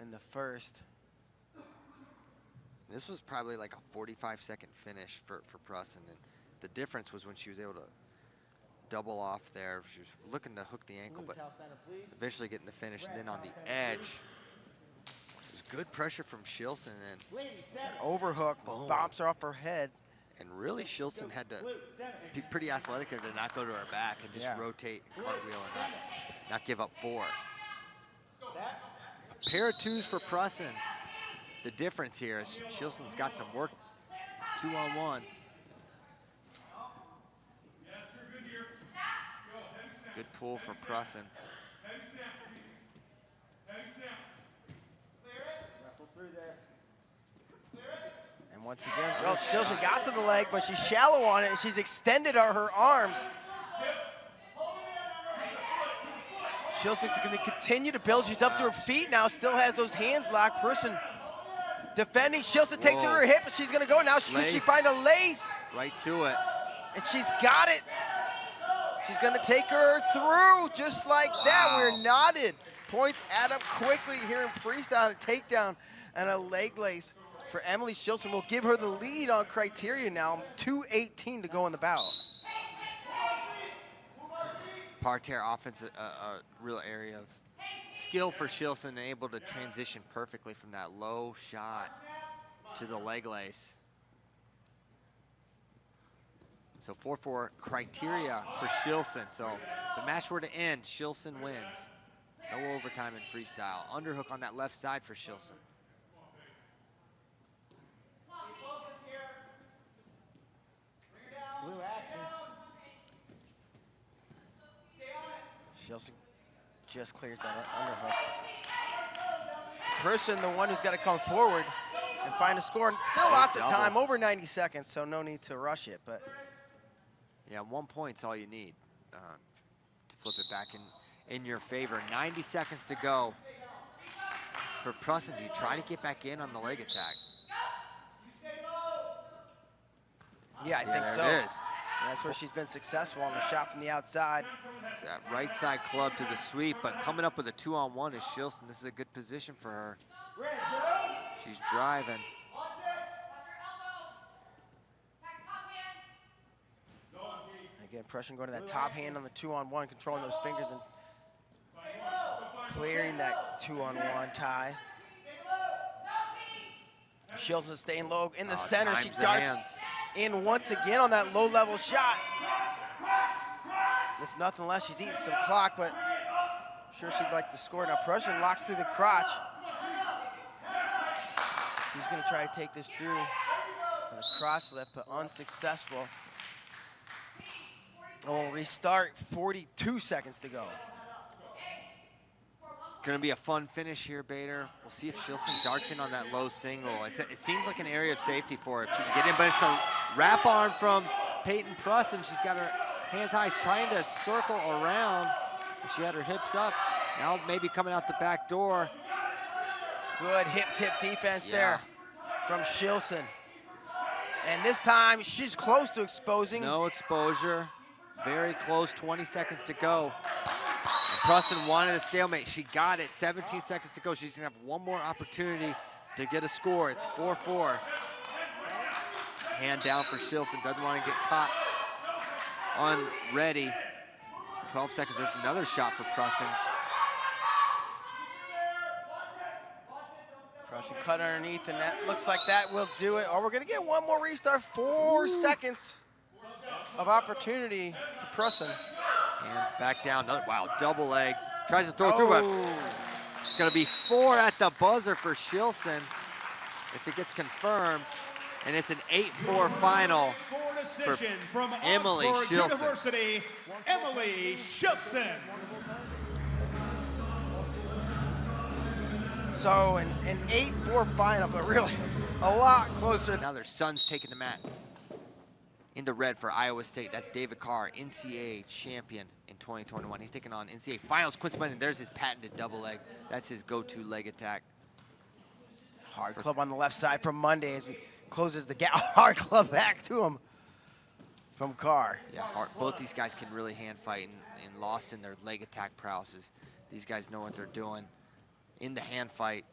in the first. This was probably like a 45-second finish for Prussin, and the difference was when she was able to double off there. She was looking to hook the ankle, but eventually getting the finish. And then on the edge, it was good pressure from Shilson, and Overhook, bombs her off her head. And really, Shilson had to be pretty athletic there to not go to her back and just rotate and cartwheel and not give up 4. A pair of 2s for Prussin. The difference here is Shilson's got some work. 2-on-1. Good pull for Prussin. And once again, well, Shilson got to the leg, but she's shallow on it, and she's extended her arms. Shilson's going to continue to build. She's up to her feet now, still has those hands locked. Prussin defending. Shilson takes it to her hip, and she's going to go now. Can she find a lace? Right to it. And she's got it. She's going to take her through just like that. We're knotted. Points add up quickly here in freestyle. A takedown and a leg lace for Emily Shilson will give her the lead on criteria now. 2:18 to go in the bout. Parterre offense, a real area of skill for Shilson, and able to transition perfectly from that low shot to the leg lace. So 4-4 criteria for Shilson. So if the match were to end, Shilson wins. No overtime in freestyle. Underhook on that left side for Shilson. Shilson just clears that underhook. Prussin, the one who's got to come forward and find a score. And still lots of time, over 90 seconds, so no need to rush it. But yeah, 1 point's all you need to flip it back in your favor. 90 seconds to go for Prussin. Do you try to get back in on the leg attack? yeah, I think so. There it is. That's where she's been successful on the shot from the outside. It's that right side club to the sweep, but coming up with a 2-on-1 is Shilson. This is a good position for her. She's driving. Again, Prussin going to that top hand on the 2-on-1, controlling those fingers and clearing that 2-on-1 tie. Shilson staying low in the center. She darts in once again on that low-level shot. If nothing less, she's eating some clock, but I'm sure she'd like to score. Now Prussin locks through the crotch. He's gonna try to take this through on a crotch lift, but unsuccessful. And we'll restart, 42 seconds to go. Gonna be a fun finish here, Bader. We'll see if Shilson darts in on that low single. It seems like an area of safety for her if she can get in, but it's a wrap arm from Peyton Prussin. She's got her hands high, she's trying to circle around. She had her hips up. Now maybe coming out the back door. Good hip tip defense there from Shilson. And this time she's close to exposing. No exposure, very close, 20 seconds to go. Prussin wanted a stalemate. She got it, 17 seconds to go. She's gonna have one more opportunity to get a score. It's 4-4. Hand down for Shilson, doesn't want to get caught unready. 12 seconds, there's another shot for Prussin. Prussin cut underneath, and that looks like that will do it. Oh, we're gonna get one more restart, 4 seconds of opportunity for Prussin. Hands back down, another, wow, double leg. Tries to throw it through, but it's gonna be 4 at the buzzer for Shilson if it gets confirmed. And it's an 8-4 final for from Emily Augsburg Shilson. University, Emily Shilson. So an 8-4 final, but really a lot closer. Now their son's taking the mat. In the red for Iowa State, that's David Carr, NCAA champion in 2021. He's taking on NCAA finals Quincy Monday, and there's his patented double leg. That's his go-to leg attack. Hard club on the left side from Monday as we closes the gap. Hard club back to him from Carr. Yeah, both these guys can really hand fight and lost in their leg attack prowesses. These guys know what they're doing in the hand fight.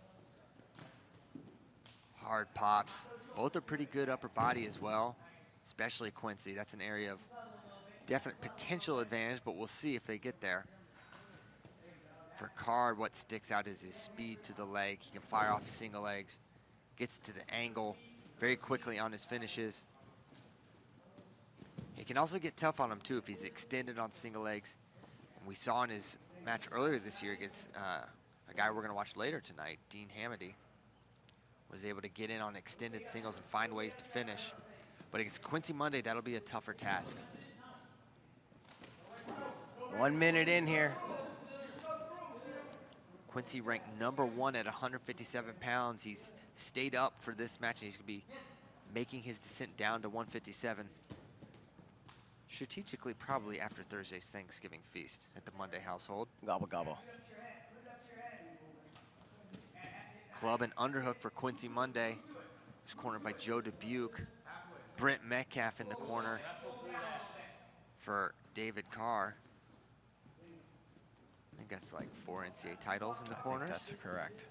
Hard pops. Both are pretty good upper body as well, especially Quincy. That's an area of definite potential advantage, but we'll see if they get there. For Carr, what sticks out is his speed to the leg. He can fire off single legs, gets to the angle very quickly on his finishes. He can also get tough on him too if he's extended on single legs. And we saw in his match earlier this year against a guy we're gonna watch later tonight, Dean Hamady, was able to get in on extended singles and find ways to finish. But against Quincy Monday, that'll be a tougher task. 1 minute in here. Quincy ranked #1 at 157 pounds. He's stayed up for this match, and he's gonna be making his descent down to 157. Strategically, probably after Thursday's Thanksgiving feast at the Monday household. Gobble, gobble. Club and underhook for Quincy Monday. He's cornered by Joe Dubuque. Brent Metcalf in the corner for David Carr. I think that's like 4 NCAA titles in the corners. That's correct.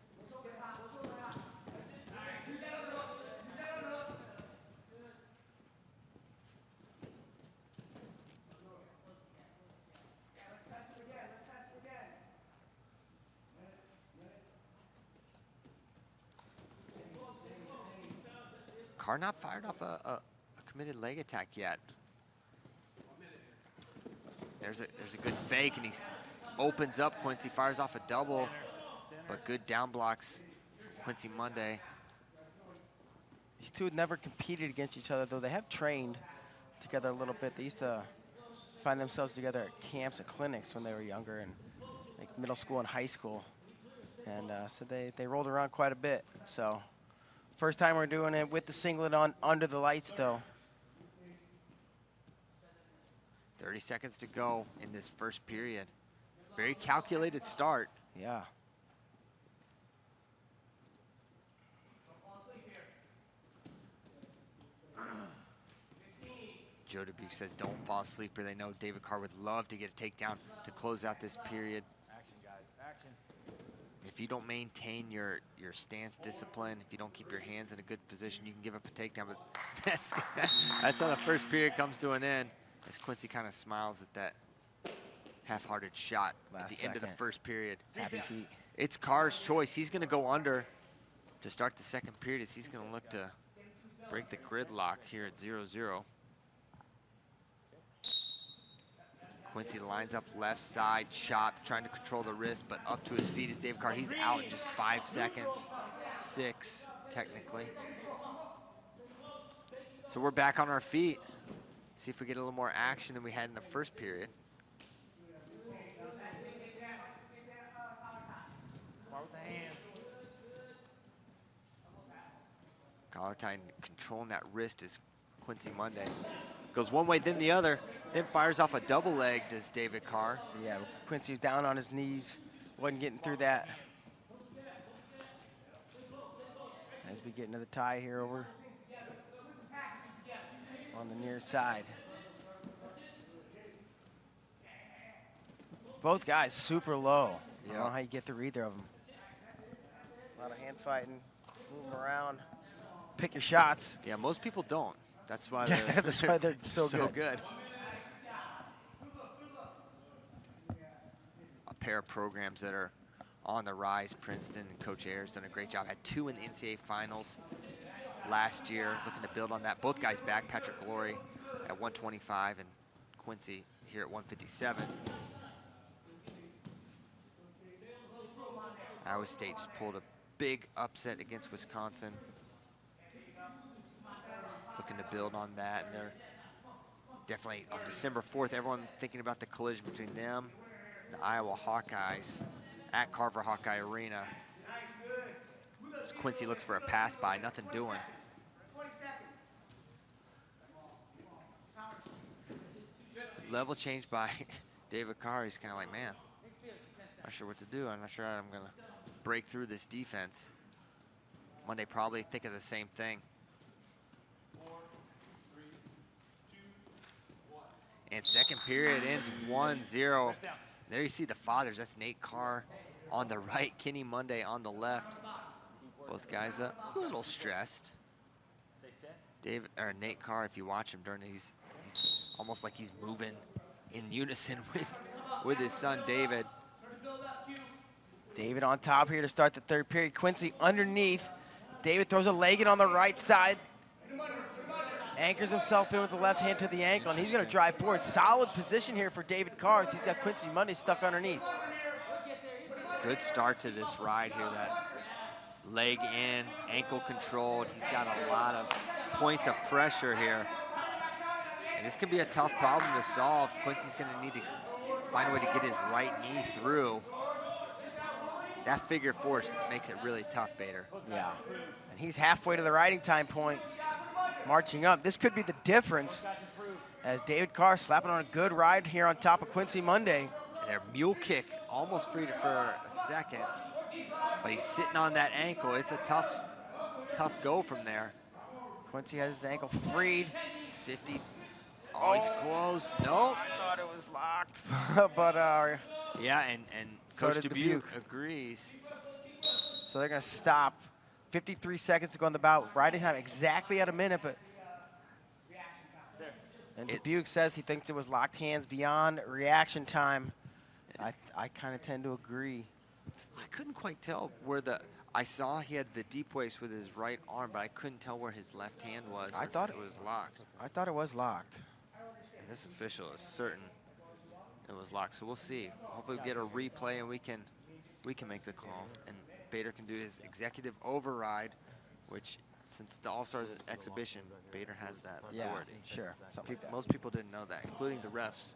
Carr not fired off a committed leg attack yet. There's a good fake, and he opens up Quincy, fires off a double, but good down blocks from Quincy Monday. These two had never competed against each other, though they have trained together a little bit. They used to find themselves together at camps and clinics when they were younger, and like middle school and high school. And so they rolled around quite a bit. So first time we're doing it with the singlet on under the lights, though. 30 seconds to go in this first period. Very calculated start. Yeah. Joe Dubuque says don't fall asleep here. They know David Carr would love to get a takedown to close out this period. Action, guys, action. If you don't maintain your stance discipline, if you don't keep your hands in a good position, you can give up a takedown. But that's how the first period comes to an end, as Quincy kind of smiles at that half-hearted shot at the end of the first period. Happy feet. It's Carr's choice. He's going to go under to start the second period, as he's going to look to break the gridlock here at 0-0. Quincy lines up left side, chop, trying to control the wrist, but up to his feet is David Carr. He's out in just 5 seconds, 6 technically. So we're back on our feet. See if we get a little more action than we had in the first period. Smart with the hands. Collar tie controlling that wrist is Quincy Monday. Goes one way, then the other, then fires off a double leg, does David Carr. Yeah, Quincy was down on his knees, wasn't getting through that. As we get into the tie here over on the near side. Both guys super low. I don't know how you get through either of them. A lot of hand fighting, move them around, pick your shots. Yeah, most people don't. That's why they're, that's why they're so good. A pair of programs that are on the rise. Princeton and Coach Ayers done a great job. Had 2 in the NCAA finals last year. Looking to build on that. Both guys back. Patrick Glory at 125 and Quincy here at 157. Iowa State just pulled a big upset against Wisconsin. Looking to build on that, and they're definitely on December 4th. Everyone thinking about the collision between them, and the Iowa Hawkeyes at Carver Hawkeye Arena. As Quincy looks for a pass by, nothing doing. Level change by David Carr. He's kind of like, man, not sure what to do. I'm not sure I'm gonna break through this defense. Monday probably think of the same thing. And second period ends 1-0. There you see the fathers. That's Nate Carr on the right, Kenny Monday on the left. Both guys a little stressed. Nate Carr, if you watch him during, he's almost like he's moving in unison with his son David. David on top here to start the third period. Quincy underneath. David throws a leg in on the right side. Anchors himself in with the left hand to the ankle, and he's going to drive forward. Solid position here for David Carr. He's got Quincy Monday stuck underneath. Good start to this ride here. That leg in, ankle controlled. He's got a lot of points of pressure here. And this could be a tough problem to solve. Quincy's going to need to find a way to get his right knee through. That figure four makes it really tough, Bader. Yeah, and he's halfway to the riding time point. Marching up. This could be the difference as David Carr slapping on a good ride here on top of Quincy Monday. Their mule kick almost freed it for a second, but he's sitting on that ankle. It's a tough go from there. Quincy has his ankle freed. 50. Oh, he's close. Nope. I thought it was locked, but yeah, and so Coach did Dubuque agrees. So they're going to stop. 53 seconds to go on the bout. Riding time exactly at a minute, but and Dubuque says he thinks it was locked hands beyond reaction time. I kind of tend to agree. I couldn't quite tell where I saw he had the deep waist with his right arm, but I couldn't tell where his left hand was. I thought it was locked. I thought it was locked. And this official is certain it was locked. So we'll see. Hopefully we get a replay and we can make the call. And Bader can do his executive override, which since the All-Stars exhibition, Bader has that authority. Yeah, sure. Most people didn't know that, including the refs.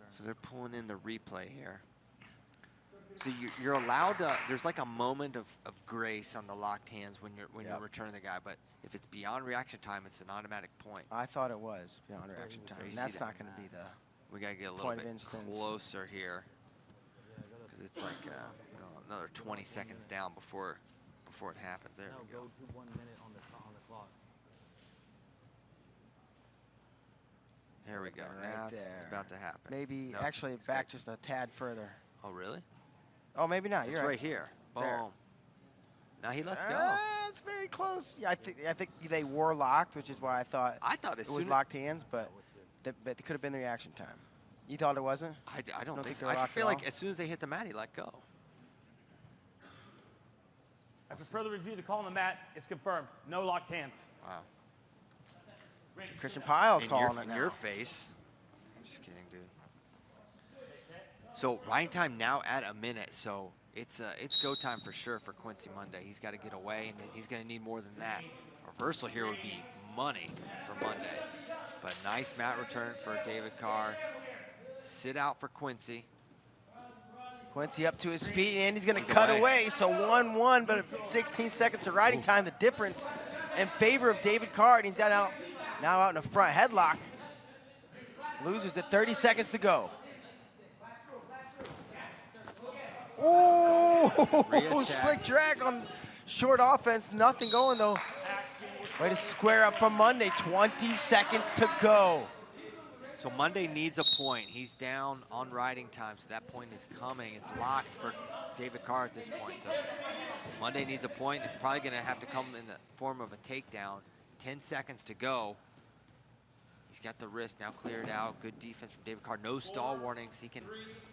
So they're pulling in the replay here. So you're allowed to, there's like a moment of grace on the locked hands when you're returning the guy, but if it's beyond reaction time, it's an automatic point. I thought it was beyond reaction time. And that's not going to be the We got to get a little bit closer here. Because it's like another 20 seconds down before it happens. There we go. 1 minute on the clock. Here we go. Now it's about to happen. Maybe actually back just a tad further. Oh, really? Oh, maybe not. It's You're right here. Boom. There. Now he lets go. It's very close. Yeah, I think they were locked, which is why I thought it was locked hands, but it could have been the reaction time. You thought it wasn't? I don't think so. they were I locked feel at like all? as soon as they hit the mat, he let go. After further review, the call on the mat is confirmed. No locked hands. Wow. Christian Pyle's calling it In now. your face. Just kidding, dude. So riding time now at a minute. So it's go time for sure for Quincy Monday. He's got to get away, and he's going to need more than that. Reversal here would be money for Monday. But nice mat return for David Carr. Sit out for Quincy. Quincy up to his feet, and he's going to cut away. So 1-1, but 16 seconds of riding time. The difference in favor of David Carr, and he's now out in the front headlock. Losers at 30 seconds to go. Ooh, slick drag on short offense. Nothing going, though. Way to square up from Monday. 20 seconds to go. So Monday needs a point. He's down on riding time, so that point is coming. It's locked for David Carr at this point. So Monday needs a point. It's probably going to have to come in the form of a takedown. 10 seconds to go. He's got the wrist now cleared out. Good defense from David Carr. No stall warnings. He can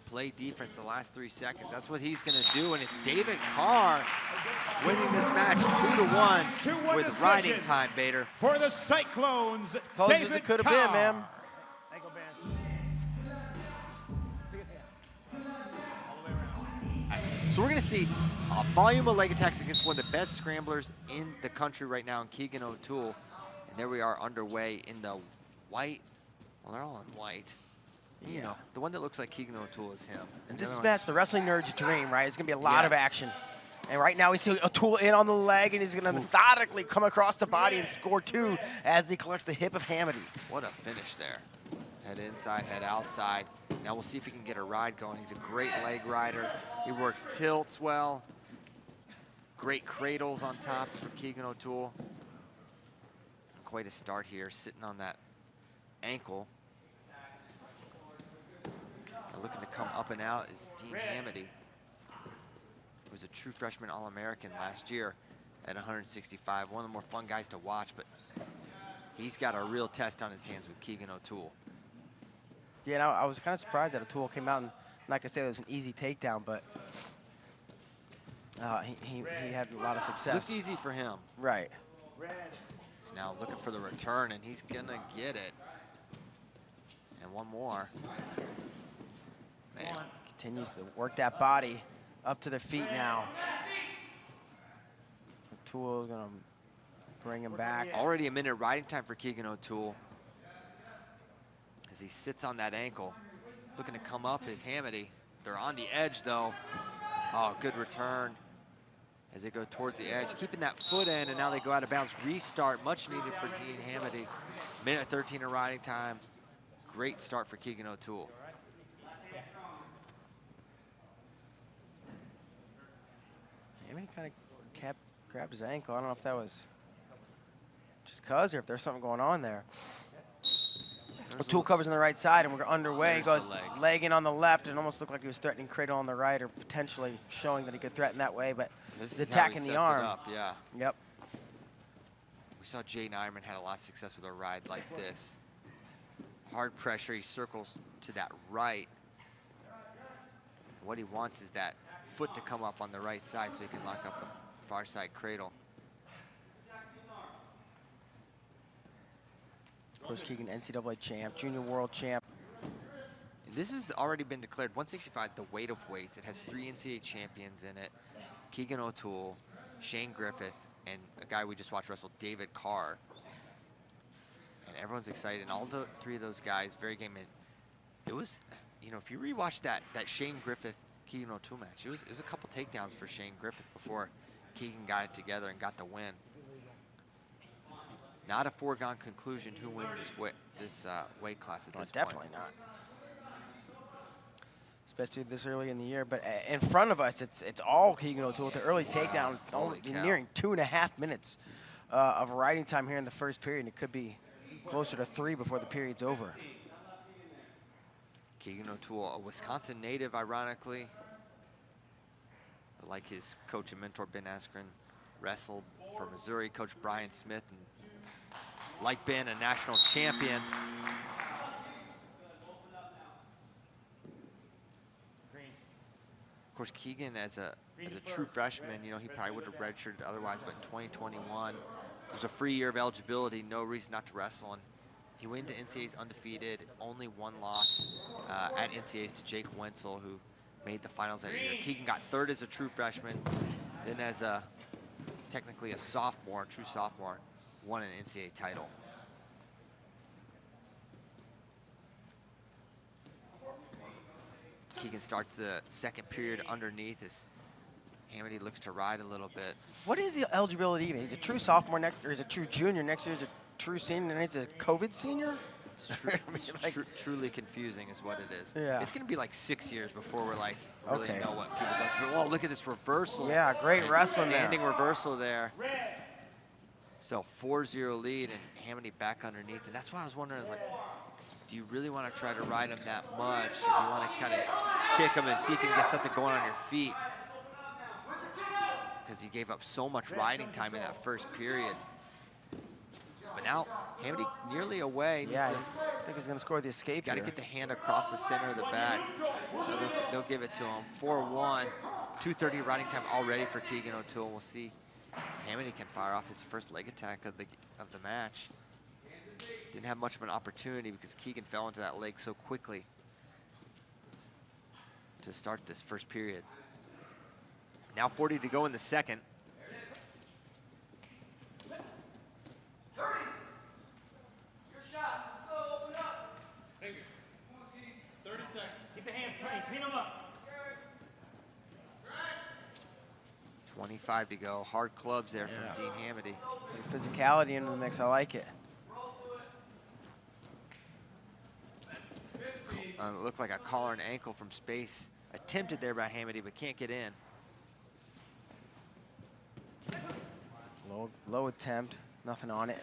play defense the last 3 seconds. That's what he's going to do, and it's David Carr winning this match 2-1 with riding time, Bader. For the Cyclones, Close David as it could have Carr. been, man. Ankle band. So we're going to see a volume of leg attacks against one of the best scramblers in the country right now in Keegan O'Toole. And there we are underway in the white. Well, they're all in white. You know, the one that looks like Keegan O'Toole is him. And this match, the wrestling nerd's dream, right? It's going to be a lot of action. And right now we see O'Toole in on the leg, and he's going to methodically come across the body and score 2 as he collects the hip of Hamady. What a finish there. Head inside, head outside. Now we'll see if he can get a ride going. He's a great leg rider. He works tilts well. Great cradles on top for Keegan O'Toole. Quite a start here, sitting on that ankle. Now looking to come up and out is Dean Hamady, who was a true freshman All-American last year at 165. One of the more fun guys to watch, but he's got a real test on his hands with Keegan O'Toole. Yeah, and I was kind of surprised that O'Toole came out, and like I said, it was an easy takedown, but he had a lot of success. Looked easy for him. Right. Now looking for the return, and he's gonna get it. And one more. Man. Continues to work that body up to their feet now. O'Toole's gonna bring him back. Already a minute riding time for Keegan O'Toole. As he sits on that ankle. Looking to come up is Hamady. They're on the edge though. Oh, good return. As they go towards the edge, keeping that foot in, and now they go out of bounds. Restart, much needed for Dean Hamady. Minute 13 of riding time. Great start for Keegan O'Toole. Hamady kind of grabbed his ankle. I don't know if that was just cause or if there's something going on there. O'Toole covers on the right side, and we're underway. He goes leg in on the left, and almost looked like he was threatening cradle on the right, or potentially showing that he could threaten that way, but he's attacking the arm. Yeah. Yep. We saw Jaden Ironman had a lot of success with a ride like this. Hard pressure, he circles to that right. What he wants is that foot to come up on the right side so he can lock up the far side cradle. Of course, Keegan, NCAA champ, junior world champ. And this has already been declared 165, the weight of weights. It has 3 NCAA champions in it. Keegan O'Toole, Shane Griffith, and a guy we just watched wrestle, David Carr. And everyone's excited, and all the 3 of those guys, very game in. It was, you know, if you rewatch that Shane Griffith, Keegan O'Toole match, it was a couple takedowns for Shane Griffith before Keegan got it together and got the win. Not a foregone conclusion who wins this weight class at this Definitely point. not. Especially this early in the year. But in front of us, it's all Keegan O'Toole with the early takedown, only nearing 2.5 minutes of riding time here in the first period. It could be closer to 3 before the period's over. Keegan O'Toole, a Wisconsin native, ironically. Like his coach and mentor, Ben Askren, wrestled for Missouri. Coach Brian Smith, and like Ben, a national champion. Of course, Keegan, as a as a true freshman, you know, he probably would have redshirted otherwise, but in 2021, it was a free year of eligibility, no reason not to wrestle, and he went to NCAAs undefeated, only one loss at NCAAs to Jake Wenzel, who made the finals that year. Keegan got third as a true freshman, then as a technically a sophomore, true sophomore, won an NCAA title. Keegan starts the second period underneath as Hamady looks to ride a little bit. What is the eligibility even? He's a true sophomore next, or he's a true junior next year. He's a true senior, and he's a COVID senior. It's truly confusing, is what it is. Yeah. It's going to be like 6 years before we're like really know what people's eligibility. Whoa, look at this reversal. Yeah, great wrestling standing reversal there. So 4-0 lead, and Hamady back underneath, and that's why I was wondering. I was like, do you really want to try to ride him that much, or do you want to kind of kick him and see if you can get something going on your feet? Because you gave up so much riding time in that first period. But now, Hamady nearly away. Yeah, I think he's going to score the escape. He's got to get the hand across the center of the bag. They'll give it to him. 4-1, 2:30 riding time already for Keegan O'Toole. We'll see if Hamady can fire off his first leg attack of the match. Didn't have much of an opportunity because Keegan fell into that leg so quickly to start this first period. Now 40 to go in the second. 30 seconds. Keep the hands clean. Clean them up. 25 to go. Hard clubs there from Dean Hamady. Physicality into the mix. I like it. Looked like a collar and ankle from space. Attempted there by Hamady, but can't get in. Low attempt. Nothing on it.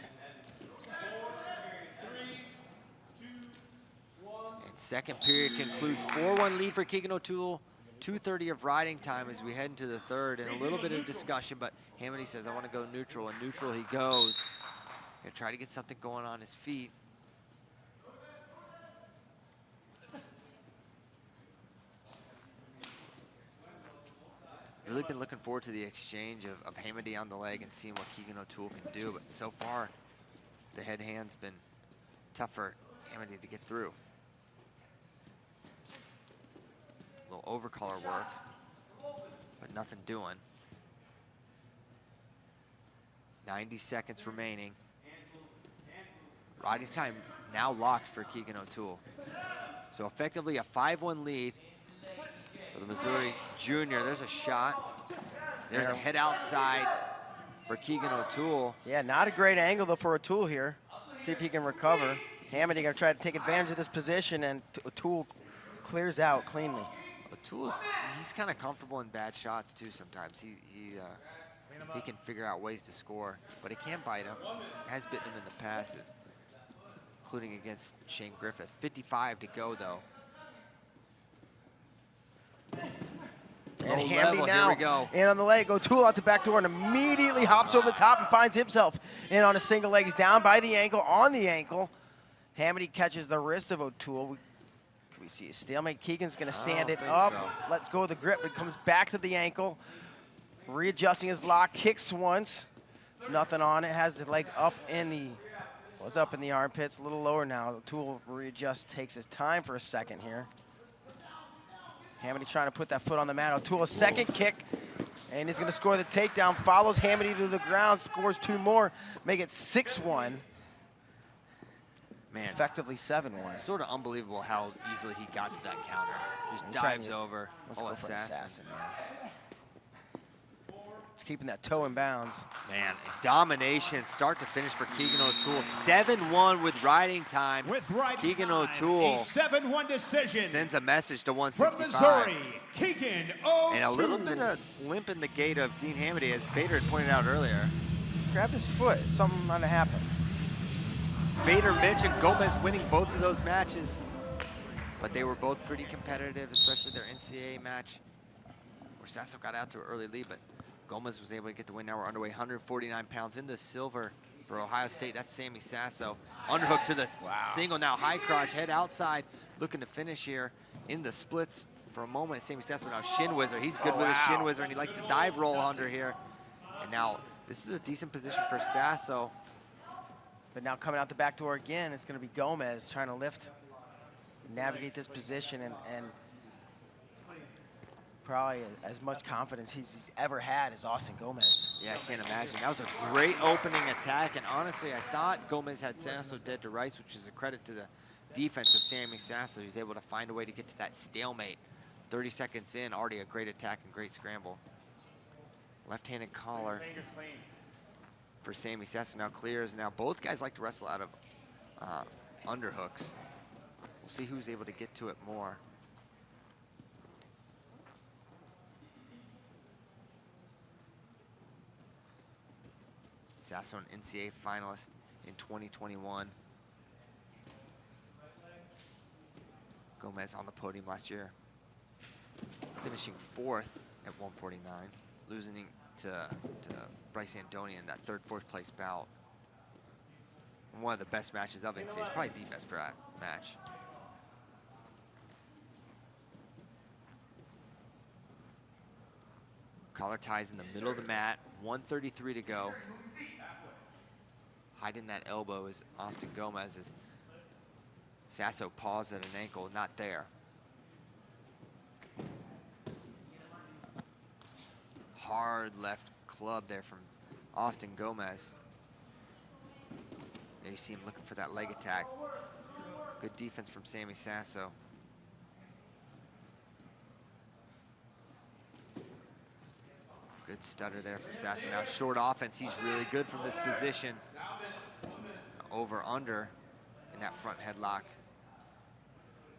4, 3, 2, 1. And second period concludes 4-1 lead for Keegan O'Toole. 2:30 of riding time as we head into the third, and a little bit of discussion, but Hamady says, I want to go neutral, and neutral he goes. Gonna try to get something going on his feet. Really been looking forward to the exchange of Hamady on the leg and seeing what Keegan O'Toole can do, but so far, the head-hand's been tough for Hamady to get through. A little overcollar work, but nothing doing. 90 seconds remaining. Riding time now locked for Keegan O'Toole. So effectively a 5-1 lead for the Missouri junior. There's a shot. There's a head outside for Keegan O'Toole. Yeah, not a great angle though for O'Toole here. See if he can recover. Hamady gonna try to take advantage of this position, and O'Toole clears out cleanly. O'Toole's, he's kind of comfortable in bad shots too sometimes. He can figure out ways to score, but he can bite him. Has bitten him in the past, including against Shane Griffith. 55 to go though. And Low Hamady level, now here we go. in on the leg. O'Toole out the back door and immediately hops over the top and finds himself in on a single leg. He's down by the ankle, on the ankle. Hamady catches the wrist of O'Toole. Can we see a stalemate? Keegan's going to stand it up. So. Let's go with the grip. It comes back to the ankle. Readjusting his lock, kicks once. Nothing on it. Has the leg up in the, was up in the armpits, a little lower now. O'Toole readjusts, takes his time for a second here. Hamady trying to put that foot on the mat. O'Toole, a second kick, and he's going to score the takedown. Follows Hamady to the ground, scores two more, make it 6-1. Man, effectively 7-1. Sort of unbelievable how easily he got to that counter. Just dives over. Let's Oh, go for assassin. assassin, man. It's keeping that toe in bounds. Man, domination, start to finish for Keegan O'Toole. 7-1 with riding time. With riding Keegan time, O'Toole a 7-1 decision sends a message to from 165. Missouri, Keegan O'Toole. And a little bit of limp in the gait of Dean Hamady, as Bader had pointed out earlier. Grabbed his foot. Something might have happened. Bader mentioned Gomez winning both of those matches, but they were both pretty competitive, especially their NCAA match, where Sasso got out to an early lead, but Gomez was able to get the win. Now we're underway, 149 pounds in the silver for Ohio State. That's Sammy Sasso. Underhook to the single now, high crotch, head outside, looking to finish here in the splits for a moment. Sammy Sasso now shin whizzer. He's good with his shin whizzer, and he likes to dive roll under here. And now this is a decent position for Sasso. But now coming out the back door again, it's going to be Gomez trying to lift, navigate this position, and probably as much confidence he's ever had as Austin Gomez. Yeah, I can't imagine. That was a great opening attack, and honestly, I thought Gomez had Sasso dead to rights, which is a credit to the defense of Sammy Sasso. He was able to find a way to get to that stalemate. 30 seconds in, already a great attack and great scramble. Left-handed collar for Sammy Sasso now clears. Now both guys like to wrestle out of underhooks. We'll see who's able to get to it more. Sasso, an NCAA finalist in 2021. Gomez on the podium last year, finishing 4th at 149, losing to Bryce Andonia in that 3rd, 4th place bout. One of the best matches of NCAA. It's probably the best match. Collar ties in the middle of the mat, 1:33 to go. Hiding that elbow is Austin Gomez as Sasso paused at an ankle, not there. Hard left club there from Austin Gomez. There you see him looking for that leg attack. Good defense from Sammy Sasso. Good stutter there from Sasso. Now short offense, he's really good from this position. Over under in that front headlock.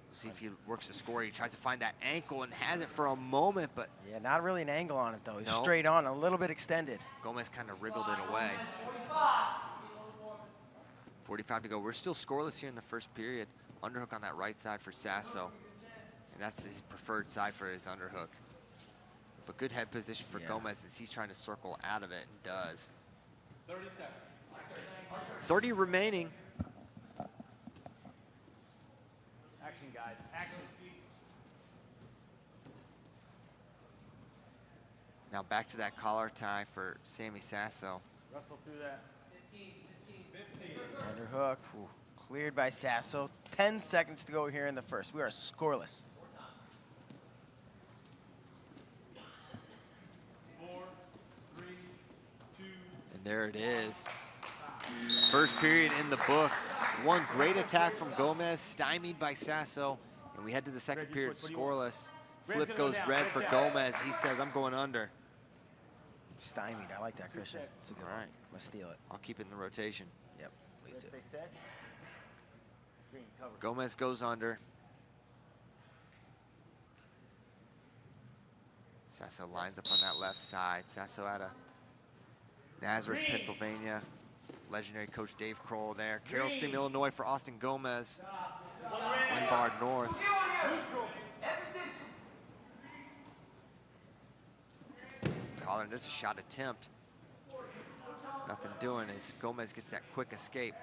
We'll see if he works the score. He tries to find that ankle and has it for a moment, but yeah, not really an angle on it though. He's nope. Straight on, a little bit extended. Gomez kind of wriggled it away. 45 to go. We're still scoreless here in the first period. Underhook on that right side for Sasso, and that's his preferred side for his underhook. But good head position for Gomez as he's trying to circle out of it, and does. 30 seconds. 30 remaining. Action, guys. Action. Now back to that collar tie for Sammy Sasso. Wrestle through that. 15. Underhook, cleared by Sasso. 10 seconds to go here in the first. We are scoreless. 4, 3, 2. And there it is. First period in the books. One great attack from Gomez, stymied by Sasso. And we head to the second period scoreless. Flip goes red for Gomez. He says, I'm going under. Stymied, I like that, Christian. It's a good All one. right. I'm gonna steal it. I'll keep it in the rotation. Yep, please do. Stay set. Green cover. Gomez goes under. Sasso lines up on that left side. Sasso out of Nazareth, Pennsylvania. Legendary coach Dave Kroll there. Carroll Stream, Illinois for Austin Gomez. Lombard North. Collar, and there's a shot attempt. Nothing doing as Gomez gets that quick escape.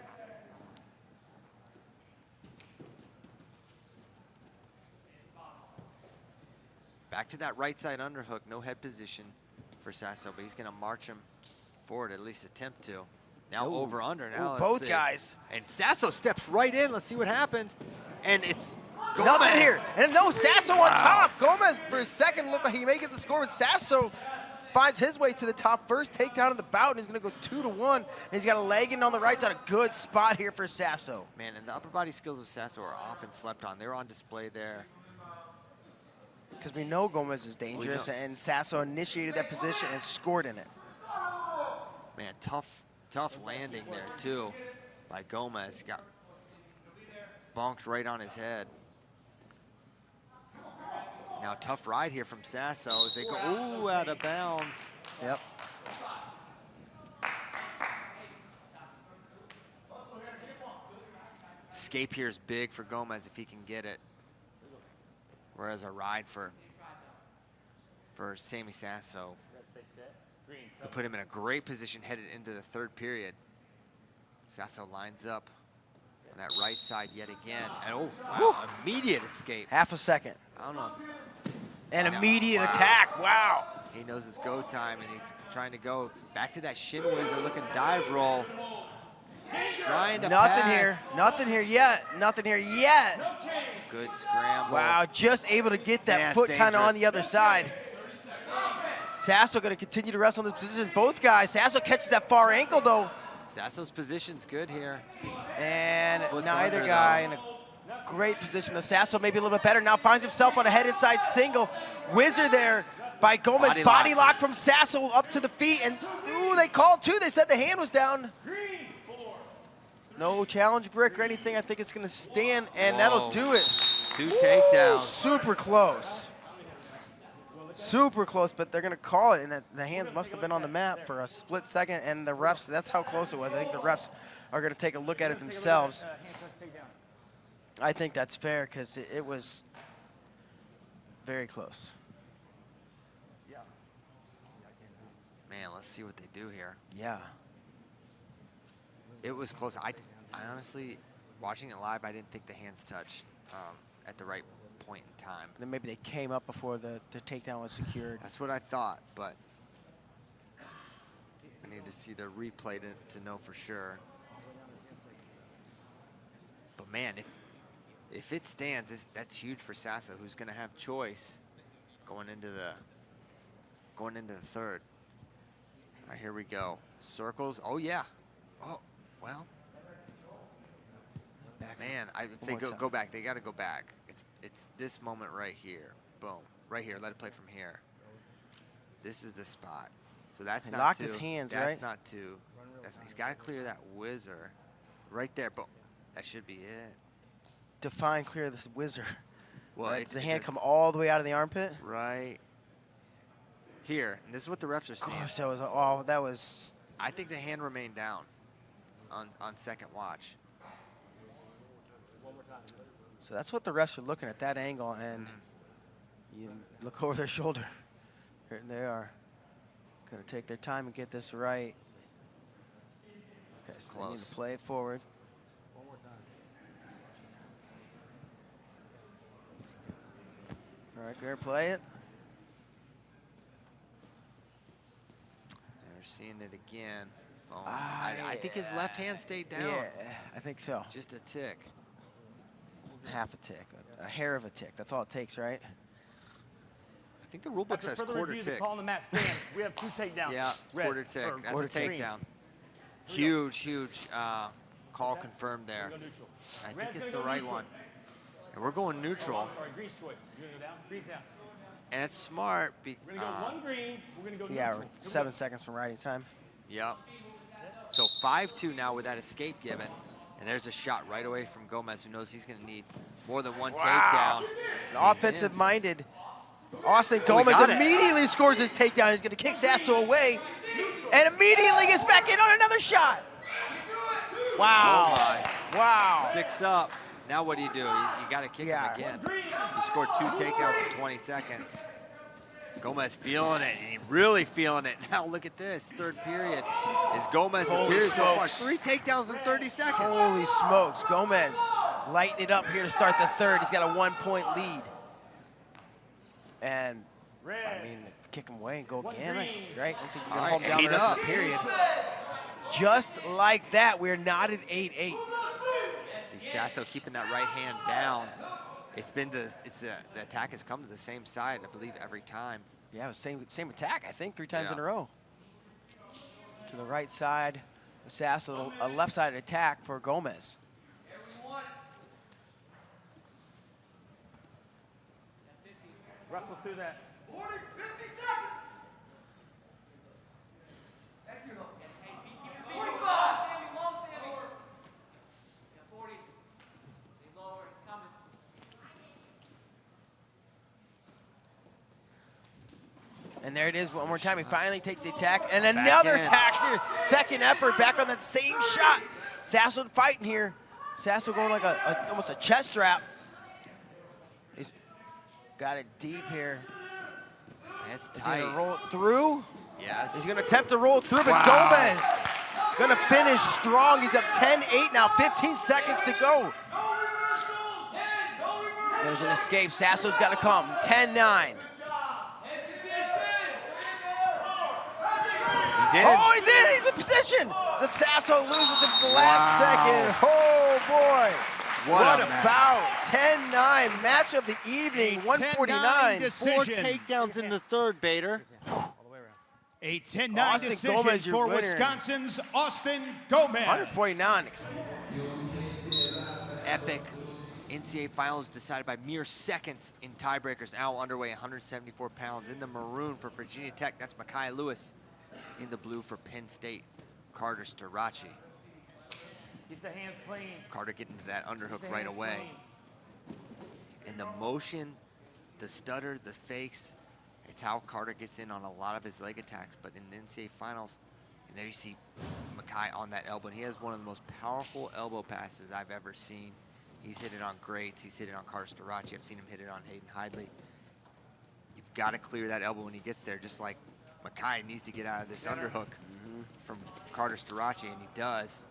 Back to that right side underhook, no head position for Sasso, but he's gonna march him forward, at least attempt to. Now Ooh. over under now. Ooh, both guys. And Sasso steps right in, let's see what happens. And it's Gomez. Nothing here, and no, Sasso on top. Gomez for a second looked like he may get the score, but Sasso finds his way to the top. First takedown of the bout, and he's gonna go 2-1. And he's got a leg in on the right side, a good spot here for Sasso. Man, and the upper body skills of Sasso are often slept on. They're on display there. Because we know Gomez is dangerous, and Sasso initiated that position and scored in it. Man, tough landing there too by Gomez. Got bonked right on his head. Now tough ride here from Sasso as they go, ooh, out of bounds. Yep. Escape here is big for Gomez if he can get it. Whereas a ride for Sammy Sasso could put him in a great position headed into the third period. Sasso lines up on that right side yet again. And oh, wow, immediate escape. Half a second. I don't know if An immediate attack, wow. He knows it's go time, and he's trying to go back to that shin whizzer looking dive roll. Trying to pass. Nothing here yet. Good scramble. Wow, just able to get that Man, foot that's kind of on dangerous. the other side. Sasso going to continue to wrestle in this position. Both guys. Sasso catches that far ankle, though. Sasso's position's good here. And Foot's neither under, guy though. in a great position. The Sasso maybe a little bit better. Now finds himself on a head inside single. Whizzer there by Gomez. Body lock from Sasso up to the feet. And, ooh, they called too. They said the hand was down. No challenge brick or anything. I think it's going to stand, and that'll do it. 2 takedowns. Super close. Super close, but they're going to call it, and the hands must have been on the mat for a split second, and the refs, that's how close it was. I think the refs are going to take a look at it themselves. I think that's fair because it was very close. Man, let's see what they do here. Yeah. It was close. I honestly, watching it live, I didn't think the hands touched at the right point in time. Then maybe they came up before the takedown was secured. That's what I thought, but I need to see the replay to know for sure. But man, if it stands, that's huge for Sasso, who's going to have choice going into the third. All right, here we go. Circles. Oh yeah. Oh well. Man, if they go back, they got to go back. It's this moment right here. Boom. Right here. Let it play from here. This is the spot. So that's not locked two. his hands, that's right? not two. He's got to clear that whizzer right there. Boom. That should be it. Define clear this whizzer. Well, right? Does the hand come all the way out of the armpit? Right here. And this is what the refs are saying. Gosh, that was. I think the hand remained down on second watch. So that's what the refs are looking at, that angle, and you look over their shoulder. There they are. Going to take their time and get this right. Okay, so they need to play it forward. One more time. All right, Garrett, play it. They're seeing it again. Oh, I think his left hand stayed down. Yeah, I think so. Just a tick. Half a tick, a hair of a tick. That's all it takes, right? I think the rule book says quarter tick. The call on the mat stands. We have 2 takedowns. Yeah, quarter tick. That's quarter a takedown. Huge call confirmed there. I think it's the right one. And we're going neutral. Sorry, Green's choice. You're going to go down? Green's down. And it's smart. We're going to go 1 green. We're going to go Yeah, neutral. we're 7 seconds from riding time. Yep. So 5-2 now with that escape given. And there's a shot right away from Gomez, who knows he's going to need more than one takedown. Offensive-minded Austin Gomez immediately scores his takedown. He's going to kick Sasso away and immediately gets back in on another shot. Wow. Oh wow. 6 up. Now what do? You got to kick him again. He scored 2 takedowns in 20 seconds. Gomez feeling it, and really feeling it. Now look at this, third period. Is Gomez's period so far? 3 takedowns in 30 seconds. Holy smokes, Gomez lighting it up here to start the third. He's got a 1-point lead. And, I mean, kick him away and go again, right? I don't think you're going to hold him down the rest of the period. Just like that, we're not at 8-8. See Sasso keeping that right hand down. It's been the attack has come to the same side, I believe, every time. Yeah, it was same attack, I think, 3 times in a row. To the right side of Sasso, a left-sided attack for Gomez. Wrestle through that. 40, 50 seconds. 45. And there it is one more time. He finally takes the attack. And another attack here. Second effort back on that same shot. Sasso fighting here. Sasso going like almost a chest strap. He's got it deep here. That's tight. Is he gonna roll it through? Yes. He's gonna attempt to roll it through, but Gomez gonna finish strong. He's up 10-8 now, 15 seconds to go. There's an escape. Sasso's gotta come. 10-9. in. Oh, he's in. He's in position. The Sasso loses at the last second. Oh, boy. What a match. about 10-9 match of the evening, 149. decision. 4 takedowns in the third, Bader. A 10-9 Austin decision Gomez, your for winner. Wisconsin's Austin Gomez. 149. Epic NCAA finals decided by mere seconds in tiebreakers. Now underway, 174 pounds. In the maroon for Virginia Tech, that's Makoyed Lewis. In the blue for Penn State, Carter Starachi. Keep the hands clean. Carter getting to that underhook right away. And the motion, the stutter, the fakes, it's how Carter gets in on a lot of his leg attacks. But in the NCAA finals, and there you see Makoyed on that elbow. And he has one of the most powerful elbow passes I've ever seen. He's hit it on greats. He's hit it on Carter Starachi. I've seen him hit it on Hayden Hidley. You've got to clear that elbow when he gets there, just like Makoyed needs to get out of this underhook from Carter Starachi, and he does.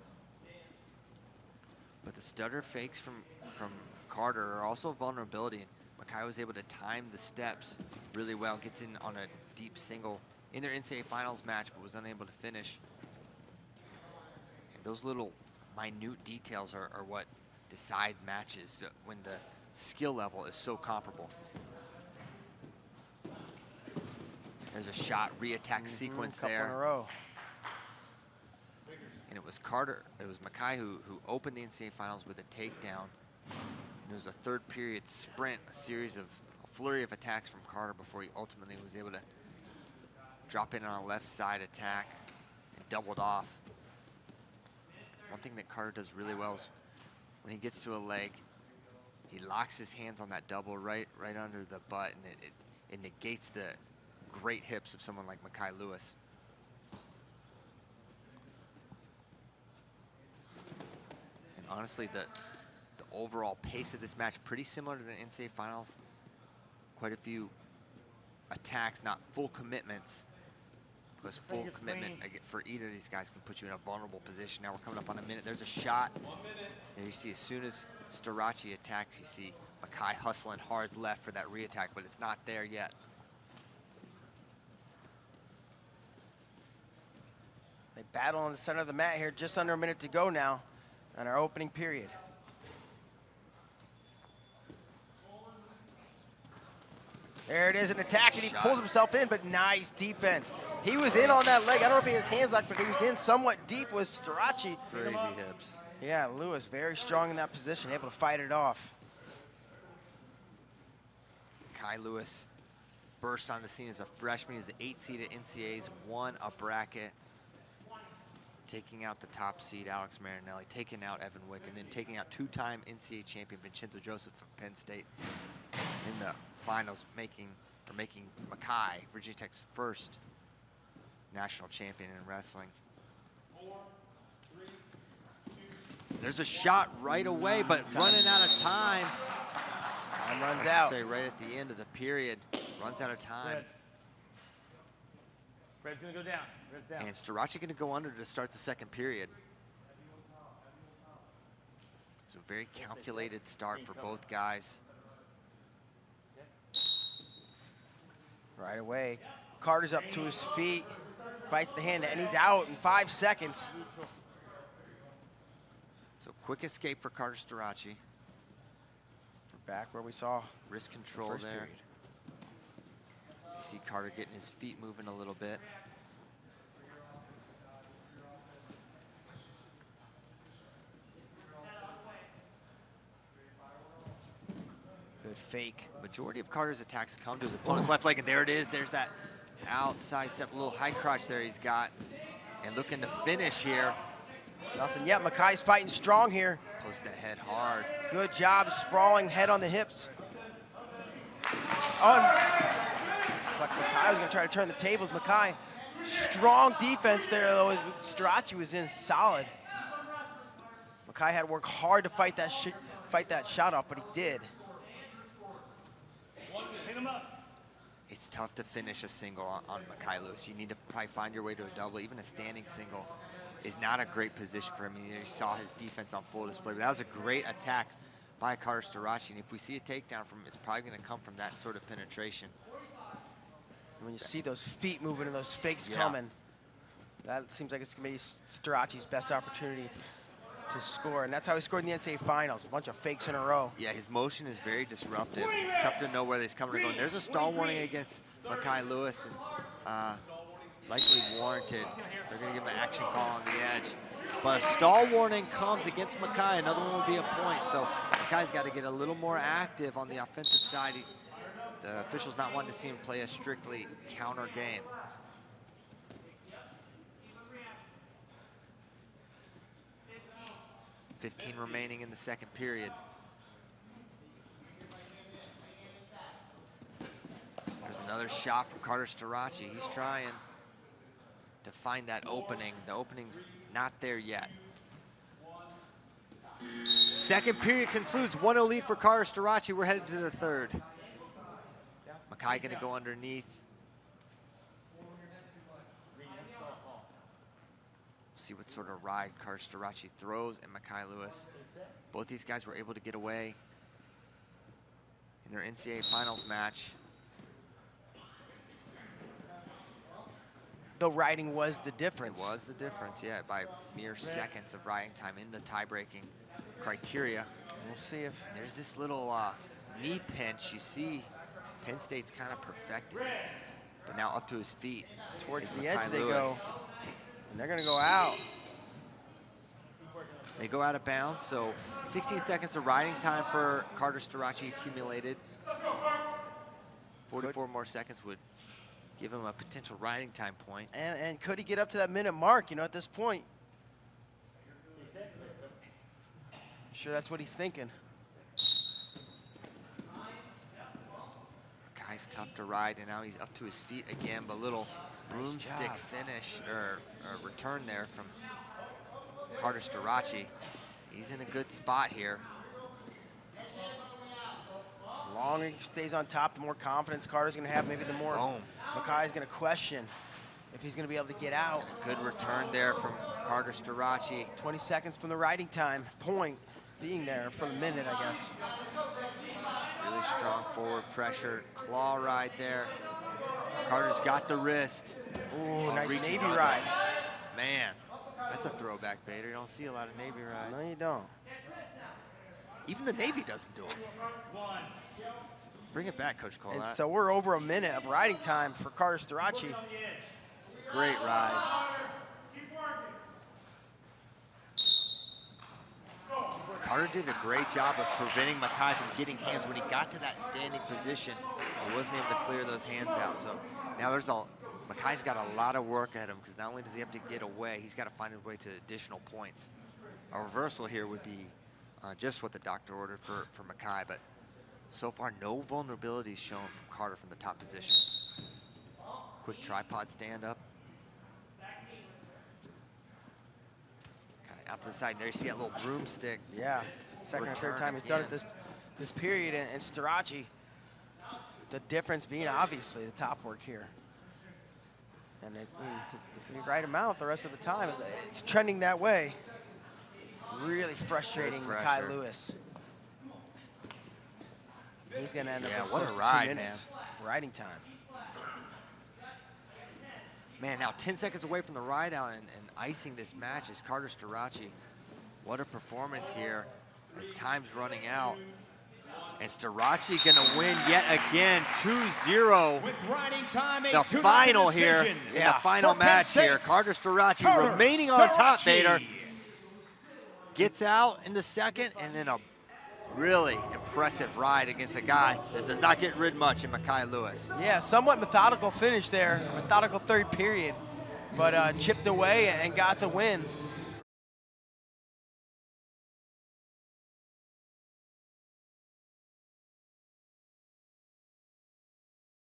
But the stutter fakes from Carter are also a vulnerability. And Makoyed was able to time the steps really well, gets in on a deep single in their NCAA finals match, but was unable to finish. And those little minute details are what decide matches when the skill level is so comparable. There's a shot re-attack sequence Couple there. in a row. And it was Makoyed who opened the NCAA finals with a takedown. And it was a third period sprint, a flurry of attacks from Carter before he ultimately was able to drop in on a left side attack and doubled off. One thing that Carter does really well is when he gets to a leg, he locks his hands on that double right under the butt, and it negates the great hips of someone like Makoyed Lewis. And honestly, the overall pace of this match, pretty similar to the NCAA finals. Quite a few attacks, not full commitments, because full commitment for either of these guys can put you in a vulnerable position. Now we're coming up on a minute. There's a shot. And you see as soon as Starachi attacks, you see Makoyed hustling hard left for that re-attack, but it's not there yet. They battle on the center of the mat here, just under a minute to go now in our opening period. There it is, an attack, and he pulls himself in, but nice defense. He was in on that leg. I don't know if he has hands locked, but he was in somewhat deep with Starachi. Crazy hips. Yeah, Lewis very strong in that position, able to fight it off. Makoyed Lewis burst on the scene as a freshman. He's the 8th seed at NCAAs, won a bracket, taking out the top seed, Alex Marinelli, taking out Evan Wick, and then taking out 2-time NCAA champion Vincenzo Joseph of Penn State in the finals, making Makoyed Virginia Tech's first national champion in wrestling. There's a shot right away, but running out of time. Time runs out. Say right at the end of the period, runs out of time. Red's gonna go down. Red's down. And Starachi gonna go under to start the second period. So very calculated start for both guys. Right away, Carter's up to his feet, fights the hand, and he's out in 5 seconds. So quick escape for Carter Starachi. We're back where we saw Wrist control first there. period. You see Carter getting his feet moving a little bit. Good fake. Majority of Carter's attacks come to his opponent's left leg, and there it is. There's that outside step, little high crotch there he's got. And looking to finish here. Nothing yet. Makoyed's fighting strong here. Post the head hard. Good job, sprawling head on the hips. Oh, like Makoyed was gonna try to turn the tables. Makoyed, strong defense there though, as Starachi was in solid. Makoyed had to work hard to fight that shot off, but he did. Hit him up. It's tough to finish a single on Makoyed Lewis. You need to probably find your way to a double. Even a standing single is not a great position for him. You saw his defense on full display. But that was a great attack by Carter Starachi. And if we see a takedown from him, it's probably going to come from that sort of penetration. When you see those feet moving and those fakes coming, That seems like it's going to be Starachi's best opportunity to score, and that's how he scored in the NCAA Finals, a bunch of fakes in a row. Yeah, his motion is very disruptive. It's tough to know where he's coming or going. There's a stall warning against McKee Lewis, and likely warranted. They're going to give him an action call on the edge. But a stall warning comes against McKee. Another one would be a point. So McKee's got to get a little more active on the offensive side. The officials not wanting to see him play a strictly counter game. .15 remaining in the second period. There's another shot from Carter Starachi. He's trying to find that opening. The opening's not there yet. Second period concludes, 1-0 lead for Carter Starachi. We're headed to the third. McKee gonna go underneath. See what sort of ride Carter Starachi throws and McKee Lewis. Both these guys were able to get away in their NCAA Finals match. The riding was the difference. It was the difference, yeah, by mere seconds of riding time in the tie-breaking criteria. We'll see if there's this little knee pinch. You see Penn State's kind of perfected it, but now up to his feet. Towards the edge they go. And they're gonna go out. They go out of bounds, so 16 seconds of riding time for Carter Starachi accumulated. 44 more seconds would give him a potential riding time point. And could he get up to that minute mark, you know, at this point? I'm sure that's what he's thinking. Guy's tough to ride, and now he's up to his feet again, but little broomstick finish or return there from Carter Starachi. He's in a good spot here. The longer he stays on top, the more confidence Carter's gonna have, maybe the more McKee's gonna question if he's gonna be able to get out. A good return there from Carter Starachi. 20 seconds from the riding time point being there for the minute, I guess. Really strong forward pressure, claw ride there. Carter's got the wrist. Ooh, nice Navy ride. Man, that's a throwback, Bader. You don't see a lot of Navy rides. No, you don't. Even the Navy doesn't do it. Bring it back, Coach Cole. And so we're over a minute of riding time for Carter Starachi. Great ride. Carter did a great job of preventing McKee from getting hands. When he got to that standing position, he wasn't able to clear those hands out. So now McKee's got a lot of work at him, because not only does he have to get away, he's got to find his way to additional points. A reversal here would be just what the doctor ordered for McKee, but so far no vulnerabilities shown from Carter from the top position. Quick tripod stand up. Out to the side. There you see that little broomstick. Yeah, second or third time he's done it this period, and Starachi, the difference being obviously the top work here. And if you ride him out the rest of the time, it's trending that way. Really frustrating McKee Lewis. He's gonna end up with close to 2 minutes riding time. Man, now 10 seconds away from the ride out and icing this match is Carter Starachi. What a performance here as time's running out. And Starachi gonna win yet again, 2-0. The final here, in the final match here. Carter Starachi remaining on top, Bader. Gets out in the second, and then a really impressive ride against a guy that does not get rid much in McKee Lewis. Yeah, somewhat methodical finish there, methodical third period, but chipped away and got the win.